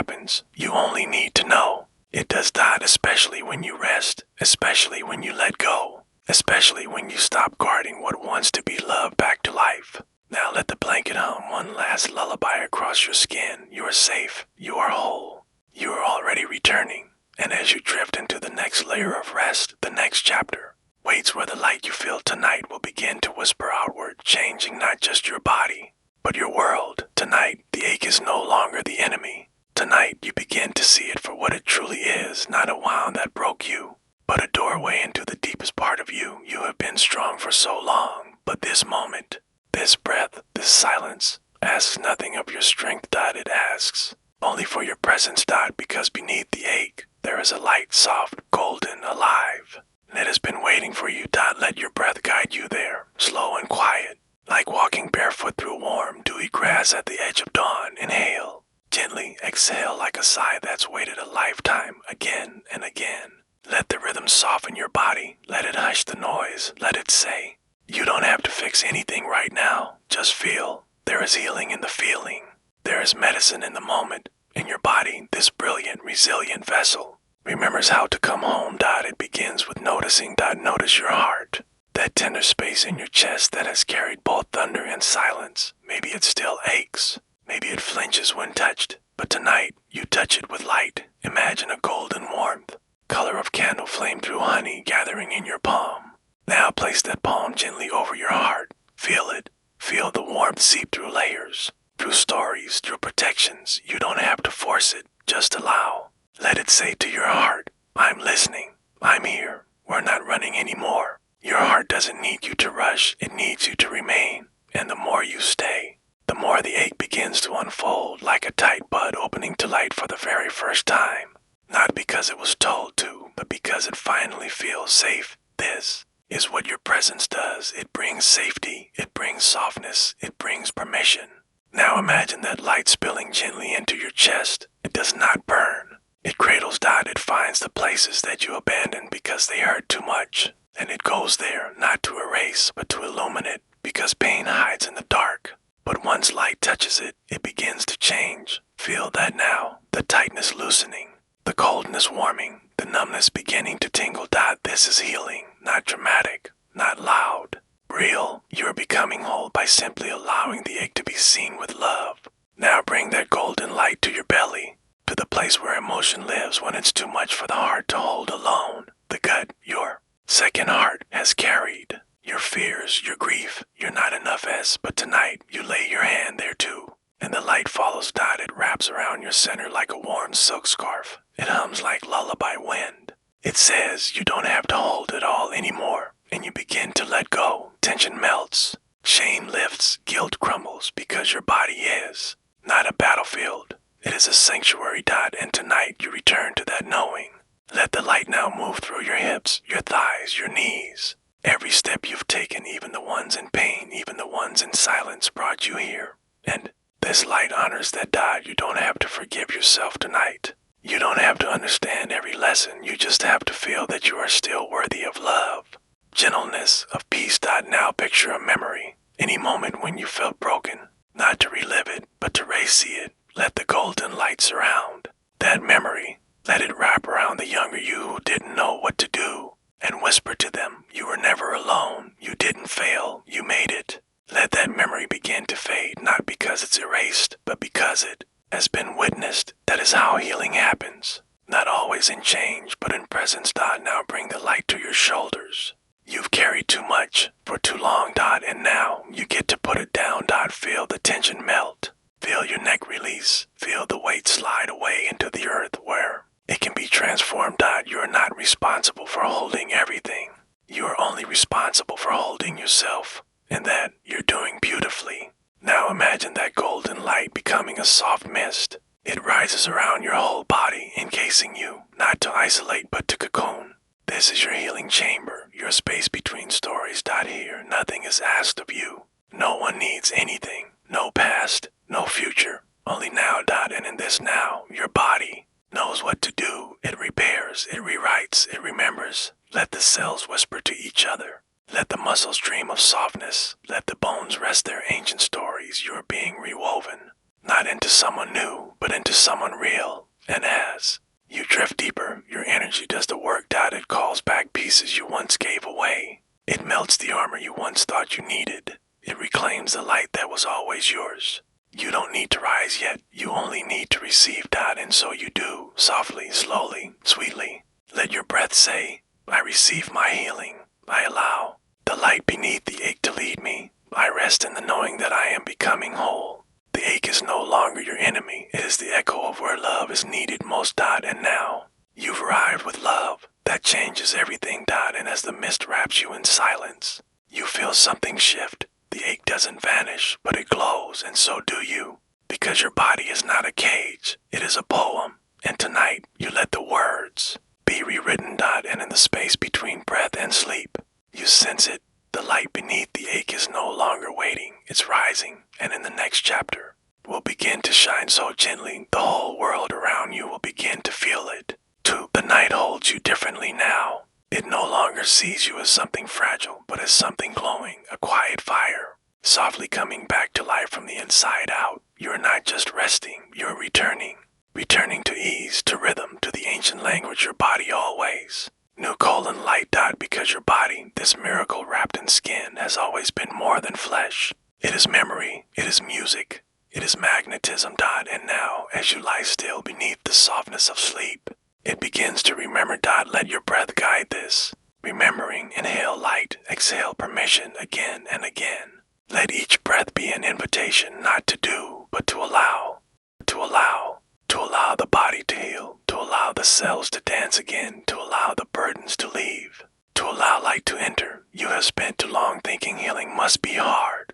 happens, you only need to know. It does not, especially when you rest, especially when you let go, especially when you stop guarding what wants to be loved back to life. Now let the blanket hum one last lullaby across your skin. You are safe. You are whole. You are already returning. And as you drift into the next layer of rest, the next chapter waits where the light you feel tonight will begin to whisper outward, changing not just your body, but your world. Tonight, the ache is no longer the enemy. Tonight, you begin to see it for what it truly is, not a wound that broke you, but a doorway into the deepest part of you. You have been strong for so long, but this moment, this breath, this silence, asks nothing of your strength. It asks only for your presence. Because beneath the ache, there is a light, soft, golden, alive. And it has been waiting for you. Let your breath guide you there, slow and quiet, like walking barefoot through warm, dewy grass at the edge of dawn. Inhale. Gently exhale like a sigh that's waited a lifetime, again and again. Let the rhythm soften your body. Let it hush the noise. Let it say, you don't have to fix anything right now. Just feel. There is healing in the feeling. There is medicine in the moment. In your body, this brilliant, resilient vessel remembers how to come home. It begins with noticing. Notice your heart. That tender space in your chest that has carried both thunder and silence. Maybe it still aches. Maybe it flinches when touched, but tonight you touch it with light. Imagine a golden warmth, color of candle flame through honey gathering in your palm. Now place that palm gently over your heart. Feel it. Feel the warmth seep through layers, through stories, through protections. You don't have to force it, just allow. Let it say to your heart, I'm listening. I'm here. We're not running anymore. Your heart doesn't need you to rush. It needs you to remain. And the more you stay, the more the ache begins to unfold like a tight bud opening to light for the very first time. Not because it was told to, but because it finally feels safe. This is what your presence does. It brings safety. It brings softness. It brings permission. Now imagine that light spilling gently into your chest. It does not burn. It cradles. It finds the places that you abandoned because they hurt too much. And it goes there, not to erase, but to illuminate, because pain hides in the dark. But once light touches it, it begins to change. Feel that now, the tightness loosening, the coldness warming, the numbness beginning to tingle. This is healing, not dramatic, not loud. Real. You're becoming whole by simply allowing the ache to be seen with love. Now bring that golden light to your belly, to the place where emotion lives when it's too much for the heart to hold alone. The gut, your second heart, has carried your fears, your grief, your not enough s, but tonight you lay your hand there too, and the light follows. It wraps around your center like a warm silk scarf. It hums like lullaby wind. It says you don't have to hold it all anymore, and you begin to let go. Tension melts, shame lifts, guilt crumbles, because your body is not a battlefield. It is a sanctuary. And tonight you return to that knowing. Let the light now move through your hips, your thighs, your knees. Every step you've taken, even the ones in pain, even the ones in silence, brought you here. And this light honors that. You don't have to forgive yourself tonight. You don't have to understand every lesson. You just have to feel that you are still worthy of love, gentleness, of peace. Now picture a memory, any moment when you felt broken, not to relive it, but to re-see it. Let the golden light surround that memory. Let it wrap around the younger you who didn't know what to do, and whisper to them, you were never alone. You didn't fail. You made it. Let that memory begin to fade, not because it's erased, but because it has been witnessed. That is how healing happens. Not always in change, but in presence. Now bring the light to your shoulders. You've carried too much for too long. And now you get to put it down. Feel the tension melt. Feel your neck release. Feel the weight slide away into the earth where it can be transformed. You are not responsible for holding everything. You are only responsible for holding yourself, and that you're doing beautifully. Now imagine that golden light becoming a soft mist. It rises around your whole body, encasing you, not to isolate but to cocoon. This is your healing chamber, your space between stories. Here, nothing is asked of you. No one needs anything. No past, no future. Only now. And in this now, your body knows what to do. It repairs, it rewrites, it remembers. Let the cells whisper to each other. Let the muscles dream of softness. Let the bones rest their ancient stories. You are being rewoven. not into someone new, but into someone real. And as you drift deeper, your energy does the work. It calls back pieces you once gave away. It melts the armor you once thought you needed. It reclaims the light that was always yours. You don't need to rise yet, you only need to receive. And so you do, softly, slowly, sweetly. Let your breath say, I receive my healing. I allow the light beneath the ache to lead me. I rest in the knowing that I am becoming whole. The ache is no longer your enemy. It is the echo of where love is needed most. And now, you've arrived with love. That changes everything. And as the mist wraps you in silence, you feel something shift. The ache doesn't vanish, but it glows, and so do you. Because your body is not a cage, it is a poem. And tonight, you let the words be rewritten. And in the space between breath and sleep, you sense it. The light beneath the ache is no longer waiting, it's rising. And in the next chapter, will begin to shine so gently, the whole world around you will begin to feel it. The night holds you differently now. It no longer sees you as something fragile, but as something glowing, a quiet fire, softly coming back to life from the inside out. You're not just resting, you're returning to ease, to rhythm, to the ancient language your body always knew. Light. Because your body, this miracle wrapped in skin, has always been more than flesh. It is memory, it is music, it is magnetism. And now, as you lie still beneath the softness of sleep, it begins to remember. Let your breath guide this. Remembering, inhale light, exhale permission again and again. Let each breath be an invitation not to do, but to allow. To allow the body to heal, to allow the cells to dance again, to allow the burdens to leave, to allow light to enter. You have spent too long thinking healing must be hard.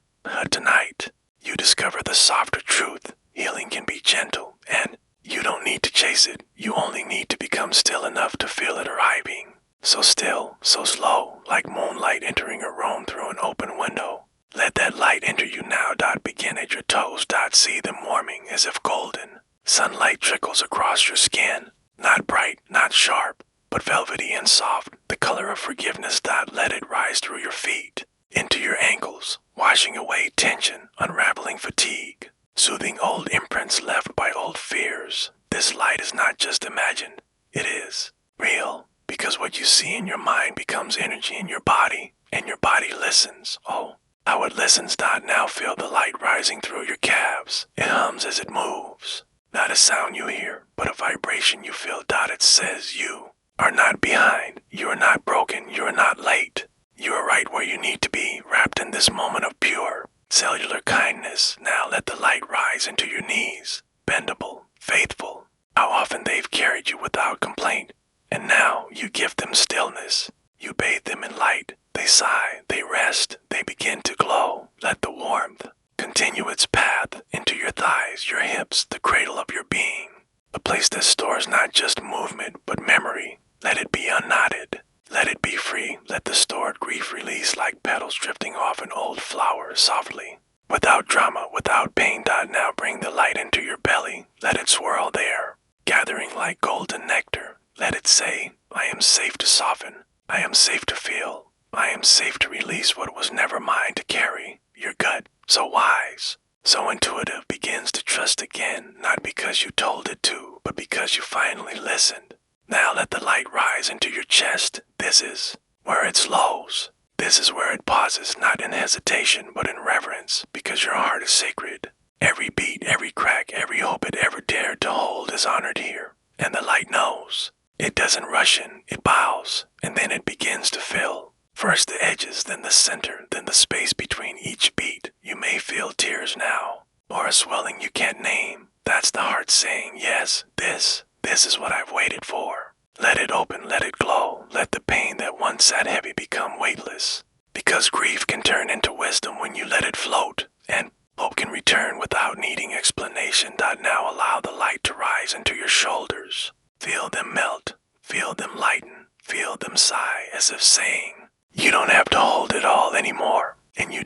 Tonight, you discover the softer truth. Healing can be gentle, and you don't need to chase it. You only need to become still enough to feel it arriving. So still, so slow, like moonlight entering a room through an open window. Let that light enter you now. Begin at your toes. See them warming as if golden. Sunlight trickles across your skin. Not bright, not sharp, but velvety and soft. The color of forgiveness. Let it rise through your feet, into your ankles, washing away tension, unraveling fatigue, soothing old imprints left by old fears. This light is not just imagined, it is real, because what you see in your mind becomes energy in your body, and your body listens. Oh, how it listens. Now feel the light rising through your calves. It hums as it moves. Not a sound you hear, but a vibration you feel. It says you are not behind, you are not broken, you are not late. You are right where you need to be, wrapped in this moment of pure, cellular kindness. Now let the light rise into your knees, bendable, faithful. How often they've carried you without complaint, and now you give them stillness. You bathe them in light. They sigh, they rest, they begin to glow. Let the warmth continue its path into your thighs, your hips, the cradle of your being. A place that stores not just movement, but memory. Let it be unknotted. Let it be free. Let the stored grief release like petals drifting off an old flower softly. Without drama, without pain. Now bring the light into your belly. Let it swirl there, gathering like golden nectar. Let it say, I am safe to soften. I am safe to feel. I am safe to release what was never mine to carry. Your gut, so wise, so intuitive, begins to trust again, not because you told it to, but because you finally listened. Now let the light rise into your chest. This is where it slows. This is where it pauses, not in hesitation, but in reverence, because your heart is sacred. Every beat, every crack, every hope it ever dared to hold is honored here. And the light knows. It doesn't rush in, it bows, and then it begins to fill. First the edges, then the center, then the space between each beat. You may feel tears now, or a swelling you can't name. That's the heart saying, yes, this is what I've waited for. Let it open, let it glow, let the pain that once sat heavy become weightless. Because grief can turn into wisdom when you let it float, and hope can return without needing explanation. Now allow the light to rise into your shoulders. Feel them melt, feel them lighten, feel them sigh as if saying, you don't have to hold it all anymore, and you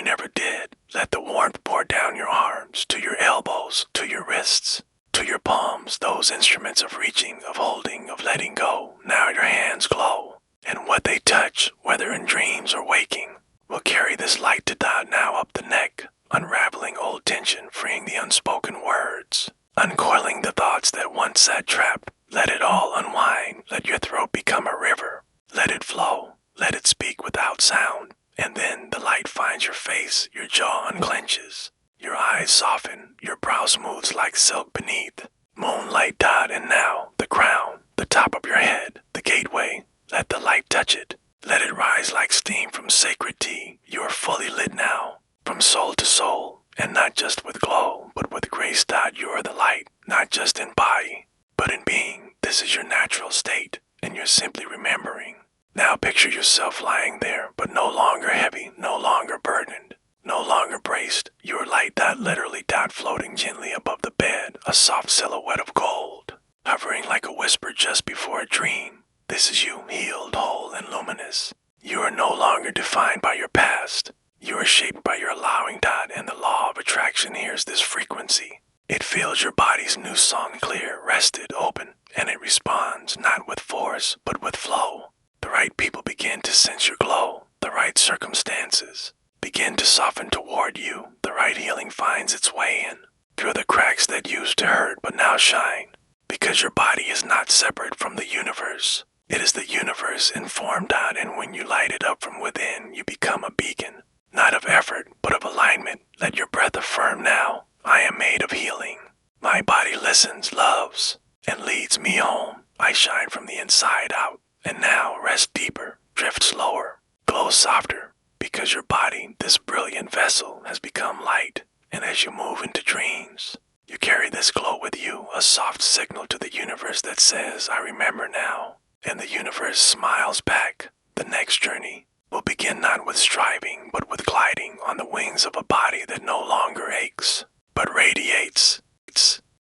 never did. Let the warmth pour down your arms, to your elbows, to your wrists, to your palms, those instruments of reaching, of holding, of letting go. Now your hands glow, and what they touch, whether in dreams or waking, will carry this light to now up the neck, unraveling old tension, imagine freeing the unspoken words, uncoiling the thoughts that once sat trapped. Let it all unwind. Let your throat become a river. Let it flow. Let it speak without sound. And then the light finds your face, your jaw unclenches. Your eyes soften, your brow smooths like silk beneath. Moonlight dot, and now the crown, the top of your head, the gateway. Let the light touch it. Let it rise like steam from sacred tea. You are fully lit now, from soul to soul, and not just with glow, but with grace. You are the light, not just in body, but in being. This is your natural state, and you're simply remembering. Now picture yourself lying there, but no longer heavy, no longer burdened, no longer braced. You are light. Literally floating gently above the bed, a soft silhouette of gold, hovering like a whisper just before a dream. This is you, healed, whole, and luminous. You are no longer defined by your past. You are shaped by your allowing. And the law of attraction hears this frequency. It feels your body's new song, clear, rested, open, and it responds not with force, but with flow. The right people begin to sense your glow. The right circumstances begin to soften toward you. The right healing finds its way in, through the cracks that used to hurt but now shine. Because your body is not separate from the universe. It is the universe informed. And when you light it up from within, you become a beacon, not of effort, but of alignment. Let your breath affirm now, I am made of healing. My body listens, loves, and leads me home. I shine from the inside out. And now rest deeper, drift slower, glow softer, because your body, this brilliant vessel, has become light. And as you move into dreams, you carry this glow with you, a soft signal to the universe that says, I remember now. And the universe smiles back. The next journey will begin not with striving, but with gliding on the wings of a body that no longer aches.